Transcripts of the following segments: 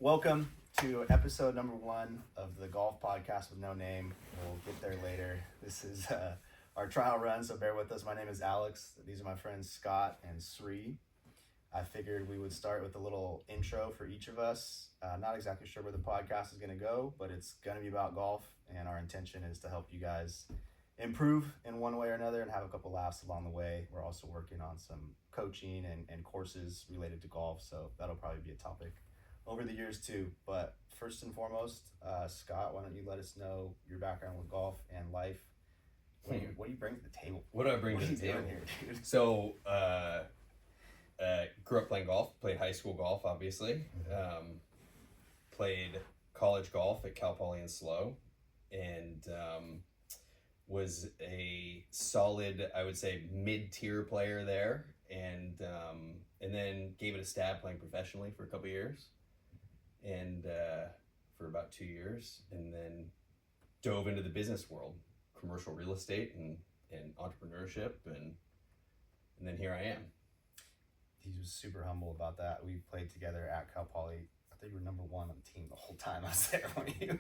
Welcome to episode number 1 of the golf podcast with no name. We'll get there later. This is our trial run, so bear with us. My name is Alex. These are my friends Scott and Sri. I figured we would start with a little intro for each of us. Not exactly sure where the podcast is going to go, but it's going to be about golf, and our intention is to help you guys improve in one way or another and have a couple laughs along the way. We're also working on some coaching and courses related to golf, so that'll probably be a topic over the years too. But first and foremost, Scott, why don't you let us know your background with golf and life? What do you bring to the table? What do I bring to the table here, dude? So, grew up playing golf. Played high school golf, obviously. Played college golf at Cal Poly in SLO, and was a solid, I would say, mid-tier player there. And then gave it a stab playing professionally for a couple years. And for about 2 years, and then dove into the business world, commercial real estate and entrepreneurship, and then here I am. He was super humble about that. We played together at Cal Poly. I think you were number 1 on the team the whole time I was there, weren't you?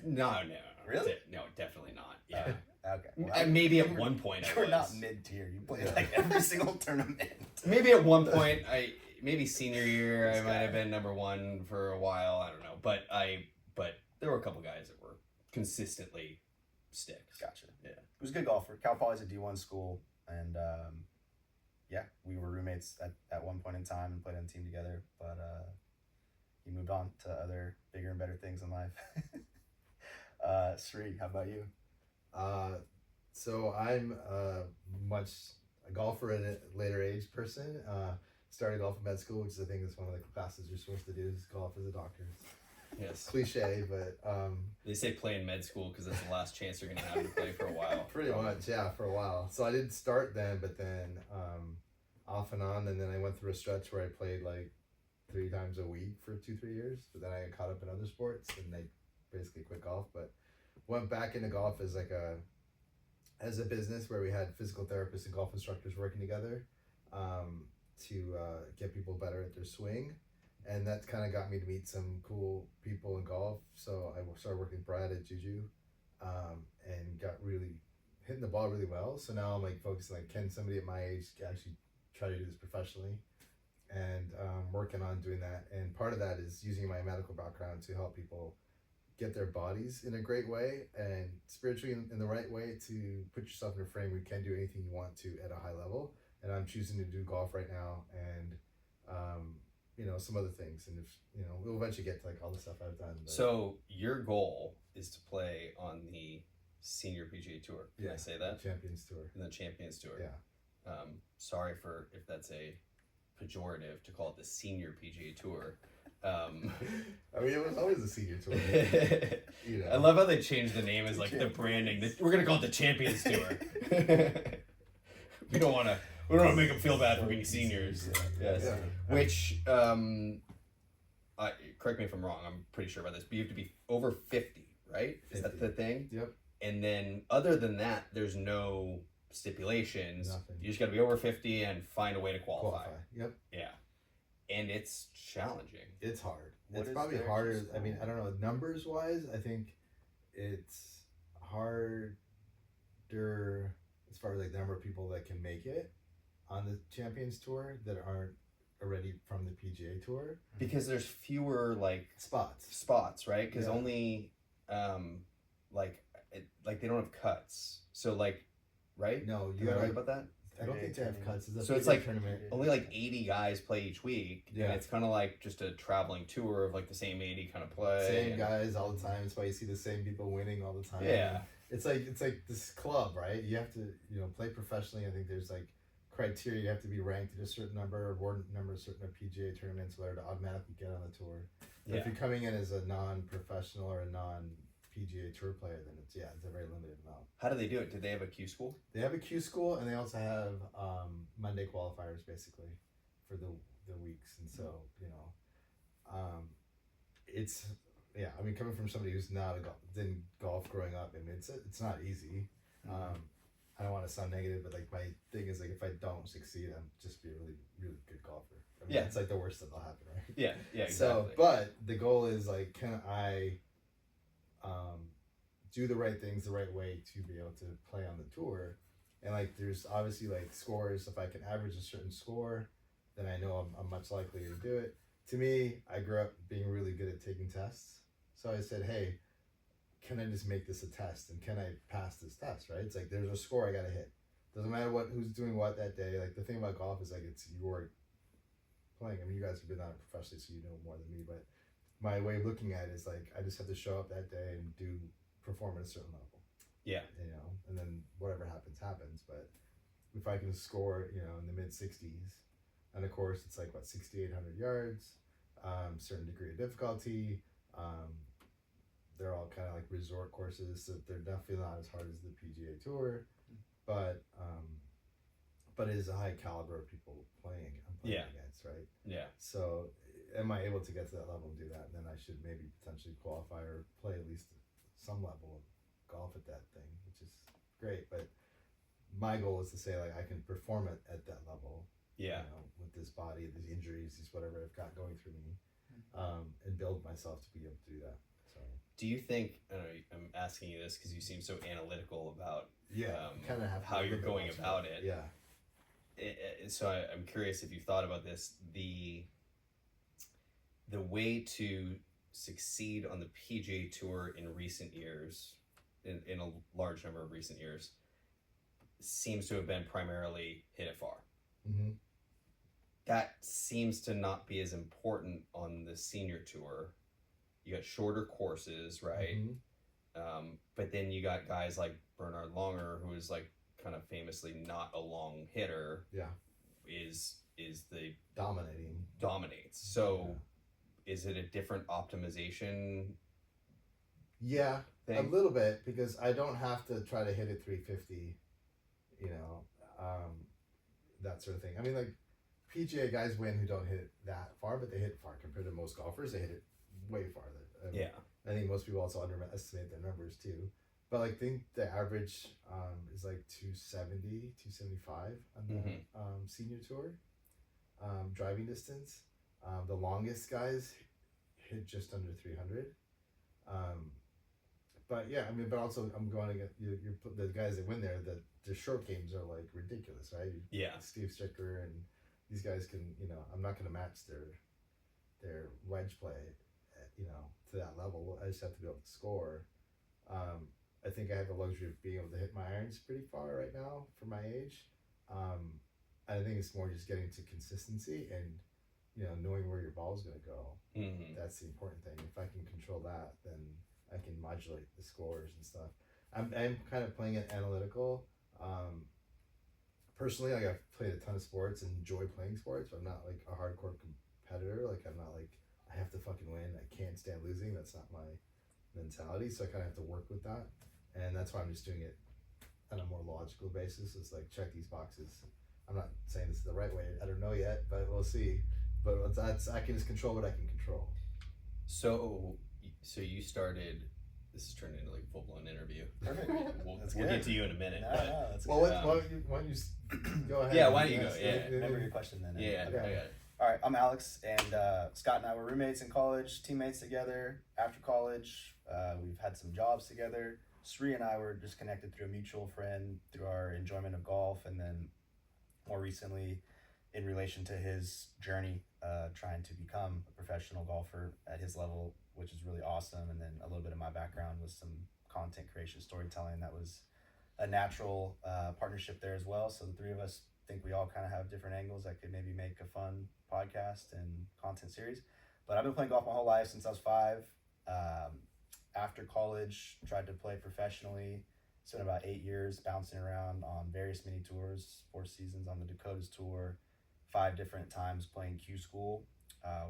No. Really? No, definitely not. Yeah. Okay. Well, maybe at one point I was. You were not mid-tier. You played like every single tournament. Maybe at one point maybe senior year I might have been number 1 for a while. I don't know, but there were a couple guys that were consistently sticks. Gotcha. Yeah. He was a good golfer. Cal Poly's a D1 school, and we were roommates at one point in time and played on a team together. But he moved on to other bigger and better things in life. Sri, how about you? So I'm much a golfer at a later age person. Started golf in med school, which I think is one of the classes you're supposed to do is golf as a doctor. Yes. Cliche, but they say play in med school because that's the last chance you're gonna have to play for a while. Pretty much, yeah, for a while. So I didn't start then, but then off and on, and then I went through a stretch where I played like 3 times a week for 2-3 years. But then I got caught up in other sports, and I basically quit golf. But went back into golf as a business where we had physical therapists and golf instructors working together to get people better at their swing. And that kind of got me to meet some cool people in golf. So I started working with Brad at Juju and got really hitting the ball really well. So now I'm like focusing, like, can somebody at my age actually try to do this professionally? And working on doing that. And part of that is using my medical background to help people get their bodies in a great way and spiritually in the right way to put yourself in a frame where you can do anything you want to at a high level. And I'm choosing to do golf right now and some other things, and if we'll eventually get to like all the stuff I've done. But. So your goal is to play on the senior PGA Tour. Can I say that? Champions Tour. And the Champions Tour. Yeah. Sorry for if that's a pejorative to call it the senior PGA Tour. I mean, it was always the senior tour. I love how they changed the name as like the branding. We're gonna call it the Champions Tour. We don't want to make them feel bad for being seniors. Yes. Yeah. Which, correct me if I'm wrong. I'm pretty sure about this. But you have to be over 50, right? 50. Is that the thing? Yep. And then, other than that, there's no stipulations. Nothing. You just got to be over 50 and find a way to qualify. Yep. Yeah. And it's challenging. It's hard. It's probably harder. I mean, I don't know, numbers wise, I think it's harder as far as like the number of people that can make it on the Champions Tour that aren't already from the PGA Tour. Because there's fewer like spots, right? Because only they don't have cuts. So like, right? No, you right about that? I don't think they have cuts. So it's like only like 80 guys play each week, and it's kind of like just a traveling tour of like the same 80 kind of play. Same guys all the time. That's why you see the same people winning all the time. Yeah. It's like this club, right? You have to play professionally. I think there's like criteria. You have to be ranked at a certain number, award number, a certain PGA tournaments, where to automatically get on the tour. But if you're coming in as a non-professional or a non-PGA Tour player, then it's a very limited amount. How do they do it? Do they have a Q school? They have a Q school, and they also have Monday qualifiers basically for the weeks, and so it's I mean, coming from somebody who's not didn't golf growing up, and it's not easy. I don't want to sound negative, but like my thing is like if I don't succeed, I'm just be a really, really good golfer. I mean, it's like the worst that'll happen, right? Yeah, exactly. So, but the goal is like, can I do the right things the right way to be able to play on the tour? And like, there's obviously like scores. If I can average a certain score, then I know I'm much likelier to do it. To me, I grew up being really good at taking tests. So I said, hey, can I just make this a test and can I pass this test, right? It's like there's a score I gotta hit. Doesn't matter who's doing what that day. Like the thing about golf is like it's your playing. I mean, you guys have been on it professionally, so you know more than me. But my way of looking at it is like I just have to show up that day and perform at a certain level. Yeah. You know, and then whatever happens happens. But if I can score, you know, in the mid 60s, and of course it's like what 6,800 yards, certain degree of difficulty. They're all kind of like resort courses, so they're definitely not as hard as the PGA Tour, but it is a high caliber of people playing. I'm playing against, right? Yeah. So, am I able to get to that level and do that? And then I should maybe potentially qualify or play at least some level of golf at that thing, which is great. But my goal is to say like I can perform at that level. Yeah. You know, with this body, these injuries, these whatever I've got going through me, and build myself to be able to do that. So. Do you think? I don't know, I'm asking you this because you seem so analytical about kind of how you're going about it. Yeah. So I'm curious if you've thought about this. The way to succeed on the PGA Tour in recent years, in a large number of recent years, seems to have been primarily hit it far. Mm-hmm. That seems to not be as important on the senior tour. You got shorter courses, right? Mm-hmm. But then you got guys like Bernard Longer, who is like kind of famously not a long hitter. Yeah. Is the dominates. So is it a different optimization? Yeah, thing? a little bit, because I don't have to try to hit it 350, you know, that sort of thing. I mean, like PGA guys win who don't hit it that far, but they hit far compared to most golfers. They hit it way farther. I think most people also underestimate their numbers too. But like, I think the average is like 270, 275 on the senior tour driving distance. The longest guys hit just under 300. But yeah, I mean, but also I'm going to get the guys that win there. The short games are like ridiculous, right? Yeah, Steve Stricker and these guys can, you know, I'm not going to match their wedge play, to that level. I just have to be able to score. I think I have the luxury of being able to hit my irons pretty far right now for my age. I think it's more just getting to consistency and, knowing where your ball is going to go. Mm-hmm. That's the important thing. If I can control that, then I can modulate the scores and stuff. I'm kind of playing it analytical. Personally, like I've played a ton of sports and enjoy playing sports, but I'm not like a hardcore competitor. Like I'm not like I have to fucking win. I can't stand losing. That's not my mentality. So I kind of have to work with that, and that's why I'm just doing it on a more logical basis. It's like check these boxes. I'm not saying this is the right way. I don't know yet, but we'll see. But I can just control what I can control. So you started. This is turning into like a full-blown interview. We'll get to you in a minute. That's well, good. why don't you go ahead? Yeah, why don't you go? Yeah. Remember your question then. Yeah, Okay. I got it. All right, I'm Alex, and Scott and I were roommates in college, teammates together. After college, we've had some jobs together. Sri and I were just connected through a mutual friend, through our enjoyment of golf, and then more recently, in relation to his journey, trying to become a professional golfer at his level, which is really awesome. And then a little bit of my background was some content creation, storytelling. That was a natural partnership there as well. So the three of us think we all kind of have different angles that could maybe make a fun podcast and content series. But I've been playing golf my whole life since I was 5. After college, tried to play professionally. Spent about 8 years bouncing around on various mini tours, 4 seasons on the Dakotas Tour, 5 different times playing Q School,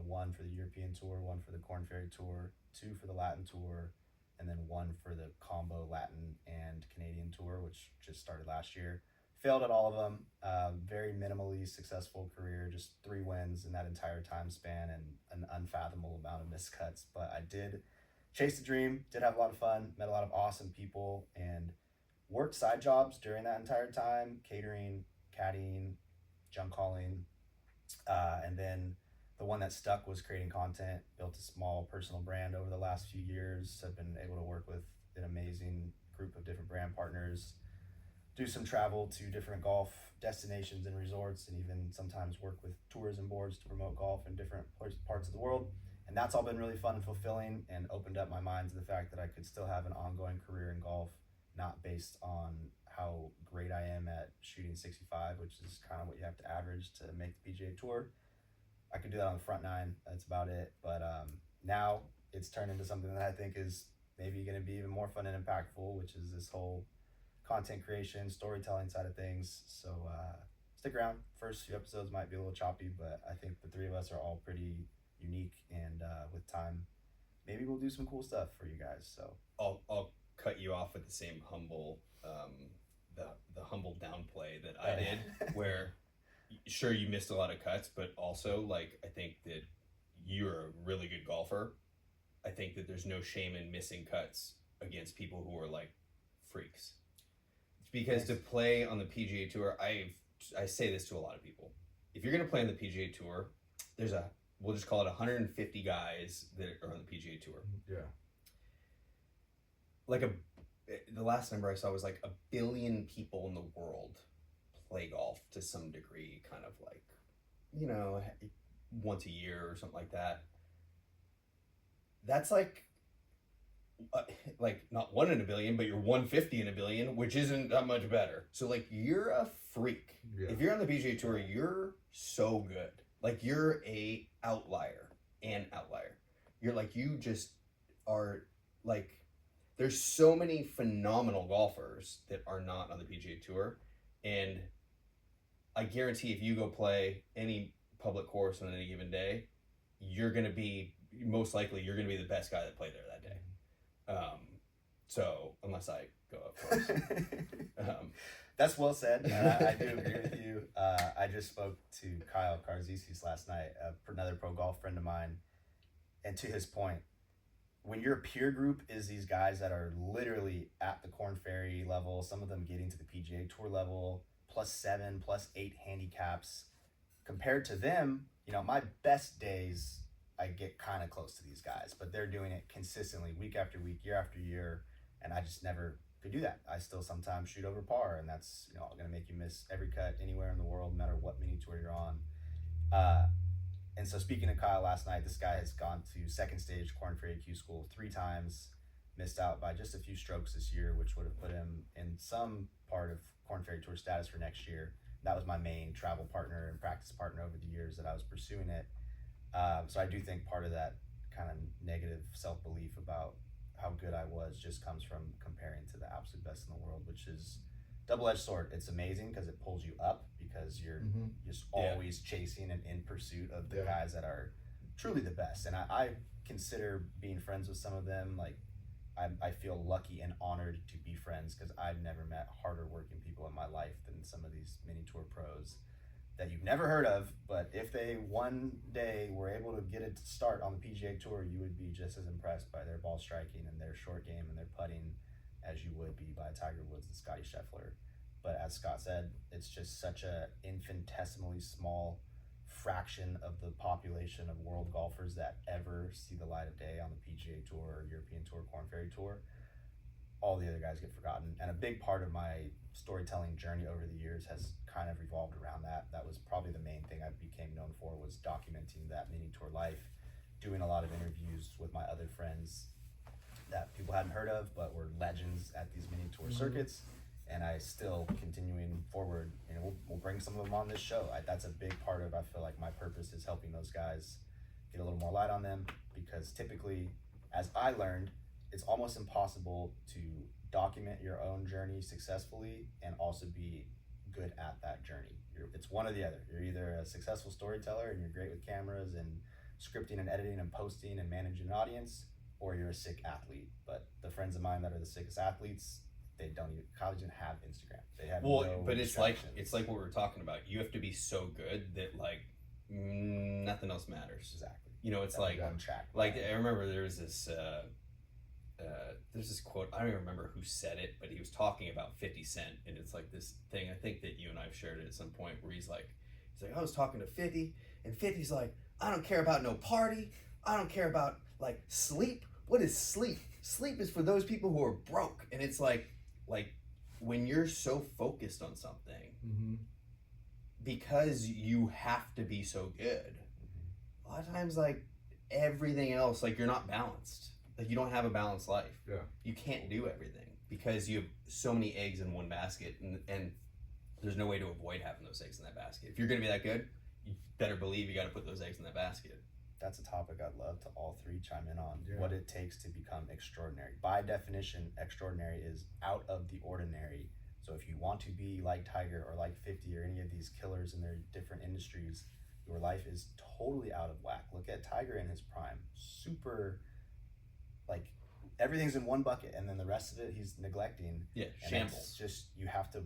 1 for the European Tour, 1 for the Corn Ferry Tour, 2 for the Latin Tour, and then 1 for the combo Latin and Canadian Tour, which just started last year. Failed at all of them. Very minimally successful career, just 3 wins in that entire time span and an unfathomable amount of miscuts. But I did chase the dream, did have a lot of fun, met a lot of awesome people, and worked side jobs during that entire time, catering, caddying, junk hauling, and then The one that stuck was creating content, built a small personal brand over the last few years. I've been able to work with an amazing group of different brand partners, do some travel to different golf destinations and resorts, and even sometimes work with tourism boards to promote golf in different parts of the world. And that's all been really fun and fulfilling, and opened up my mind to the fact that I could still have an ongoing career in golf, not based on how great I am at shooting 65, which is kind of what you have to average to make the PGA Tour. I could do that on the front nine. That's about it. But now it's turned into something that I think is maybe going to be even more fun and impactful, which is this whole content creation, storytelling side of things. So stick around. First few episodes might be a little choppy, but I think the three of us are all pretty unique, and with time, maybe we'll do some cool stuff for you guys. So I'll cut you off with the same humble, the humble downplay that I did, where sure you missed a lot of cuts, but also like I think that you're a really good golfer. I think that there's no shame in missing cuts against people who are like freaks. Because to play on the PGA Tour, I say this to a lot of people. If you're gonna play on the PGA Tour, we'll just call it 150 guys that are on the PGA Tour. Yeah. Like the last number I saw was like 1 billion people in the world play golf to some degree, kind of like, you know, once a year or something like that. That's like not 1 in a billion, but you're 150 in a billion, which isn't that much better. So like you're a freak. Yeah. If you're on the PGA Tour, you're so good. Like you're a outlier. You're like, you just are like, there's so many phenomenal golfers that are not on the PGA Tour, and I guarantee if you go play any public course on any given day, you're gonna be the best guy that played there that day. So unless I go, of course. That's well said. I do agree with you. I just spoke to Kyle Karzisis last night, another pro golf friend of mine, and to his point, when your peer group is these guys that are literally at the Korn Ferry level, some of them getting to the PGA Tour level, +7, +8 handicaps, compared to them, you know, my best days, I get kind of close to these guys, but they're doing it consistently week after week, year after year, and I just never could do that. I still sometimes shoot over par, and that's, you know, going to make you miss every cut anywhere in the world, no matter what mini tour you're on. And so speaking to Kyle last night, this guy has gone to second stage Korn Ferry Q School 3 times, missed out by just a few strokes this year, which would have put him in some part of Korn Ferry Tour status for next year. That was my main travel partner and practice partner over the years that I was pursuing it. So I do think part of that kind of negative self-belief about how good I was just comes from comparing to the absolute best in the world, which is double-edged sword. It's amazing because it pulls you up, because you're just always chasing and in pursuit of the guys that are truly the best. And I consider being friends with some of them, like I feel lucky and honored to be friends, because I've never met harder working people in my life than some of these mini tour pros that you've never heard of, but if they one day were able to get it to start on the PGA Tour, you would be just as impressed by their ball striking and their short game and their putting as you would be by Tiger Woods and Scotty Scheffler. But as Scott said, it's just such a infinitesimally small fraction of the population of world golfers that ever see the light of day on the PGA Tour or European Tour, Korn Ferry Tour. All the other guys get forgotten. And a big part of my storytelling journey over the years has kind of revolved around that. That was probably the main thing I became known for, was documenting that mini tour life, doing a lot of interviews with my other friends that people hadn't heard of, but were legends at these mini tour circuits. And I still continuing forward, and we'll bring some of them on this show. That's a big part of, I feel like my purpose is helping those guys get a little more light on them, because typically, as I learned, it's almost impossible to document your own journey successfully and also be good at that journey. It's one or the other. You're either a successful storyteller and you're great with cameras and scripting and editing and posting and managing an audience, or you're a sick athlete. But the friends of mine that are the sickest athletes, they don't even, college didn't have Instagram. They have but it's like what we were talking about. You have to be so good that like nothing else matters. Exactly. You know, it's like on track. Like I remember there was this there's this quote, I don't even remember who said it, but he was talking about 50 Cent, and it's like this thing, I think that you and I have shared it at some point, where he's like, I was talking to 50, and 50's like, I don't care about no party. I don't care about like sleep. What is sleep? Sleep is for those people who are broke. And it's like when you're so focused on something, because you have to be so good, a lot of times like everything else, like you're not balanced. Like you don't have a balanced life. Yeah. You can't do everything because you have so many eggs in one basket, and there's no way to avoid having those eggs in that basket. If you're gonna be that good, you better believe you got to put those eggs in that basket. That's a topic I'd love to all three chime in on. What it takes to become extraordinary. By definition, extraordinary is out of the ordinary. So if you want to be like Tiger or like 50 or any of these killers in their different industries, your life is totally out of whack. Look at Tiger in his prime. Super, like, everything's in one bucket, and then the rest of it he's neglecting. Yeah, and shambles. It's just, you have to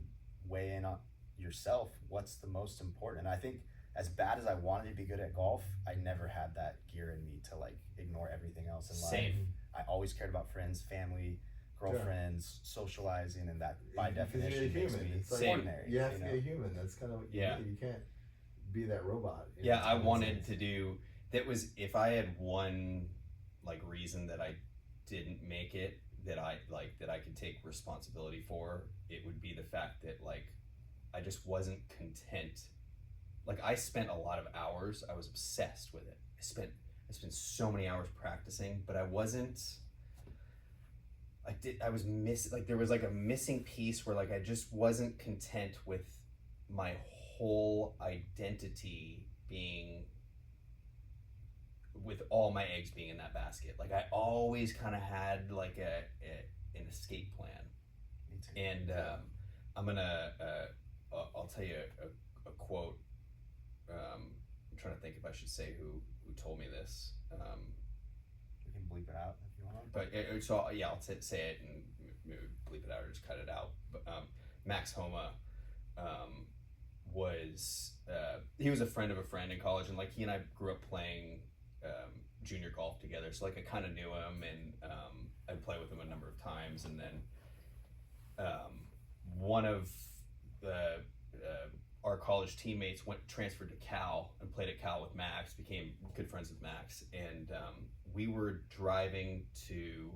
weigh in on yourself. What's the most important? And I think as bad as I wanted to be good at golf, I never had that gear in me to like ignore everything else in life. Same. I always cared about friends, family, girlfriends, socializing, and that by definition makes me it's like ordinary. You have to be a human. That's kind of what you need. You can't be that robot. Yeah, I wanted to do that. Was if I had one like reason that I didn't make it, that I could take responsibility for, it would be the fact that like I just wasn't content. Like I spent a lot of hours, I was obsessed with it. I spent so many hours practicing, but I was missing, like there was like a missing piece where like I just wasn't content with my whole identity being, with all my eggs being in that basket. Like I always kind of had like an escape plan. Me too. And I'm gonna I'll tell you a quote. I'm trying to think if I should say who told me this. We can bleep it out if you want. But so yeah, I'll say it and maybe bleep it out or just cut it out. But Max Homa was he was a friend of a friend in college, and like he and I grew up playing junior golf together. So like I kind of knew him, and I'd play with him a number of times. And then one of our college teammates transferred to Cal and played at Cal with Max, became good friends with Max, and we were driving to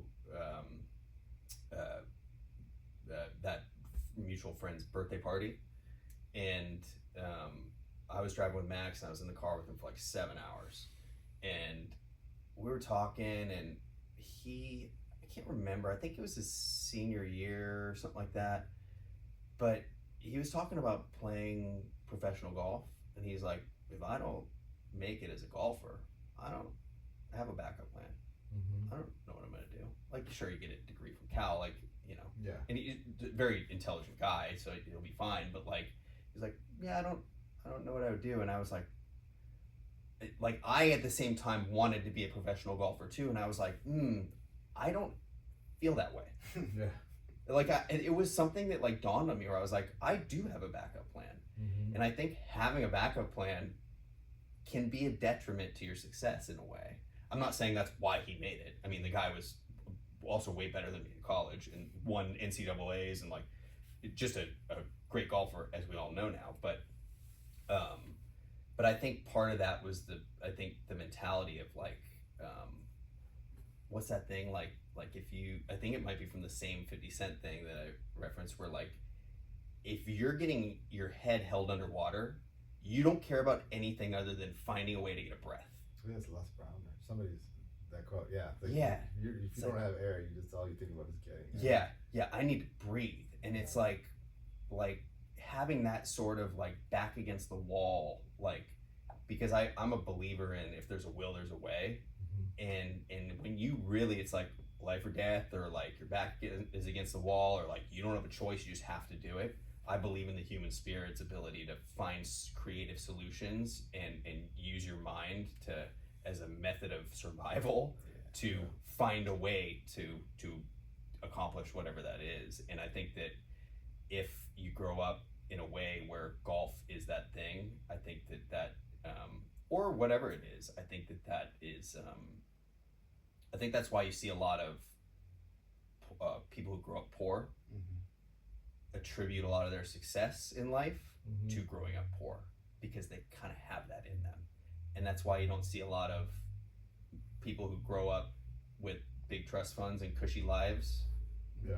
that mutual friend's birthday party, and I was driving with Max, and I was in the car with him for like 7 hours, and we were talking, and I can't remember, I think it was his senior year or something like that, but he was talking about playing professional golf, and he's like, if I don't make it as a golfer, I don't have a backup plan. I don't know what I'm gonna do. Like, sure, you get a degree from Cal, like, you know. Yeah. And he's a very intelligent guy, so he'll be fine. But like, he's like, yeah, I don't know what I would do. And I was like, I at the same time wanted to be a professional golfer too, and I was like, I don't feel that way. Yeah. Like it was something that like dawned on me where I was like, I do have a backup plan. And I think having a backup plan can be a detriment to your success in a way. I'm not saying that's why he made it. I mean, the guy was also way better than me in college and won NCAAs and like just a great golfer, as we all know now. But I think part of that was the mentality of like, what's that thing like if you, I think it might be from the same 50 Cent thing that I referenced, where like if you're getting your head held underwater, you don't care about anything other than finding a way to get a breath. I think that's Les Brown or somebody's that quote. Yeah. Like Yeah. If you don't have air, you just all you think about is getting air. Yeah. I need to breathe, and it's like having that sort of like back against the wall, like, because I'm a believer in if there's a will, there's a way. And when you really, it's like life or death, or like your back is against the wall, or like you don't have a choice, you just have to do it. I believe in the human spirit's ability to find creative solutions and use your mind to as a method of survival to find a way to accomplish whatever that is. And I think that if you grow up in a way where golf is that thing, I think that or whatever it is, I think that is I think that's why you see a lot of people who grow up poor attribute a lot of their success in life to growing up poor, because they kind of have that in them. and that's why you don't see a lot of people who grow up with big trust funds and cushy lives Yeah.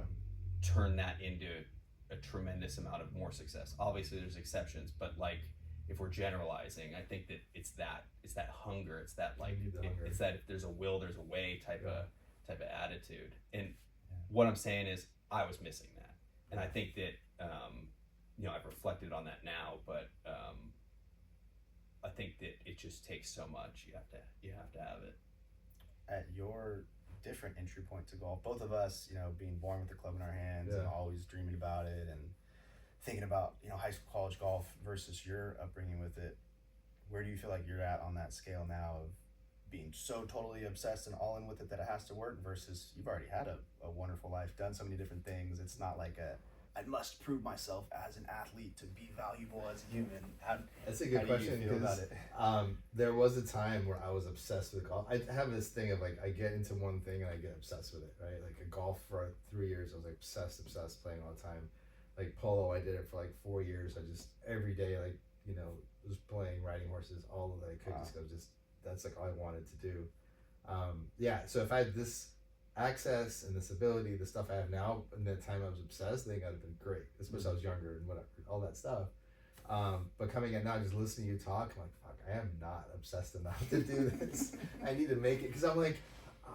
turn that into a tremendous amount of more success. Obviously there's exceptions, but like if we're generalizing, I think that it's that hunger, it's that like it's that if there's a will there's a way type of attitude. And what I'm saying is I was missing that, and I think that I've reflected on that now, but I think that it just takes so much. You have to have it. At your different entry point to golf, both of us, being born with the club in our hands and always dreaming about it and thinking about, high school, college golf versus your upbringing with it, where do you feel like you're at on that scale now of being so totally obsessed and all in with it that it has to work versus you've already had a wonderful life, done so many different things. It's not like I must prove myself as an athlete to be valuable as a human. That's a good question because there was a time where I was obsessed with golf. I have this thing of like I get into one thing and I get obsessed with it, right? Like a golf for 3 years, I was like obsessed playing all the time. Like polo, I did it for like 4 years. I just every day was playing, riding horses, all that I could. Just that's like all I wanted to do. So if I had this access and this ability, the stuff I have now, in the time I was obsessed, I think I'd have been great. Especially I was younger and whatever, all that stuff. But coming in now, just listening to you talk, I'm like, fuck, I am not obsessed enough to do this. I need to make it, because I'm like,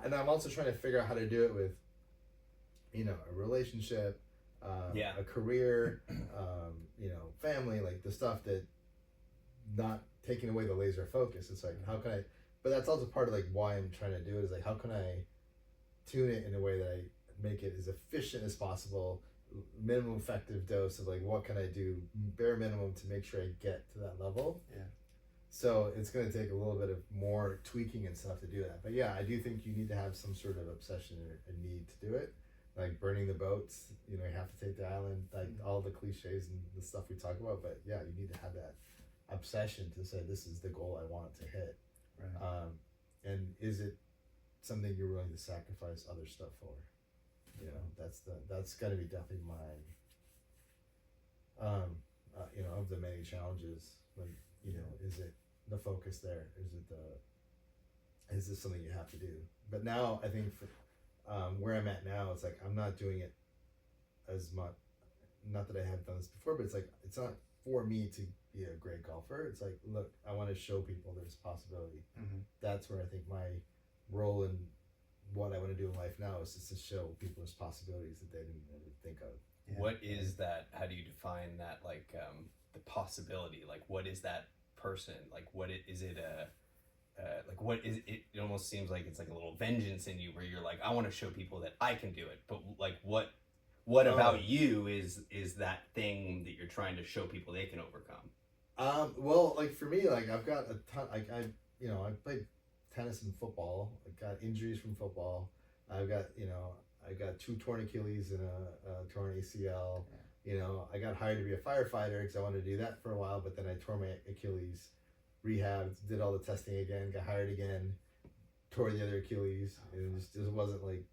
and I'm also trying to figure out how to do it with, a relationship, a career, family, like the stuff that not taking away the laser focus. It's like, how can I, but that's also part of like why I'm trying to do it is like, how can I tune it in a way that I make it as efficient as possible, minimum effective dose of like, what can I do bare minimum to make sure I get to that level. So it's going to take a little bit of more tweaking and stuff to do that. But yeah, I do think you need to have some sort of obsession or a need to do it. Like burning the boats, you have to take the island, like all the cliches and the stuff we talk about. But yeah, you need to have that obsession to say, this is the goal I want to hit. Right. And is it something you're willing to sacrifice other stuff for? That's got to be definitely my, of the many challenges, like, is it the focus there? Is this something you have to do? But now I think for, where I'm at now, it's like, I'm not doing it as much, not that I have done this before, but it's like, it's not for me to be a great golfer. It's like, look, I want to show people there's a possibility. That's where I think my role in what I want to do in life now is just to show people there's possibilities that they didn't really think of. What is that? How do you define that? Like the possibility. Like what is that person? Like is it like what is it? It almost seems like it's like a little vengeance in you, where you're like, I want to show people that I can do it. But like what about you is that thing that you're trying to show people they can overcome? Well, like for me, like I've got a ton. Like I played tennis and football. I got injuries from football. I got 2 torn Achilles and a torn ACL. I got hired to be a firefighter because I wanted to do that for a while, but then I tore my Achilles, rehabbed, did all the testing again, got hired again, tore the other Achilles, and it just wasn't like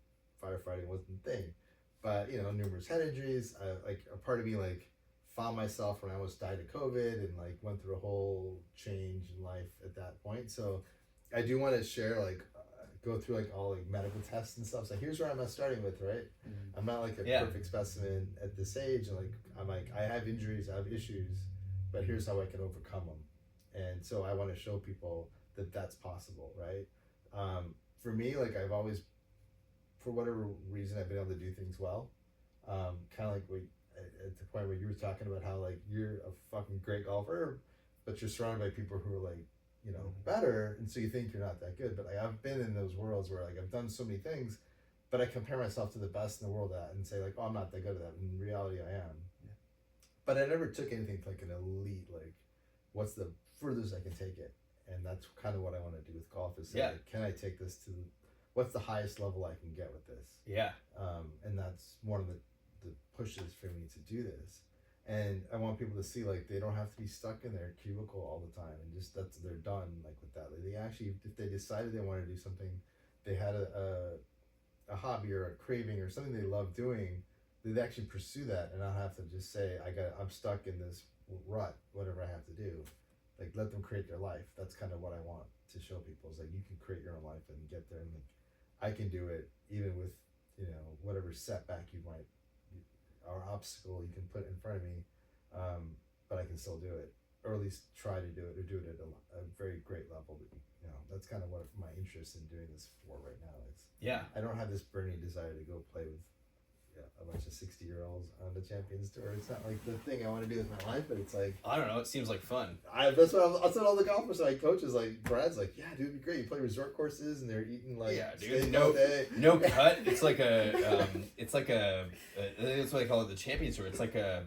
firefighting wasn't the thing. But numerous head injuries. Like a part of me like found myself when I almost died of COVID and like went through a whole change in life at that point. So I do want to share like go through like all like medical tests and stuff. So here's where I'm starting with, right? I'm not like a perfect specimen at this age, and like I'm like I have injuries, I have issues, but here's how I can overcome them. And so I want to show people that that's possible, right? For me, like I've always, for whatever reason, I've been able to do things well. Kind of like at the point where you were talking about how like you're a fucking great golfer, but you're surrounded by people who are like, better, and so you think you're not that good. But like I've been in those worlds where like I've done so many things, but I compare myself to the best in the world at and say like, oh, I'm not that good at that. In reality, I am. But I never took anything to like an elite, like what's the furthest I can take it? And that's kind of what I want to do with golf is say, like, can I take this to what's the highest level I can get with this? And that's one of the pushes for me to do this. And I want people to see like they don't have to be stuck in their cubicle all the time and just they're done like with that. Like, they actually, if they decided they want to do something, they had a hobby or a craving or something they love doing, they'd actually pursue that and not have to just say I'm stuck in this rut, whatever I have to do. like let them create their life. That's kind of what I want to show people is like you can create your own life and get there, and like I can do it even with whatever setback you might or obstacle you can put in front of me, but I can still do it, or at least try to do it, or do it at a very great level. That's kind of what my interest in doing this for right now is. Yeah. I don't have this burning desire to go play with a bunch of 60-year-olds on the Champions Tour. It's not like the thing I want to do with my life, but it's like I don't know. It seems like fun. that's what all the golfers I coach is like. Brad's like, yeah, dude, it'd be great. You play resort courses and they're eating like steak all day. No cut. It's like I think that's what they call it, the Champions Tour. It's like a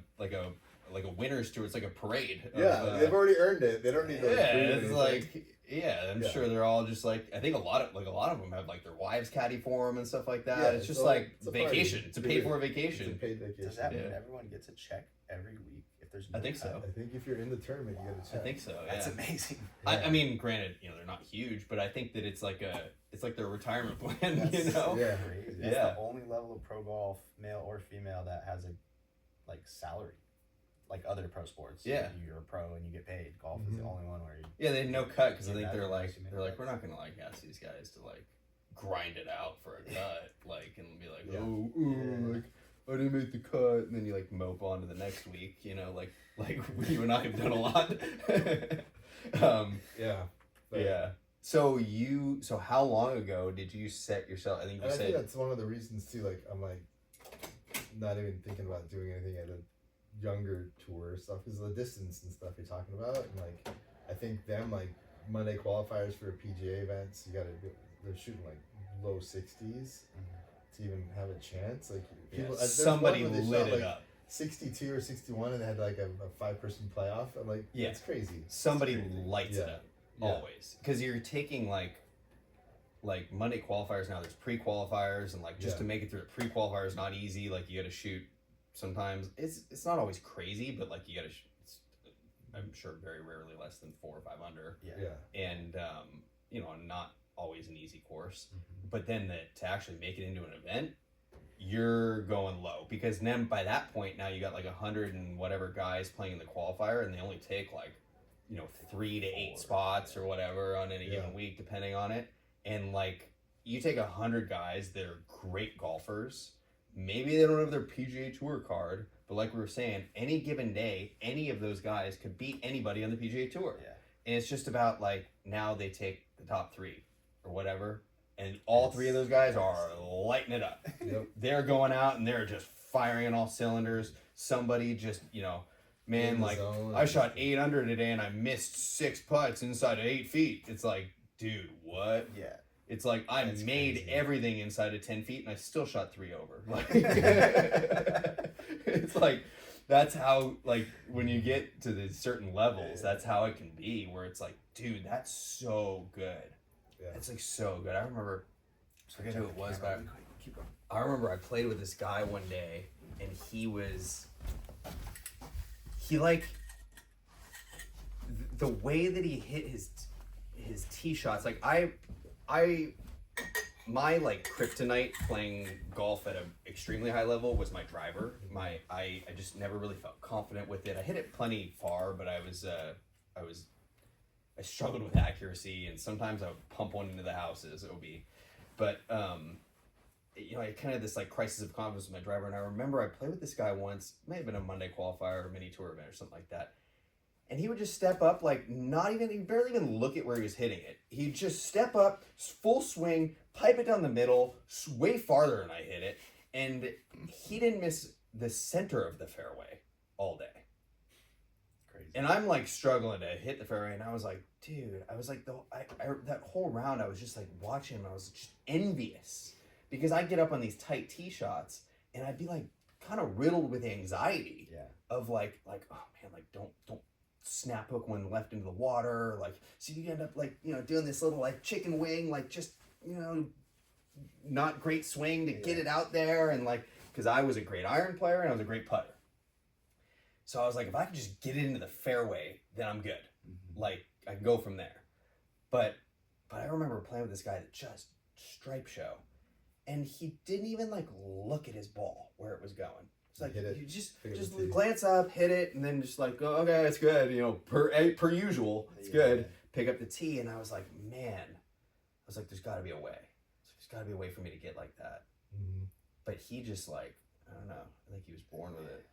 winner's tour. It's like a parade. They've already earned it. They don't need to. It's like. Yeah, I'm sure they're all just like, I think a lot of them have like their wives caddy for them and stuff like that. Yeah, it's just like it's vacation. It's a paid for vacation. It's a paid vacation. Does that mean everyone gets a check every week if there's no I think so. I think if you're in the tournament, you get a check. I think so. Yeah. That's amazing. I mean, granted, they're not huge, but I think that it's like their retirement plan. That's Crazy. That's the only level of pro golf, male or female, that has a salary. Like other pro sports, you're a pro and you get paid. Golf is the only one where they have no cut because I think they're like we're not gonna ask these guys to grind it out for a cut and be like I didn't make the cut, and then you mope on to the next week, like you and I have done a lot. So how long ago did you set yourself? I think think that's one of the reasons too. I'm not even thinking about doing anything at a younger tour stuff because of the distance and stuff you're talking about, and I think them Monday qualifiers for PGA events, they're shooting low 60s to even have a chance. Somebody lit it up 62 or 61 and they had a 5-person playoff. I'm like, it's crazy. Somebody lights it up always, because you're taking Monday qualifiers now. There's pre-qualifiers, and just to make it through a pre-qualifier is not easy. You got to shoot. Sometimes it's not always crazy, but you gotta. I'm sure very rarely less than 4 or 5 under. And not always an easy course. But then to actually make it into an event, you're going low, because then by that point now you got 100 and whatever guys playing in the qualifier, and they only take 3 to 8 spots or whatever on any given week, depending on it. And you take 100 guys, they're great golfers. Maybe they don't have their PGA Tour card, but like we were saying, any given day, any of those guys could beat anybody on the PGA Tour. And it's just about now they take the top 3 or whatever, and all 3 of those guys are lighting it up. They're going out and they're just firing on all cylinders. Somebody just, man, I shot 8 under today and I missed 6 putts inside of 8 feet. It's dude, what? Yeah. It's I made crazy. Everything inside of 10 feet and I still shot 3 over. It's that's how, when you get to the certain levels, that's how it can be, where it's dude, that's so good. It's so good. I remember, I forget who it was, but I remember I played with this guy one day, and the way that he hit his tee shots, my kryptonite playing golf at an extremely high level was my driver. I just never really felt confident with it. I hit it plenty far, but I struggled with accuracy, and sometimes I would pump one into the houses. But I kind of had this crisis of confidence with my driver, and I remember I played with this guy once. It may have been a Monday qualifier or mini tour event or something like that. And he would just step up, he'd barely even look at where he was hitting it. He'd just step up, full swing, pipe it down the middle, way farther than I hit it. And he didn't miss the center of the fairway all day. Crazy. And I'm struggling to hit the fairway. And I was dude, I was that whole round, I was just watching him. I was just envious, because I'd get up on these tight tee shots and I'd be kind of riddled with anxiety of oh man, don't snap hook one left into the water, so you end up doing this little chicken wing, just not great swing to get it out there, and because I was a great iron player and I was a great putter, so I was if I could just get it into the fairway, then I'm good. I can go from there. But I remember playing with this guy that just stripe show, and he didn't even look at his ball where it was going. It's like Hit it, you just pick up the tee. glance up, hit it, and then just like go, okay, it's good. You know, per usual, it's good. Pick up the tee, and I was like, man, I was like, there's got to be a way. There's got to be a way for me to get like that. Mm-hmm. But he just like, I don't know. I think he was born with it.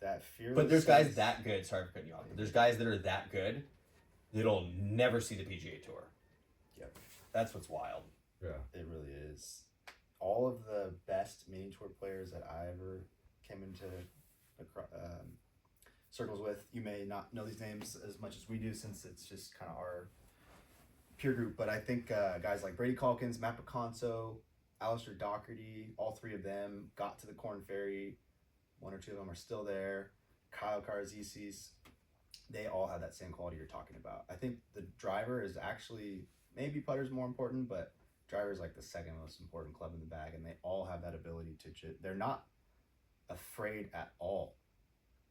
That fear. But there's guys that good. Sorry for cutting you off. But there's guys that are that good that'll never see the PGA Tour. Yep. That's what's wild. Yeah. It really is. All of the best mini tour players that I ever came into circles with, you may not know these names as much as we do since it's just kind of our peer group, but I think guys like Brady Calkins, Matt Piconso, Alistair Doherty, all three of them got to the Corn Ferry. One or two of them are still there. Kyle Karazisis, they all have that same quality you're talking about. I think the driver is actually, maybe putter's more important, but driver is like the second most important club in the bag, and they all have that ability to they're not afraid at all.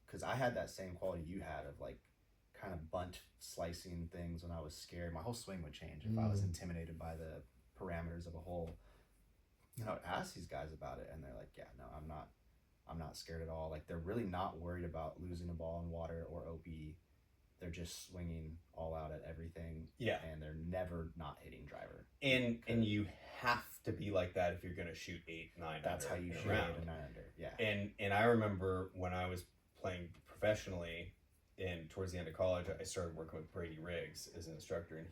Because I had that same quality you had of like kind of bunt slicing things when I was scared. My whole swing would change if I was intimidated by the parameters of a hole. And I would ask these guys about it, and they're like, yeah, no, I'm not scared at all. Like, they're really not worried about losing a ball in water or OB. They're just swinging all out at everything. Yeah. And they're never not hitting driver. And you have to be like that if you're going to shoot 8, 9. That's how you shoot 8 and 9 under. Yeah. And I remember when I was playing professionally and towards the end of college, I started working with Brady Riggs as an instructor, and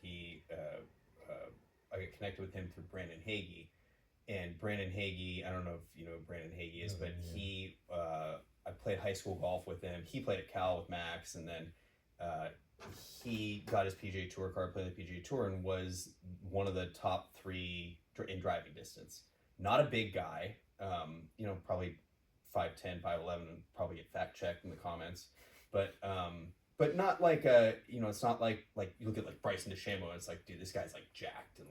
I got connected with him through Brandon Hagee. And Brandon Hagee, I don't know if you know who Brandon Hagee is, but he, I played high school golf with him. He played at Cal with Max, and then he got his PGA Tour card, played the PGA Tour, and was one of the top 3 in driving distance. Not a big guy, probably 5'10", 5'11", and probably get fact checked in the comments, but not like it's not like you look at like Bryson DeChambeau and it's like, dude, this guy's like jacked and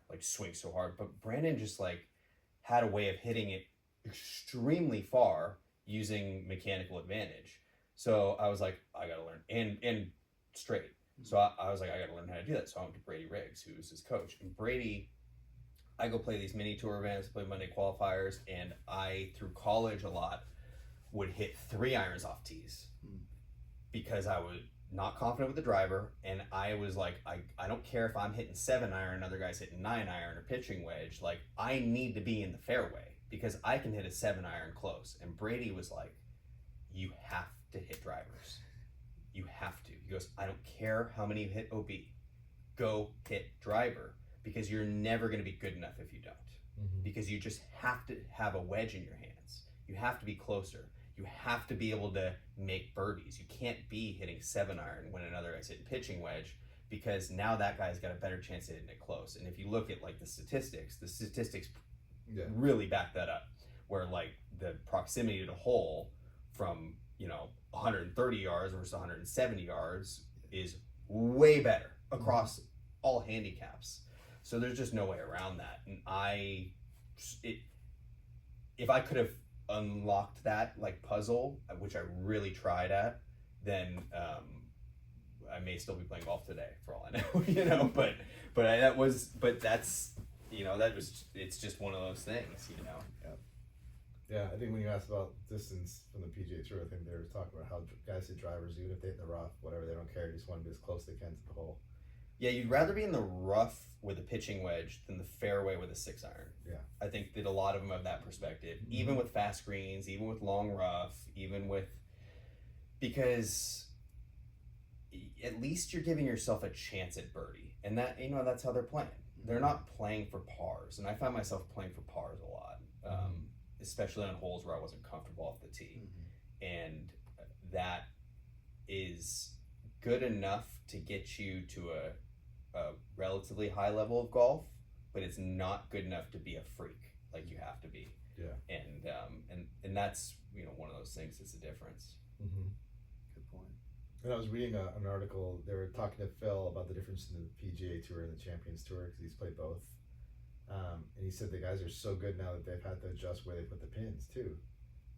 like swings so hard. But Brandon just like had a way of hitting it extremely far using mechanical advantage. So I was like, I gotta learn and straight. So I was like, I gotta learn how to do that. So I went to Brady Riggs, who was his coach. And Brady, I go play these mini tour events, play Monday qualifiers, and I, through college a lot, would hit 3 irons off tees because I was not confident with the driver, and I was like, I don't care if I'm hitting 7 iron, another guy's hitting 9 iron or pitching wedge. Like, I need to be in the fairway because I can hit a 7 iron close. And Brady was like, you have to hit drivers. You have to. He goes, I don't care how many you hit OB. Go hit driver because you're never going to be good enough if you don't. Because you just have to have a wedge in your hands. You have to be closer. You have to be able to make birdies. You can't be hitting 7 iron when another guy's hitting pitching wedge because now that guy's got a better chance of hitting it close. And if you look at like the statistics really back that up, where like the proximity to the hole from 130 yards versus 170 yards is way better across all handicaps. So there's just no way around that. And if I could have unlocked that like puzzle, which I really tried at, then I may still be playing golf today for all I know. It's just one of those things, Yeah, I think when you asked about distance from the PGA Tour, I think they were talking about how guys hit drivers, even if they hit in the rough, whatever, they don't care, just want to be as close as they can to the hole. Yeah, you'd rather be in the rough with a pitching wedge than the fairway with a 6 iron. Yeah. I think that a lot of them have that perspective, even with fast greens, even with long rough, because at least you're giving yourself a chance at birdie. And that, that's how they're playing. They're not playing for pars. And I find myself playing for pars a lot, especially on holes where I wasn't comfortable off the tee. And that is good enough to get you to a relatively high level of golf, but it's not good enough to be a freak like you have to be. Yeah. And that's one of those things that's the difference. Good point. And I was reading an article, they were talking to Phil about the difference in the PGA Tour and the Champions Tour, because he's played both. And he said the guys are so good now that they've had to adjust where they put the pins too.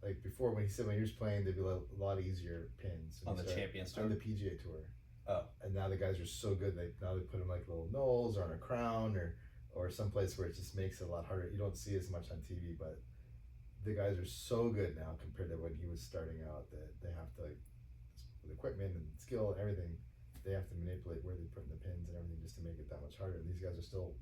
Like before, when he was playing, they'd be a lot easier pins. On the Champions Tour? On the PGA Tour. Oh. And now the guys are so good, now they put them like little knolls or on a crown or someplace where it just makes it a lot harder. You don't see as much on TV, but the guys are so good now compared to when he was starting out that they have to, like, with equipment and skill and everything, they have to manipulate where they put in the pins and everything just to make it that much harder. And these guys are still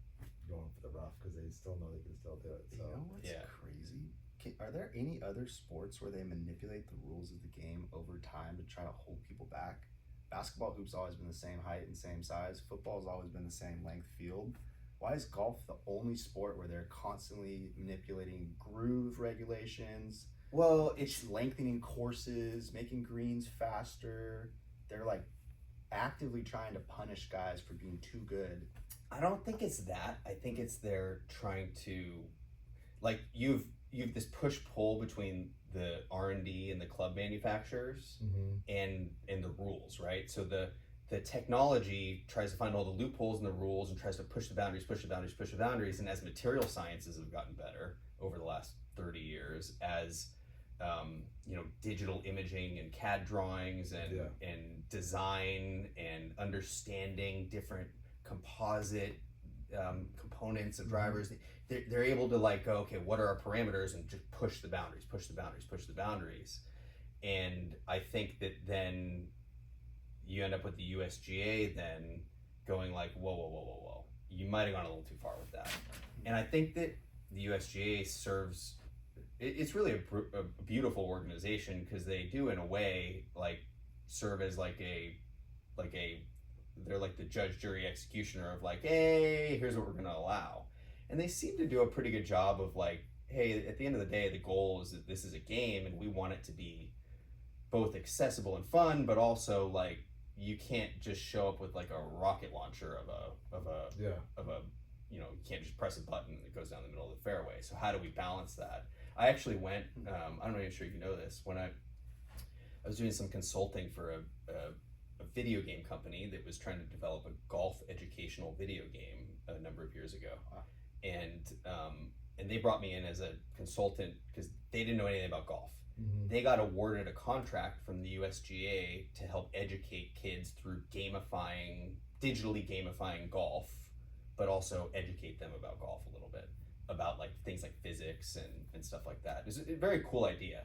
going for the rough because they still know they can still do it. So You know what's crazy? Are there any other sports where they manipulate the rules of the game over time to try to hold people back? Basketball hoop's always been the same height and same size. Football's always been the same length field. Why is golf the only sport where they're constantly manipulating groove regulations? Well, It's lengthening courses, making greens faster. They're like actively trying to punish guys for being too good. I don't think it's that. I think it's they're trying to, like, you've this push pull between the R&D and the club manufacturers and the rules, right? So the technology tries to find all the loopholes in the rules and tries to push the boundaries. And as material sciences have gotten better over the last 30 years, as digital imaging and CAD drawings and design and understanding different composite components of drivers, they're able to, like, go, okay, what are our parameters, and just push the boundaries. And I think that then you end up with the USGA then going like, whoa, you might have gone a little too far with that. And I think that the USGA serves, it's really a beautiful organization, because they do, in a way, like, serve as they're like the judge, jury, executioner of, like, hey, here's what we're going to allow. And they seem to do a pretty good job of, like, hey, at the end of the day, the goal is that this is a game and we want it to be both accessible and fun, but also, like, you can't just show up with, like, a rocket launcher of a you can't just press a button and it goes down the middle of the fairway. So how do we balance that? I actually went, I'm not even sure you know this, when I was doing some consulting for a video game company that was trying to develop a golf educational video game a number of years ago. Wow. And they brought me in as a consultant because they didn't know anything about golf. They got awarded a contract from the USGA to help educate kids through digitally gamifying golf, but also educate them about golf a little bit, about, like, things like physics and stuff like that. It's a very cool idea.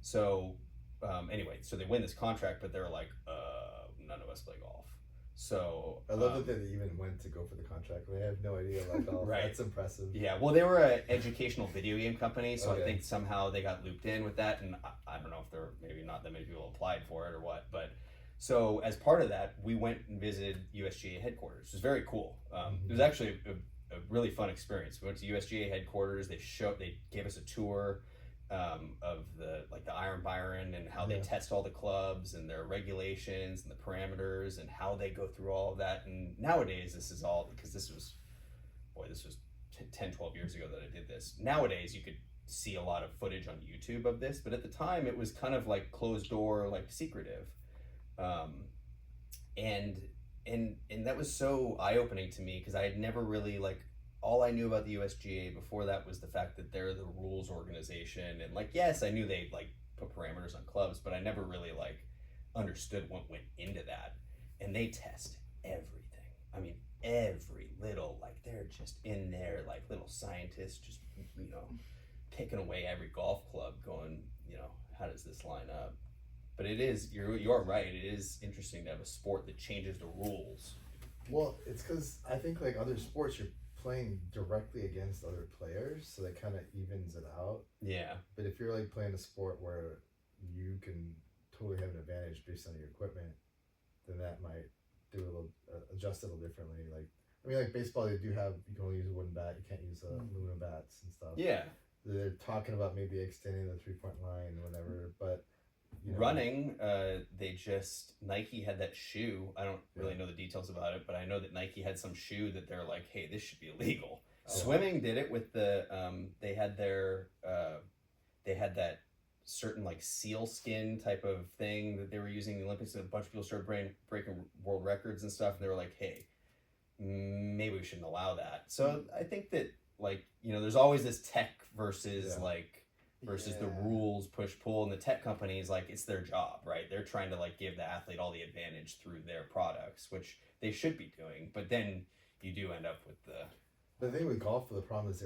So anyway, so they win this contract, but they're like, none of us play golf. So I love that they even went to go for the contract. They have no idea about golf. Right. That's impressive. Yeah, well, they were an educational video game company, so Okay. I think somehow they got looped in with that, and I don't know if there were maybe not that many people applied for it or what, but so as part of that, we went and visited USGA headquarters. It was very cool. It was actually a really fun experience. We went to USGA headquarters. They gave us a tour of the Iron Byron and how they test all the clubs and their regulations and the parameters and how they go through all of that. And nowadays, this is all, because this was 10, 12 years ago that I did this. Nowadays, you could see a lot of footage on YouTube of this, but at the time, it was kind of like closed door, like secretive. And that was so eye-opening to me, because I had never really, like, all I knew about the USGA before that was the fact that they're the rules organization, and, like, yes, I knew they, like, put parameters on clubs, but I never really, like, understood what went into that. And they test everything. I mean, every little, like, they're just in there, like, little scientists, just, picking away every golf club, going, how does this line up? But it is, you're right, it is interesting to have a sport that changes the rules. Well, it's because I think, like, other sports, you're playing directly against other players, so that kind of evens it out. Yeah. But if you're, like, playing a sport where you can totally have an advantage based on your equipment, then that might adjust it a little differently. Like, I mean, like baseball, you can only use a wooden bat, you can't use aluminum bats and stuff. Yeah. They're talking about maybe extending the 3-point line or whatever, but running, Nike had that shoe. I don't really know the details about it, but I know that Nike had some shoe that they're like, hey, this should be illegal. Swimming did it with the they had that certain, like, seal skin type of thing that they were using in the Olympics, and a bunch of people started breaking world records and stuff, and they were like, hey, maybe we shouldn't allow that. So I think that, like, there's always this tech versus the rules push-pull, and the tech companies, like, it's their job, right? They're trying to, like, give the athlete all the advantage through their products, which they should be doing, but then you do end up with the thing with golf, the problem is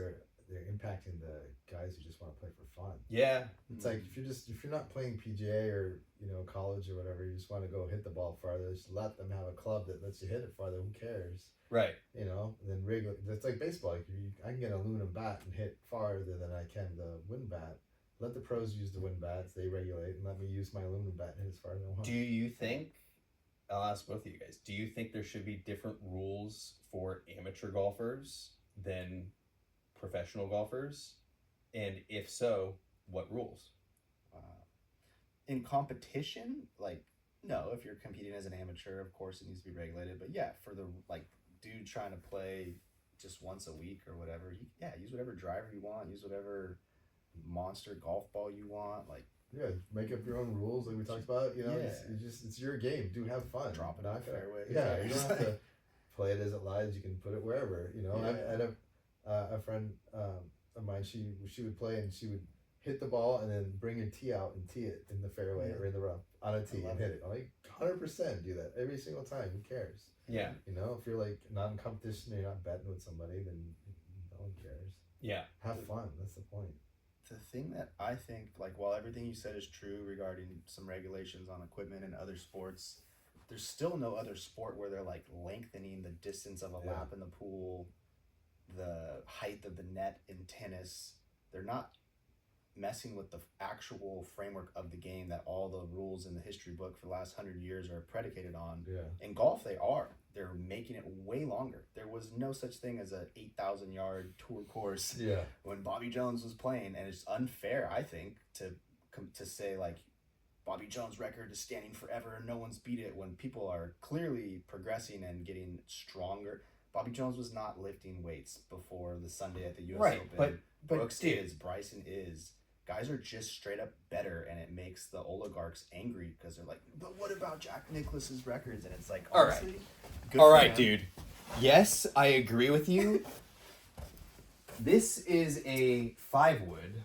they're impacting the guys who just want to play for fun. Yeah. It's like if you're not playing PGA or college or whatever, you just want to go hit the ball farther. Just let them have a club that lets you hit it farther. Who cares? Right. And then regular. That's like baseball. Like I can get a aluminum bat and hit farther than I can the wind bat. Let the pros use the wind bats. They regulate, and let me use my aluminum bat and hit as far as I want. Do you think? I'll ask both of you guys. Do you think there should be different rules for amateur golfers than professional golfers? And if so, what rules? In competition, like, no, if you're competing as an amateur, of course it needs to be regulated. But yeah, for the dude trying to play just once a week or whatever, use whatever driver you want, use whatever monster golf ball you want. Like, yeah, make up your own rules like we talked about. It's your game. Do have fun. Drop it off fairway. Yeah, you don't have to play it as it lies. You can put it wherever. I had a friend of mine. She would play and she would hit the ball and then bring your tee out and tee it in the fairway or in the rough on a tee and hit it. I'm like 100% do that every single time. Who cares? Yeah. If you're like not in competition, or you're not betting with somebody, then no one cares. Yeah. Have fun. That's the point. The thing that I think, while everything you said is true regarding some regulations on equipment and other sports, there's still no other sport where they're lengthening the distance of a lap in the pool, the height of the net in tennis. They're not messing with the actual framework of the game that all the rules in the history book for the last 100 years are predicated on. Yeah. In golf, they're making it way longer. There was no such thing as a 8,000 yard tour course when Bobby Jones was playing, and it's unfair, I think, to say Bobby Jones' record is standing forever and no one's beat it when people are clearly progressing and getting stronger. Bobby Jones was not lifting weights before the Sunday at the U.S. Open. But Brooks is, Bryson is. Guys are just straight up better, and it makes the oligarchs angry because they're like, but what about Jack Nicklaus's records? And it's like, honestly, all right, dude. Yes, I agree with you. This is a 5-wood.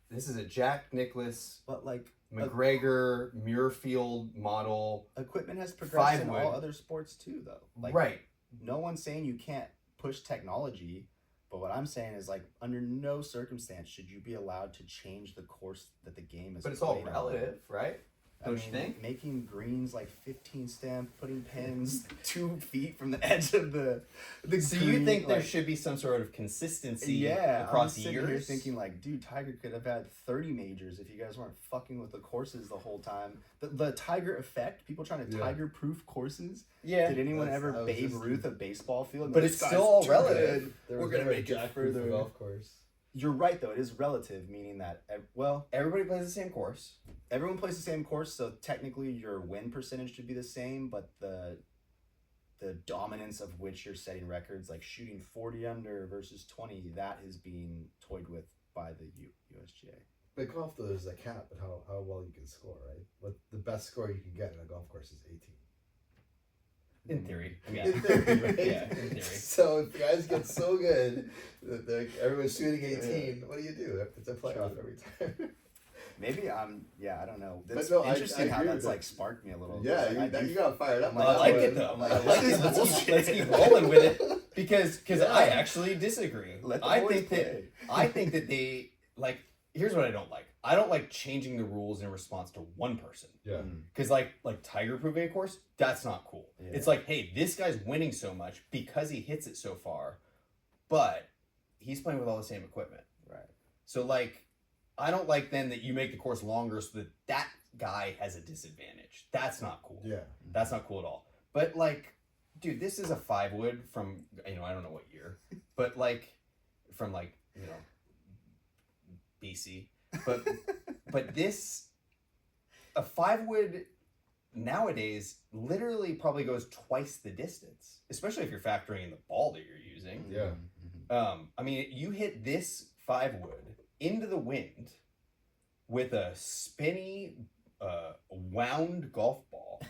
This is a Jack Nicklaus, but McGregor Muirfield model. Equipment has progressed in 5-wood. all other sports too, though. Right. No one's saying you can't push technology. But what I'm saying is, under no circumstance should you be allowed to change the course that the game is. But it's all played on. relative, right? Don't you think? Making greens 15 stamp, putting pins 2 feet from the edge of the So green, you think there should be some sort of consistency across I'm years? sitting here thinking dude, Tiger could have had 30 majors if you guys weren't fucking with the courses the whole time. The Tiger effect, people trying to Tiger-proof courses. Yeah. Did anyone ever Babe Ruth a baseball field? But it's still all relative. We're gonna make it further. Golf course. You're right, though. It is relative, meaning that, everybody plays the same course. Everyone plays the same course, so technically your win percentage should be the same, but the dominance of which you're setting records, like shooting 40 under versus 20, that is being toyed with by the USGA. But golf, though, there's a cap at how well you can score, right? What the best score you can get in a golf course is 18. In theory. Yeah. In theory, right? Yeah, in theory. So if the guys get so good that everyone's shooting 18, what do you do? It's a playoff every time. Maybe I don't know. It's no, interesting I how agree that's with sparked me a little. Yeah, you got fired up. I like it though. I like it. Let's keep rolling with it because I actually disagree. I think that they here's what I don't like. I don't like changing the rules in response to one person. Yeah. Because like Tiger proving a course, that's not cool. Yeah. It's hey, this guy's winning so much because he hits it so far, but he's playing with all the same equipment. Right. So I don't like then that you make the course longer so that guy has a disadvantage. That's not cool. Yeah. That's not cool at all. But dude, this is a 5-wood from I don't know what year, but from BC. But this a 5-wood nowadays literally probably goes twice the distance, especially if you're factoring in the ball that you're using. Yeah. I mean, you hit this 5-wood into the wind with a spinny wound golf ball.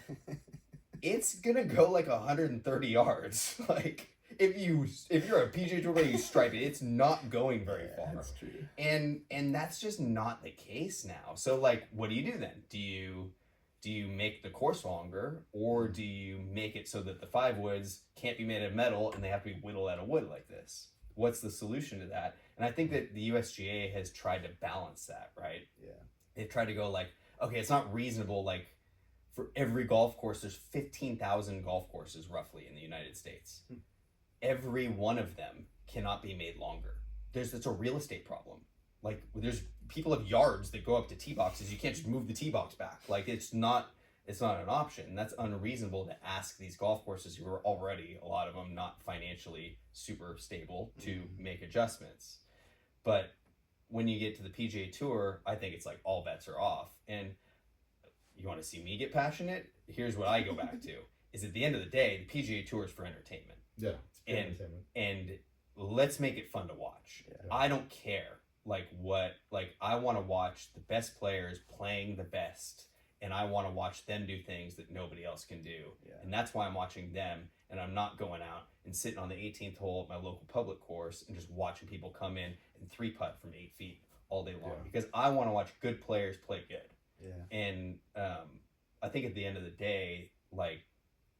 It's gonna go 130 yards. If you're a PGA Tour player, you stripe it. It's not going very far. That's true. And that's just not the case now. So what do you do then? Do you make the course longer, or do you make it so that the 5-woods can't be made of metal and they have to be whittled out of wood like this? what's the solution to that? And I think that the USGA has tried to balance that, right? Yeah. They've tried to go like, okay, it's not reasonable, like, for every golf course, there's 15,000 golf courses roughly in the United States. Every one of them cannot be made longer. It's a real estate problem. Like, there's people have yards that go up to tee boxes. You can't just move the tee box back. Like, it's not an option. That's unreasonable to ask these golf courses who are already, a lot of them, not financially super stable to make adjustments. But when you get to the PGA Tour, I think it's like all bets are off. And you want to see me get passionate? Here's what I go back to: is at the end of the day, the PGA Tour is for entertainment. Yeah, it's pure entertainment. And let's make it fun to watch. Yeah. I don't care I want to watch the best players playing the best, and I want to watch them do things that nobody else can do. Yeah. And that's why I'm watching them, and I'm not going out and sitting on the 18th hole at my local public course and just watching people come in and 3-putt from 8 feet all day long, because I want to watch good players play good. Yeah. And I think at the end of the day, like,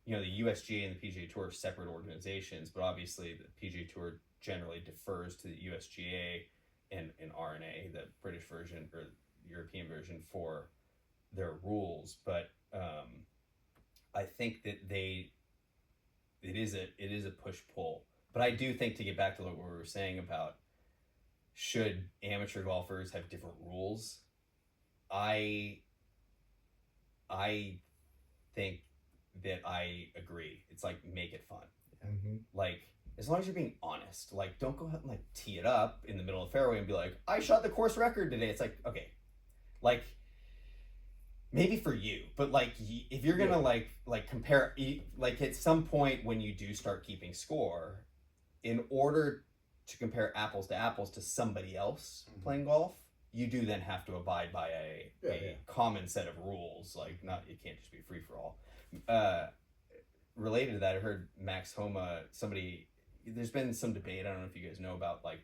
you know, the USGA and the PGA Tour are separate organizations, but obviously the PGA Tour generally defers to the USGA and RNA, the British version or European version, for their rules. But I think that it is a push-pull. But I do think, to get back to what we were saying about should amateur golfers have different rules, I think that I agree. It's like, make it fun. Mm-hmm. Like, as long as you're being honest, like, don't go out and like tee it up in the middle of the fairway and be like, I shot the course record today. It's like, okay, like, maybe for you, but like, if you're gonna like compare, like, at some point when you do start keeping score, in order to compare apples to apples to somebody else playing golf, you do then have to abide by a common set of rules. Like, not, it can't just be free for all. Related to that, I heard Max Homa, there's been some debate, I don't know if you guys know about, like,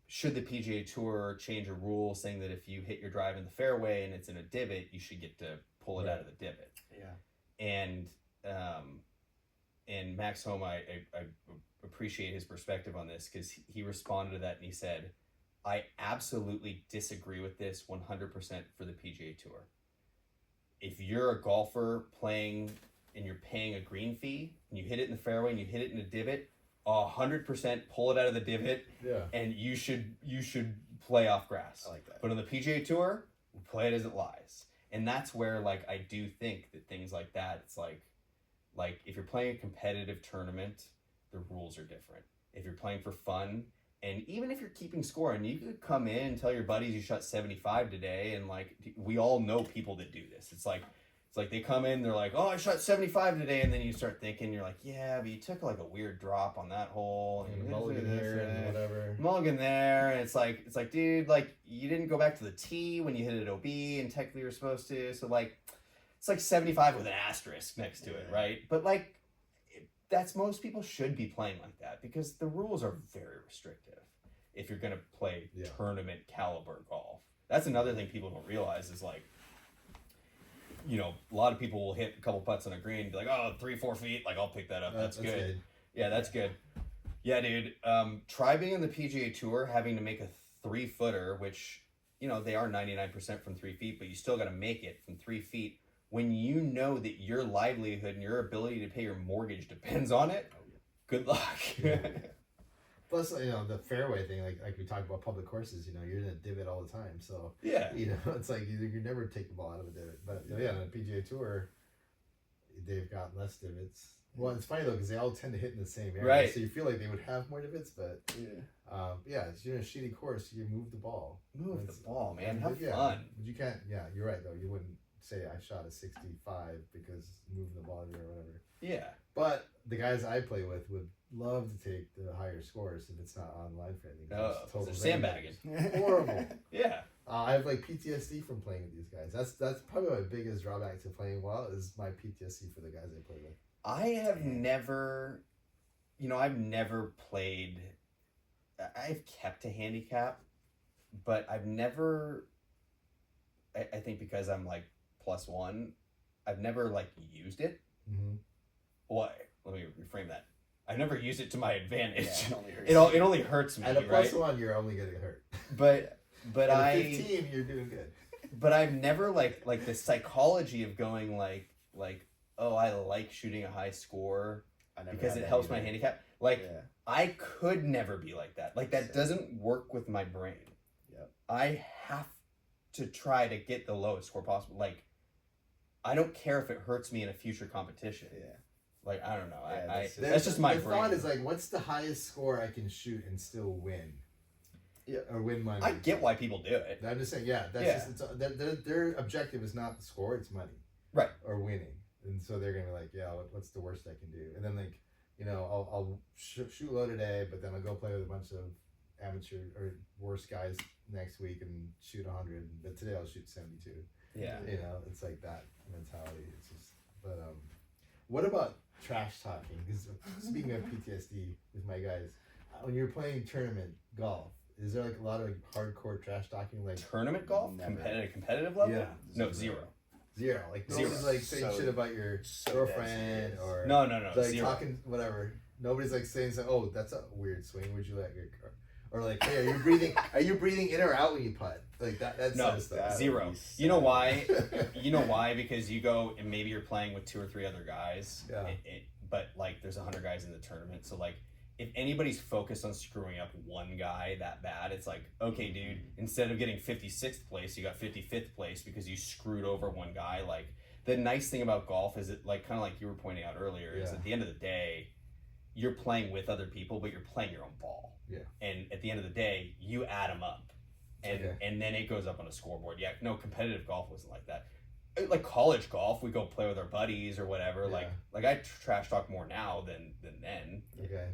should the PGA Tour change a rule saying that if you hit your drive in the fairway and it's in a divot, you should get to pull it out of the divot. Yeah. And Max Homa, I appreciate his perspective on this, because he responded to that and he said, I absolutely disagree with this 100% for the PGA Tour. If you're a golfer playing and you're paying a green fee and you hit it in the fairway and you hit it in a divot, 100% pull it out of the divot. Yeah. And you should play off grass. I like that. But on the PGA Tour, play it as it lies. And that's where, like, I do think that things like that, it's like if you're playing a competitive tournament, the rules are different. If you're playing for fun, and even if you're keeping score, and you could come in and tell your buddies you shot 75 today, and like, we all know people that do this. It's like they come in, they're like, oh, I shot 75 today, and then you start thinking, you're like, yeah, but you took like a weird drop on that hole, and mulligan here and whatever. Mulligan there, and it's like, dude, like, you didn't go back to the tee when you hit it OB, and technically you're supposed to, so like, it's like 75 with an asterisk next to it, right? But like, that's, most people should be playing like that, because the rules are very restrictive if you're going to play tournament caliber golf. That's another thing people don't realize is, like, you know, a lot of people will hit a couple putts on a green and be like, oh, 3-4 feet, like, I'll pick that up. That's good. Yeah, that's good. Yeah, dude. Try being on the PGA Tour, having to make a 3-footer, which, you know, they are 99% from 3 feet, but you still got to make it from 3 feet. When you know that your livelihood and your ability to pay your mortgage depends on it, good luck. Plus, you know, the fairway thing, like we talked about public courses, you know, you're in a divot all the time. So, yeah, you know, it's like you never take the ball out of a divot. But, on the PGA Tour, they've got less divots. Well, it's funny, though, because they all tend to hit in the same area. Right. So you feel like they would have more divots, but, if you're in a shitty course, you move the ball. Move the ball, man. Have fun. But you can't, you're right, though. You wouldn't say I shot a 65 because moving the ball here or whatever. Yeah. But the guys I play with would love to take the higher scores if it's not online friendly. Oh, they're sandbagging. Horrible. Yeah. I have like PTSD from playing with these guys. That's probably my biggest drawback to playing well is my PTSD for the guys I play with. I have never, I've never played. I've kept a handicap, but I've never. I think because I'm like +1, I've never like used it. Mm-hmm. Well, let me reframe that. I never use it to my advantage. Yeah, it only hurts It you. only hurts me, At a right? +1, you're only getting hurt. But At I a 15, you're doing good. but I've never like the psychology of going like oh, I like shooting a high score I never because had it that helps my either. handicap. Like Yeah. I could never be like that. Like that doesn't work with my brain. Yep. I have to try to get the lowest score possible. Like I don't care if it hurts me in a future competition. Yeah. Like I don't know. Yeah, That's just my the brain. thought is like, what's the highest score I can shoot and still win? Yeah. Or win money. I get why people do it. I'm just saying, yeah, that's Yeah. just their objective is not the score, it's money, Right. or winning, and so they're gonna be like, yeah, what's the worst I can do? And then like, I'll shoot low today, but then I'll go play with a bunch of amateur or worse guys next week and shoot 100, but today I'll shoot 72. Yeah. It's like that mentality. It's just, but what about trash talking? Because speaking of PTSD with my guys, when you're playing tournament golf, is there like a lot of hardcore trash talking, like Tournament golf? Never. Competitive level? Yeah. No, zero. zero? Like Zero. nobody's like saying So- shit about your so girlfriend dead serious. or No, like zero. talking whatever. Nobody's like saying something. Oh, that's a weird swing. Would you let your car? Or like, hey, are you breathing? Are you breathing in or out when you putt? Like that. That's No, sort of stuff. that- Zero. would be You know sad. why? You know why? Because you go and maybe you're playing with 2 or 3 other guys. Yeah. But like there's 100 guys in the tournament. So like if anybody's focused on screwing up one guy that bad, it's like, okay, dude, instead of getting 56th place, you got 55th place because you screwed over one guy. Like the nice thing about golf is it like kind of like you were pointing out earlier is Yeah. at the end of the day, you're playing with other people, but you're playing your own ball. Yeah. And at the end of the day, you add them up. And then it goes up on a scoreboard. Yeah, no, competitive golf wasn't like that. Like college golf, we go play with our buddies or whatever. Yeah. Like I trash talk more now than then. Okay.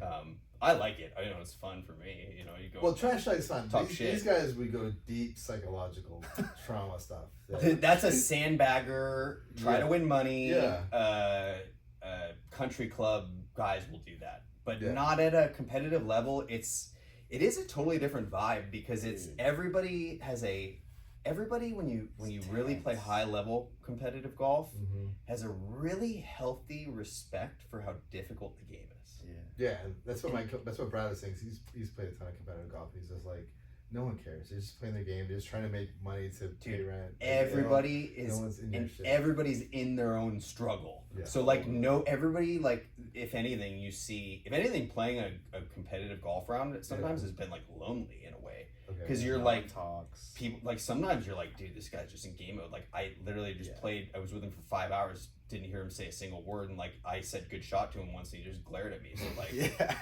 I like it. It's fun for me. You go. Well, trash talk is fun. Talk These shit. guys, we go deep psychological trauma stuff. That's a sandbagger. Try Yeah. to win money. Yeah. Country club guys will do that, but Yeah. not at a competitive level. It is a totally different vibe because it's Dude. everybody when you really play tense. high level competitive golf Mm-hmm. has a really healthy respect for how difficult the game is. Yeah. Yeah, and that's what Brad was saying. 'Cause he's played a ton of competitive golf. He's just like, no one cares. They're just playing their game. They're just trying to make money to pay rent. Everybody is, no one's in your and shit. everybody's in their own struggle. Yeah. So like, no, everybody like, if anything, playing a competitive golf round sometimes has been like lonely in a way. Okay. Because you're No like talks. people like sometimes you're like, dude, this guy's just in game mode. Like I literally just Yeah. played. I was with him for 5 hours. Didn't hear him say a single word, and like I said good shot to him once, and he just glared at me. So like. Yeah.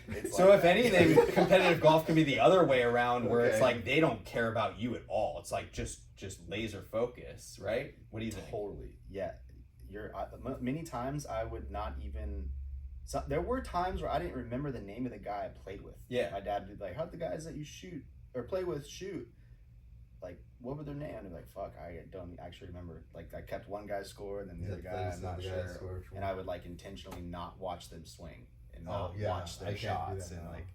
It's So like if that. anything, competitive golf can be the other way around, where it's Okay. like they don't care about you at all. It's like just laser focus, right? What do you think? Totally. Yeah. Many times I would not even. So, there were times where I didn't remember the name of the guy I played with. Yeah. My dad would be like, "How'd the guys that you shoot or play with shoot? Like, what were their name?" I'd be like, "Fuck, I don't actually remember." Like, I kept one guy's score and then the other guy, I'm not sure. And I would like intentionally not watch them swing and not watch their I can't do shots that and now. like.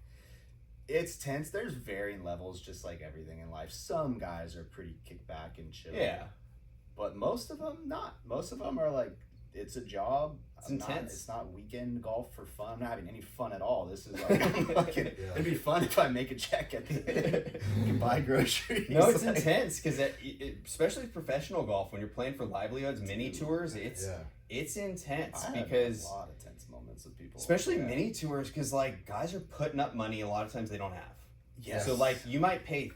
It's tense. There's varying levels, just like everything in life. Some guys are pretty kick back and chill. Yeah. But most of them not. Most of them are like, it's a job. It's intense. It's not weekend golf for fun. I'm not having any fun at all. This is like, fucking, Yeah. it'd be fun if I make a check at the end. You can buy groceries. No, it's Like, intense because especially professional golf when you're playing for livelihoods, mini tours. It's intense I have because a lot of tense moments with people. especially Yeah. mini tours because like guys are putting up money a lot of times they don't have. Yes. So like you might pay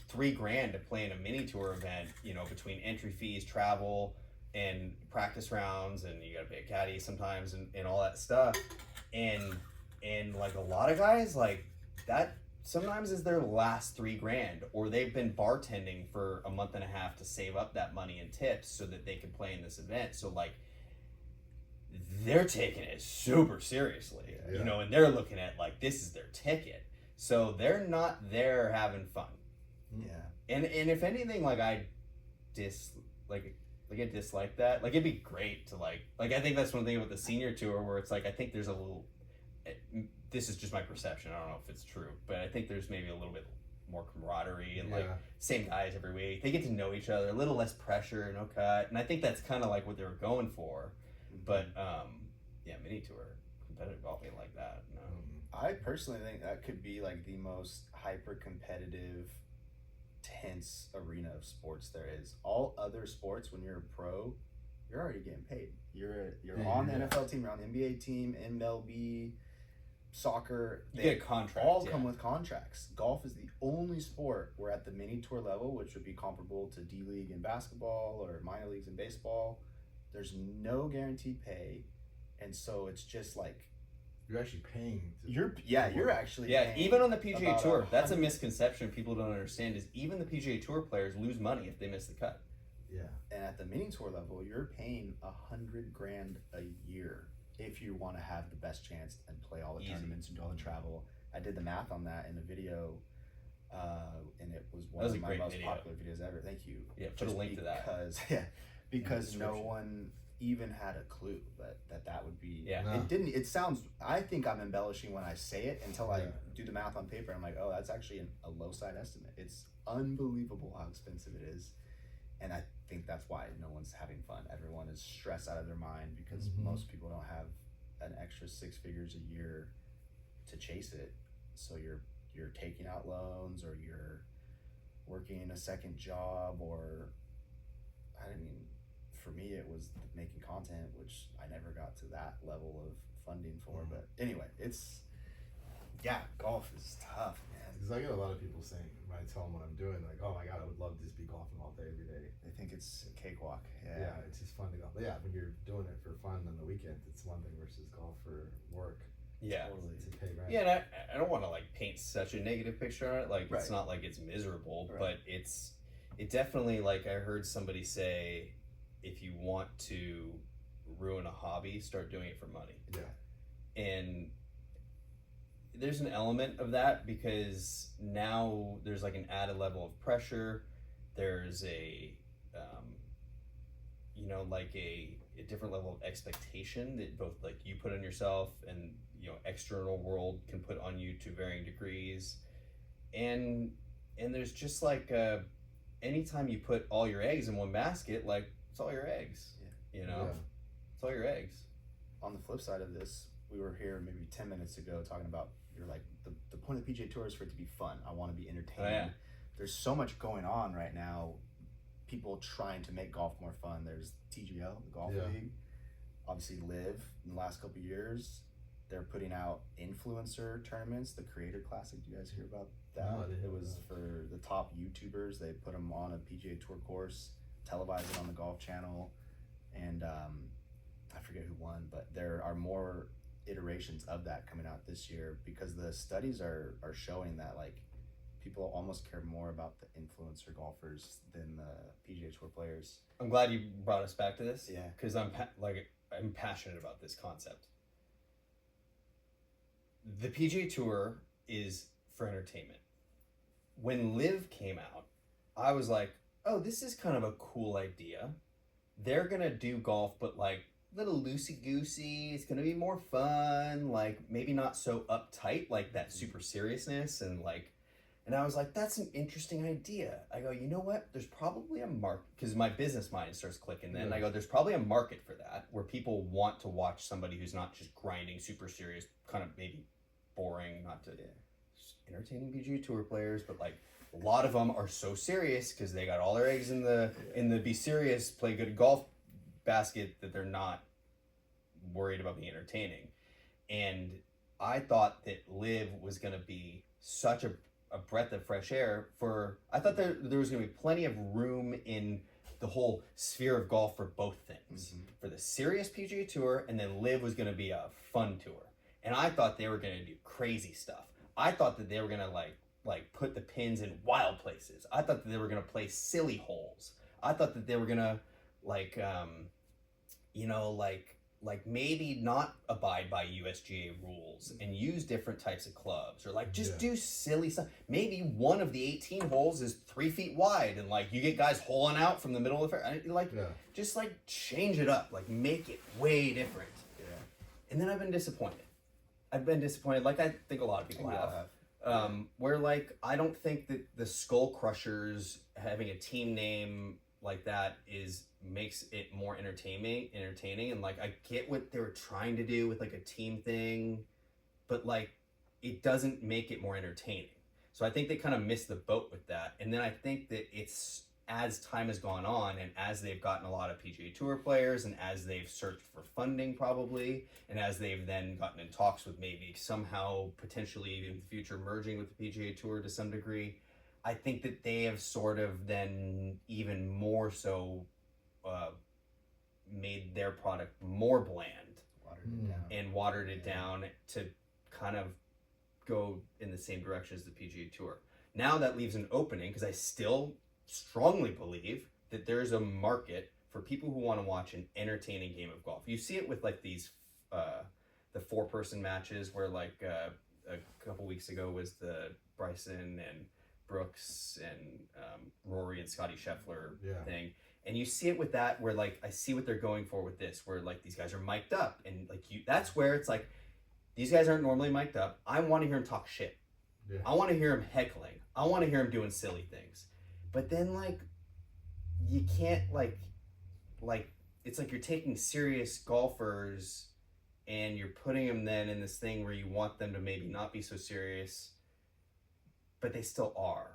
$3,000 to play in a mini tour event, between entry fees, travel, and practice rounds, and you gotta pay a caddy sometimes and all that stuff. And like a lot of guys like that sometimes is their last $3,000, or they've been bartending for a month and a half to save up that money in tips so that they can play in this event. So like they're taking it super seriously, Yeah. and they're looking at like this is their ticket. So they're not there having fun. Yeah. And if anything, like I dislike that. Like it'd be great to like I think that's one thing with the senior tour where it's like I think there's a little. This is just my perception. I don't know if it's true, but I think there's maybe a little bit more camaraderie and like same guys every week. They get to know each other, a little less pressure, no cut, and I think that's kind of like what they were going for. But mini tour competitive golf ain't like that. No. I personally think that could be like the most hyper competitive, tense arena of sports there is. All other sports, when you're a pro, you're already getting paid. You're on the NFL team, you're on the NBA team, MLB, soccer. You get a contract. All come with contracts. Golf is the only sport where at the mini tour level, which would be comparable to D League in basketball or minor leagues in baseball, there's no guaranteed pay, and so it's just like you're actually paying. You're actually paying even on the PGA Tour, that's a 100 misconception people don't understand. Is even the PGA Tour players lose money if they miss the cut. Yeah. And at the mini tour level, you're paying $100,000 a year if you want to have the best chance and play all the tournaments and do all the travel. I did the math on that in the video, and it was one of my most popular videos ever. Thank you. Yeah, put a link to that. Because no one even had a clue that would be. Yeah. No. It didn't. It sounds. I think I'm embellishing when I say it until I do the math on paper. I'm like, oh, that's actually a low side estimate. It's unbelievable how expensive it is, and I think that's why no one's having fun. Everyone is stressed out of their mind because most people don't have an extra 6 figures a year to chase it. So you're taking out loans, or you're working a second job, or for me it was making content, which I never got to that level of funding for. But anyway, golf is tough, man. Because I get a lot of people saying when I tell them what I'm doing, like, oh my god, I would love to just be golfing all day every day. They think it's a cakewalk. Yeah, it's just fun to golf. But yeah, when you're doing it for fun on the weekend, it's one thing versus golf for work. Yeah, totally. To pay rent. Yeah, and I don't want to like paint such a negative picture on it. Like it's not like it's miserable, but it definitely, like I heard somebody say, if you want to ruin a hobby, start doing it for money. Yeah, and there's an element of that because now there's like an added level of pressure. There's a like a different level of expectation that both like you put on yourself and external world can put on you to varying degrees, and there's just like anytime you put all your eggs in one basket, like it's all your eggs. It's all your eggs. On the flip side of this, we were here maybe 10 minutes ago talking about, you're like, the point of the PGA Tour is for it to be fun. I want to be entertained. Oh, yeah. There's so much going on right now. People trying to make golf more fun. There's TGL, the Golf League. Obviously, Live in the last couple of years, they're putting out influencer tournaments. The Creator Classic. Do you guys hear about that? No, I didn't it hear was about for the top YouTubers. They put them on a PGA Tour course, televised it on the Golf Channel, and I forget who won, but there are more iterations of that coming out this year because the studies are showing that like people almost care more about the influencer golfers than the PGA Tour players. I'm glad you brought us back to this. Yeah, because I'm passionate about this concept. The PGA Tour is for entertainment. When Live came out, I was like, oh, this is kind of a cool idea. They're gonna do golf, but like little loosey-goosey. It's gonna be more fun, like maybe not so uptight, like that super seriousness, and I was like, that's an interesting idea. I go, you know what? There's probably a market, because my business mind starts clicking then. I go, there's probably a market for that, where people want to watch somebody who's not just grinding, super serious, kind of maybe boring, not to entertaining PGA Tour players, but like a lot of them are so serious because they got all their eggs in the be serious, play good golf basket that they're not worried about being entertaining. And I thought that Live was going to be such a breath of fresh air I thought there was going to be plenty of room in the whole sphere of golf for both things. For the serious PGA Tour, and then Live was going to be a fun tour. And I thought they were going to do crazy stuff. I thought that they were going to like put the pins in wild places. I thought that they were going to play silly holes. I thought that they were going to like maybe not abide by USGA rules and use different typs of clubs, or like just do silly stuff. Maybe one of the 18 holes is 3 feet wide, and like you get guys holing out from the middle of the fair. Just like change it up, like make it way different. Yeah. And then I've been disappointed. Like I think a lot of people have. Where like I don't think that the Skull Crushers having a team name like that makes it more entertaining, and like I get what they were trying to do with like a team thing, but like it doesn't make it more entertaining. So I think they kind of missed the boat with that. And then I think that it's as time has gone on and as they've gotten a lot of PGA Tour players and as they've searched for funding probably, and as they've then gotten in talks with maybe somehow potentially in the future merging with the PGA Tour to some degree, I think that they have sort of then even more so made their product more bland and watered it down to kind of go in the same direction as the PGA Tour. Now that leaves an opening because I still strongly believe that there's a market for people who want to watch an entertaining game of golf. You see it with like these the 4-person matches where like a couple weeks ago was the Bryson and Brooks and Rory and Scotty Scheffler thing. And you see it with that where like I see what they're going for with this, where like these guys are mic'd up and like that's where it's like these guys aren't normally mic'd up. I want to hear them talk shit. Yeah. I want to hear them heckling. I want to hear them doing silly things. But then like you can't like it's like you're taking serious golfers and you're putting them then in this thing where you want them to maybe not be so serious, but they still are.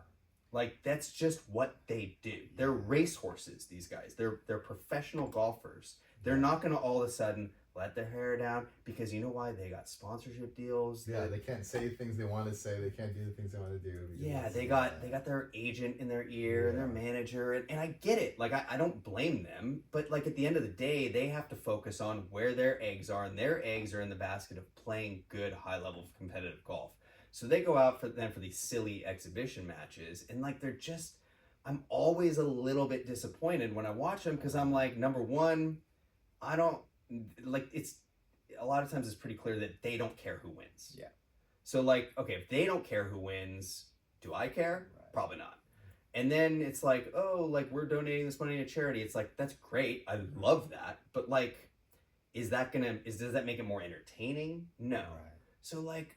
Like that's just what they do. They're racehorses, these guys. They're professional golfers. They're not gonna all of a sudden let their hair down because you know why? They got sponsorship deals. Yeah, they can't say things they want to say. They can't do the things they want to do. Yeah, they got their agent in their ear and their manager, and I get it. Like I don't blame them, but like at the end of the day, they have to focus on where their eggs are, and their eggs are in the basket of playing good, high level competitive golf. So they go out for these silly exhibition matches, and like I'm always a little bit disappointed when I watch them because I'm like, number one, I don't like it's a lot of times it's pretty clear that they don't care who wins. Yeah. So like, okay, if they don't care who wins, do I care? Right. Probably not. And then it's like, oh, like we're donating this money to charity. It's like that's great. I love that, but like, does that make it more entertaining? No. Right. So like.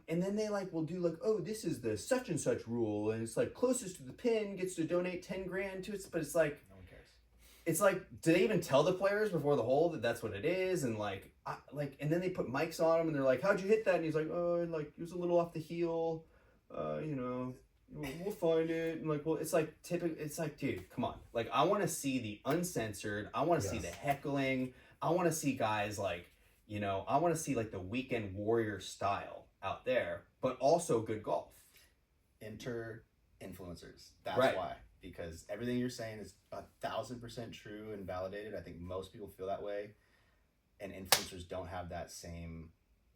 And then they like will do like, oh, this is the such and such rule, and it's like closest to the pin gets to donate $10,000 to it, but it's like no one cares. It's like, do they even tell the players before the hole that that's what it is? And like, and then they put mics on him, and they're like, how'd you hit that? And he's like, oh, like it was a little off the heel, you know, we'll find it. And like, well, it's like it's like, dude, come on, like I want to see the uncensored, I want to see the heckling, I want to see guys like, you know, I want to see like the weekend warrior style out there, but also good golf. Enter influencers. That's right. Why. Because everything you're saying is 1,000% true and validated. I think most people feel that way. And influencers don't have that same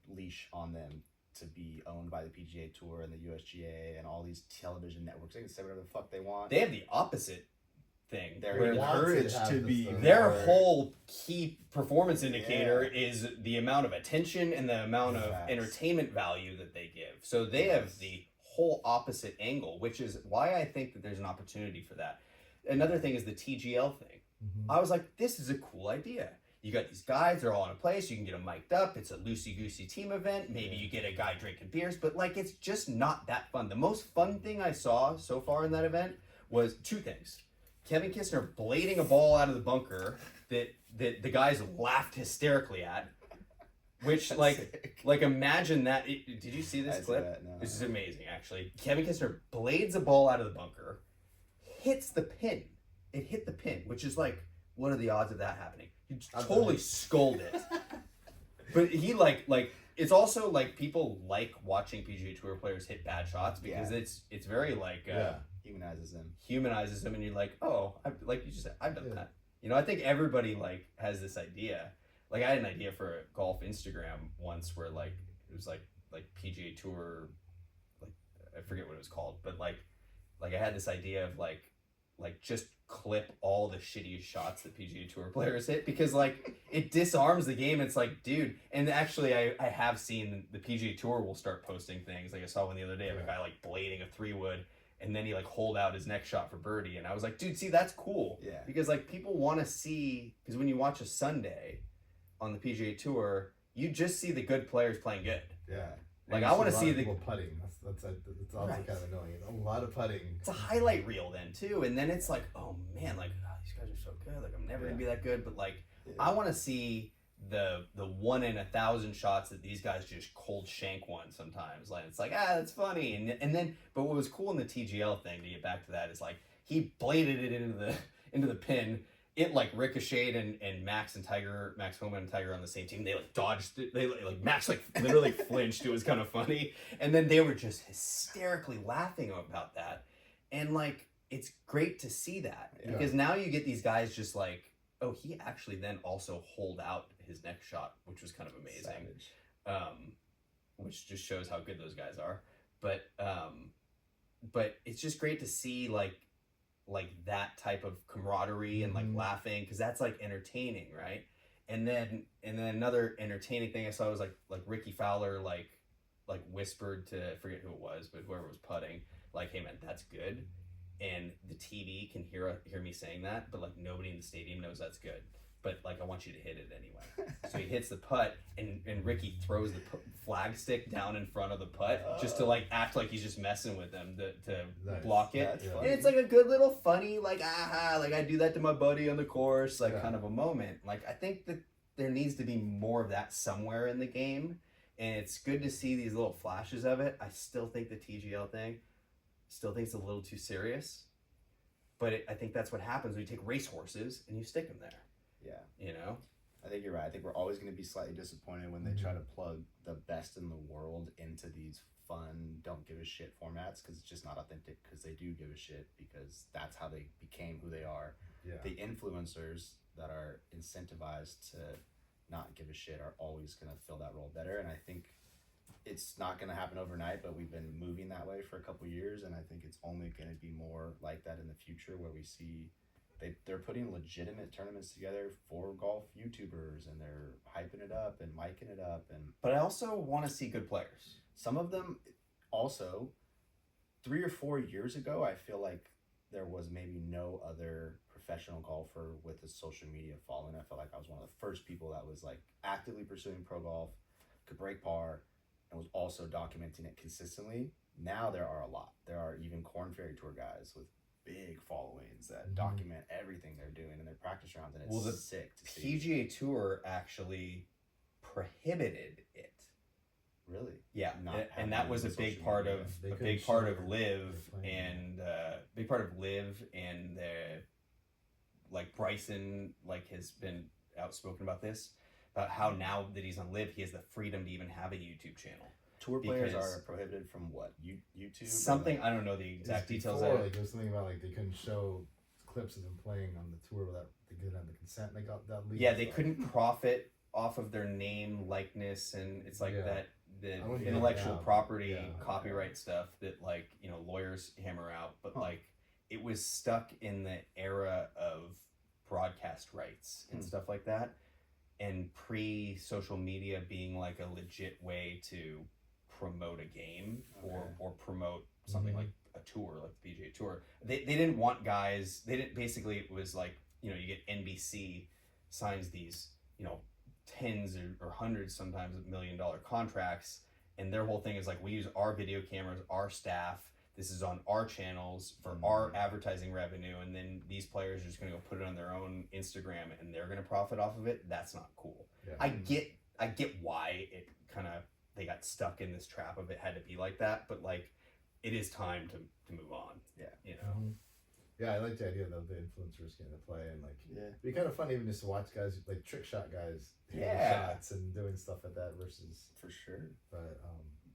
leash on them to be owned by the PGA Tour and the USGA and all these television networks. They can say whatever the fuck they want. They have the opposite thing. They're encouraged to be. Their whole key performance indicator is the amount of attention and the amount of entertainment value that they give. So they have the whole opposite angle, which is why I think that there's an opportunity for that. Another thing is the TGL thing. Mm-hmm. I was like, this is a cool idea. You got these guys, they're all in a place, you can get them mic'd up, it's a loosey-goosey team event, maybe you get a guy drinking beers, but like it's just not that fun. The most fun thing I saw so far in that event was two things. Kevin Kistner blading a ball out of the bunker that the guys laughed hysterically at, which like imagine that. Did you see this clip? No. This is amazing, actually. Kevin Kistner blades a ball out of the bunker, hits the pin. It hit the pin, which is like, what are the odds of that happening? You totally scold it. But he like it's also like people like watching PGA Tour players hit bad shots because it's very like humanizes them, and you're like, oh, like you just said, I've done that. You know, I think everybody like has this idea. Like I had an idea for a golf Instagram once where like it was like PGA Tour, like I forget what it was called, but like I had this idea of like just clip all the shittiest shots that PGA Tour players hit because like it disarms the game. It's like, dude, and actually I have seen the PGA Tour will start posting things. Like I saw one the other day of a guy like blading a 3-wood and then he like hold out his next shot for birdie, and I was like, dude, see, that's cool. Yeah. Because like people want to see, because when you watch a Sunday on the PGA Tour, you just see the good players playing good. Yeah. Like, And I you want to a lot see of the. people putting. That's also Right. kind of annoying. A lot of putting. It's a highlight reel then too, and then it's like, oh man, like these guys are so good. Like I'm never gonna be that good, but like I want to see the 1 in 1,000 shots that these guys just cold shank one sometimes. Like it's like that's funny, and then but what was cool in the TGL thing to get back to that is like he bladed it into the pin. It like ricocheted and Max Homa and Tiger on the same team. They like dodged it. They like Max like literally flinched. It was kind of funny. And then they were just hysterically laughing about that. And like it's great to see that because now you get these guys just like, oh, he actually then also holed out his next shot, which was kind of amazing. Which just shows how good those guys are. But it's just great to see like that type of camaraderie and like laughing because that's like entertaining, right? And then another entertaining thing I saw was like Ricky Fowler like whispered to, I forget who it was, but whoever was putting, like, hey man, that's good. And the TV can hear me saying that, but like nobody in the stadium knows that's good. But like I want you to hit it anyway. So he hits the putt, and Ricky throws the flag stick down in front of the putt just to like act like he's just messing with them to block it. And it's like a good little funny like like I do that to my buddy on the course, like kind of a moment. Like I think that there needs to be more of that somewhere in the game, and it's good to see these little flashes of it. I still think the TGL thing, it's a little too serious, but I think that's what happens when you take racehorses and you stick them there. Yeah. You know? I think you're right. I think we're always going to be slightly disappointed when they try to plug the best in the world into these fun, don't give a shit formats because it's just not authentic because they do give a shit because that's how they became who they are. Yeah. The influencers that are incentivized to not give a shit are always going to fill that role better. And I think it's not going to happen overnight, but we've been moving that way for a couple years. And I think it's only going to be more like that in the future where we see they're putting legitimate tournaments together for golf YouTubers and they're hyping it up and micing it up. But I also want to see good players. Some of them also 3 or 4 years ago, I feel like there was maybe no other professional golfer with a social media following. I felt like I was one of the first people that was like actively pursuing pro golf, could break par, and was also documenting it consistently. Now there are a lot. There are even Korn Ferry Tour guys with big followings that document everything they're doing in their practice rounds, and it's sick to see. PGA Tour actually prohibited it. Really? Yeah, and that was a big part of Live and like Bryson like has been outspoken about this, about how now that he's on Live, he has the freedom to even have a YouTube channel. Tour players are prohibited from what? YouTube? Something, I don't know the exact details of it. Like, there was something about like they couldn't show clips of them playing on the tour without they didn't have the consent. They got that legal. Yeah, they couldn't profit off of their name, likeness, and it's like that the intellectual property, copyright stuff that like, you know, lawyers hammer out, but like it was stuck in the era of broadcast rights and stuff like that, and pre-social media being like a legit way to promote a game or promote something like a tour, like the PGA Tour. They didn't want guys, basically it was like, you know, you get NBC signs these, you know, tens or hundreds sometimes of $1 million contracts, and their whole thing is like, we use our video cameras, our staff, this is on our channels for our advertising revenue, and then these players are just going to go put it on their own Instagram and they're going to profit off of it. That's not cool. I get why it kind of, they got stuck in this trap of it had to be like that, but like it is time to move on. You know. Yeah, I like the idea of the influencers getting to play, and like it'd be kind of fun even just to watch guys like trick shot guys hitting shots and doing stuff like that versus for sure. But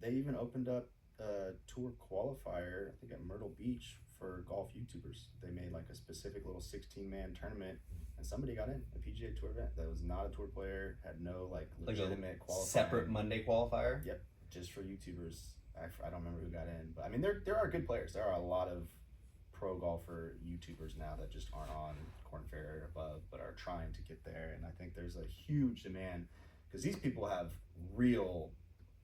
they even opened up a tour qualifier, I think at Myrtle Beach, for golf YouTubers. They made like a specific little 16-man tournament, and somebody got in, a PGA Tour event that was not a tour player, had no like legitimate qualifier. Separate Monday qualifier? Yep, just for YouTubers. I don't remember who got in, but I mean there are good players. There are a lot of pro golfer YouTubers now that just aren't on Korn Ferry or above, but are trying to get there, and I think there's a huge demand because these people have real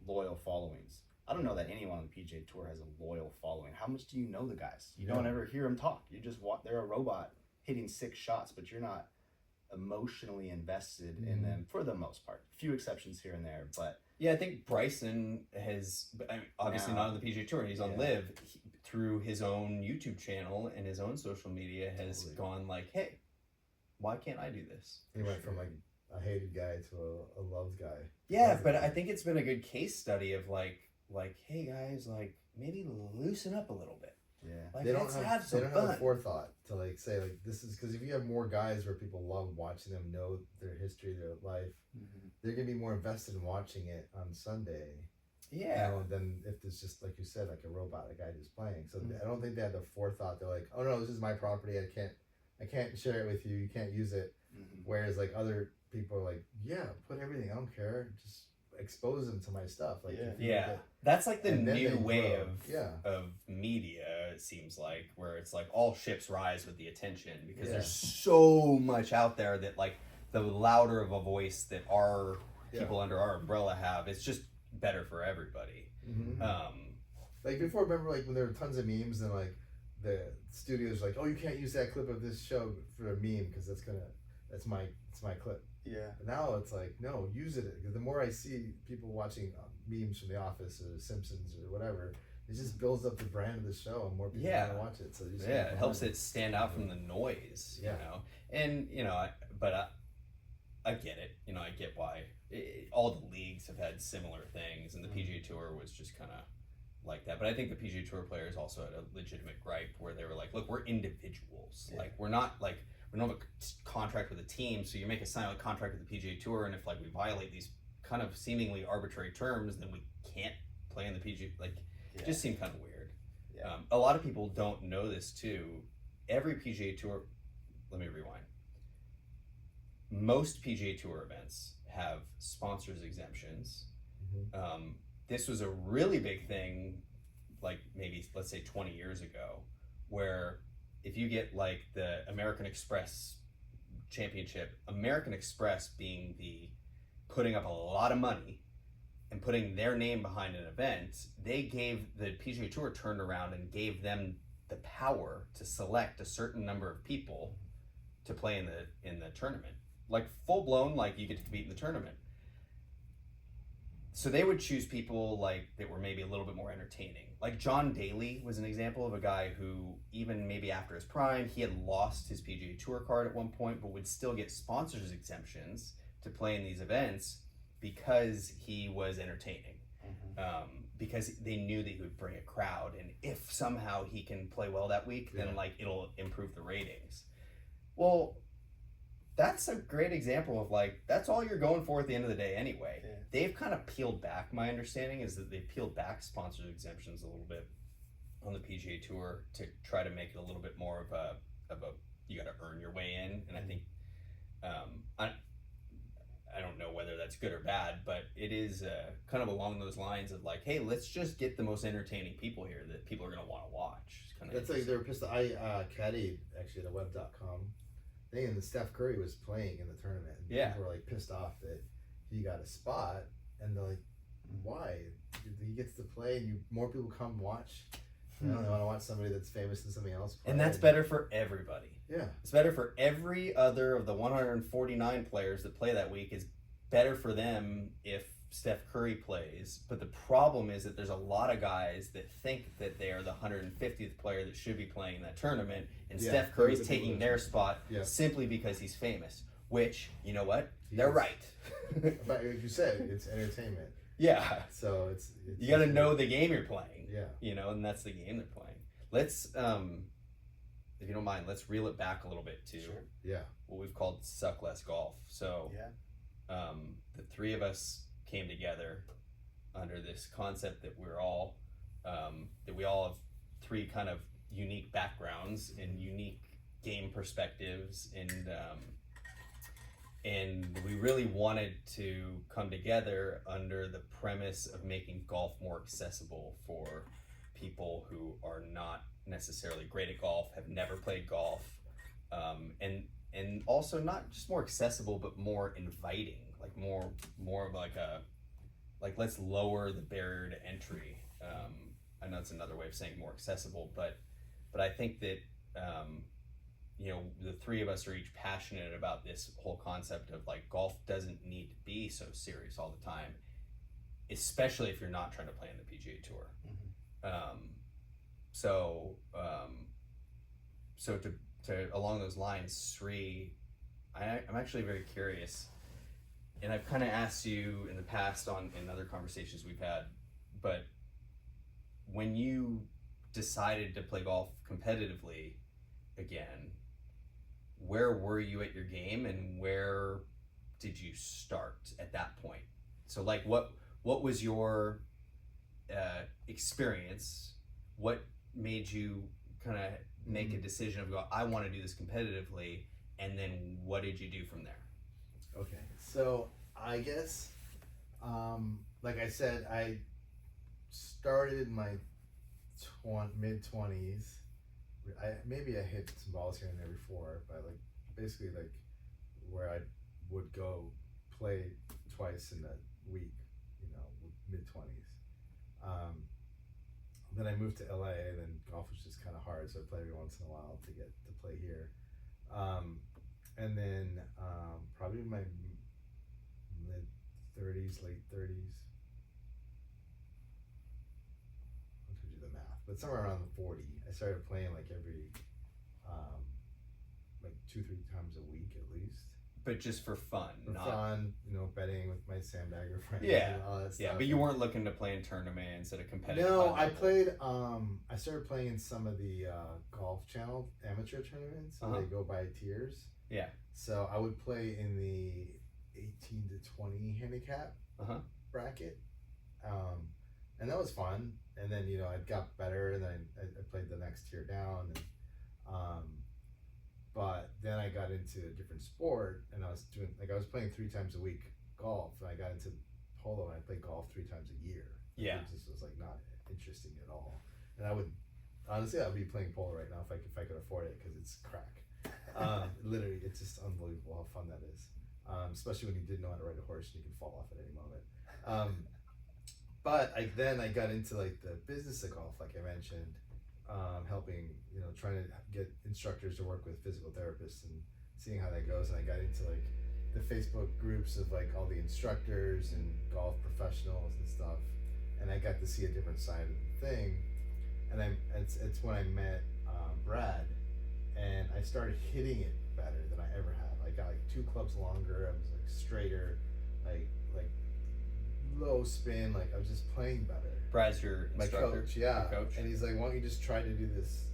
loyal followings. I don't know that anyone on the PGA Tour has a loyal following. How much do you know the guys? You don't ever hear them talk. You just they're a robot hitting 6 shots, but you're not emotionally invested in them for the most part. A few exceptions here and there, but Yeah, I think Bryson has, I mean, obviously Now. not on the PGA Tour, he's on Yeah. Live, through his own YouTube channel and his own social media has Totally. gone like, hey, why can't I do this? He went from like a hated guy to a loved guy. Yeah, Loved but guy. I think it's been a good case study of like, hey guys, like maybe loosen up a little bit. Yeah. Like, They don't let's have, have some they don't fun. have the forethought to like say like this is because if you have more guys where people love watching them, know their history, their life, they're gonna be more invested in watching it on Sunday. Yeah. Than if it's just like you said, like a robot, a guy just playing. So Mhm. I don't think they had the forethought. They're like, oh no, this is my property. I can't share it with you. You can't use it. Whereas like other people are like, yeah, put everything. I don't care. Just expose them to my stuff. Like if you Yeah. look at- That's like the and then new they way grow. of media, it seems like, where it's like all ships rise with the attention because there's so much out there that like the louder of a voice that our people under our umbrella have, it's just better for everybody. Mm-hmm. Like before, remember like when there were tons of memes and like the studios like, oh, you can't use that clip of this show for a meme because it's my clip. Yeah. But now it's like, no, use it, because the more I see people watching memes from The Office or Simpsons or whatever, it just builds up the brand of the show and more people want to watch it. So you just it helps it stand out from the noise. You know, and you know, I get it. You know, I get why all the leagues have had similar things, and the PGA Tour was just kind of like that. But I think the PGA Tour players also had a legitimate gripe where they were like, look, we're individuals. Like we're not like, we don't have a contract with a team, so you make a silent contract with the PGA Tour, and if like we violate these kind of seemingly arbitrary terms, then we can't play in the PGA. Like, it just seemed kind of weird. A lot of people don't know this too. Every PGA Tour, let me rewind. Most PGA Tour events have sponsors exemptions. This was a really big thing, like maybe let's say 20 years ago, where if you get like the American Express Championship, American Express being the putting up a lot of money and putting their name behind an event, they gave the PGA Tour turned around and gave them the power to select a certain number of people to play in the tournament, like full blown, like you get to compete in the tournament. So they would choose people like that were maybe a little bit more entertaining. Like John Daly was an example of a guy who, even maybe after his prime, he had lost his PGA Tour card at one point, but would still get sponsors exemptions to play in these events because he was entertaining. Because they knew that he would bring a crowd, and if somehow he can play well that week, then like it'll improve the ratings. Well, that's a great example of like, that's all you're going for at the end of the day anyway. They've kind of peeled back, my understanding is that they peeled back sponsor exemptions a little bit on the PGA Tour to try to make it a little bit more of a you got to earn your way in. And I think I don't know whether that's good or bad, but it is kind of along those lines of like, hey, let's just get the most entertaining people here that people are going to want to watch. It's kind of That's like they were pissed. I caddied actually at the web.com thing, and Steph Curry was playing in the tournament. And people were like pissed off that he got a spot, and they're like, why? He gets to play, and more people come watch. You know, they want to watch somebody that's famous than somebody else play. And that's better for everybody. Yeah. It's better for every other of the 149 players that play that week. Is better for them if Steph Curry plays. But the problem is that there's a lot of guys that think that they are the 150th player that should be playing in that tournament, and Steph Curry's taking their spot simply because he's famous. Which, you know what? They're right. But like you said, it's entertainment. Yeah. So it's you got to know the game you're playing. Yeah. You know, and that's the game they're playing. Let's, if you don't mind, let's reel it back a little bit to what we've called Suck Less Golf. So the three of us came together under this concept that we're all, that we all have three kind of unique backgrounds and unique game perspectives, and we really wanted to come together under the premise of making golf more accessible for people who are not necessarily great at golf, have never played golf, and also not just more accessible, but more inviting, like more of like a, like let's lower the barrier to entry. I know it's another way of saying more accessible, but I think that you know, the three of us are each passionate about this whole concept of like golf doesn't need to be so serious all the time. especially if you're not trying to play in the PGA Tour. Mm-hmm. So to along those lines, Sri, I'm actually very curious, and I've kind of asked you in the past in other conversations we've had, but when you decided to play golf competitively again, where were you at your game, and where did you start at that point? So like what was your experience? What made you kind of make a decision of I want to do this competitively, and then what did you do from there? Okay, so I guess, like I said, I started my mid-20s. Maybe I hit some balls here and there before, but like basically like where I would go play twice in a week, mid-20s. Then I moved to LA, and then golf was just kind of hard, so I play every once in a while to get to play here. And then probably my mid-30s, late 30s. I have to do the math, but somewhere around the 40, I started playing like every, like 2-3 times a week at least. But just for fun, fun, betting with my sandbagger friends. Yeah, and all that stuff. Yeah, but you weren't looking to play in tournaments at a competitive. No, I played. I started playing in some of the Golf Channel amateur tournaments. They go by tiers. Yeah. So I would play in the 18 to 20 handicap bracket, and that was fun. And then I got better, and then I played the next tier down, and but then I got into a different sport, and I was playing 3 times a week golf, and I got into polo, and I played golf 3 times a year. Yeah. It just was like not interesting at all. And I would honestly, I'd be playing polo right now if I could afford it, because it's crack. Literally, it's just unbelievable how fun that is. Especially when you didn't know how to ride a horse and you can fall off at any moment. But then I got into like the business of golf, like I mentioned. Helping, trying to get instructors to work with physical therapists and seeing how that goes. And I got into like the Facebook groups of like all the instructors and golf professionals and stuff. And I got to see a different side of the thing. And it's when I met Brad, and I started hitting it better than I ever have. I got like 2 clubs longer. I was like straighter, like low spin. Like I was just playing better. Brad's your instructor? My coach, yeah. Your coach? And he's like, why don't you just try to do this,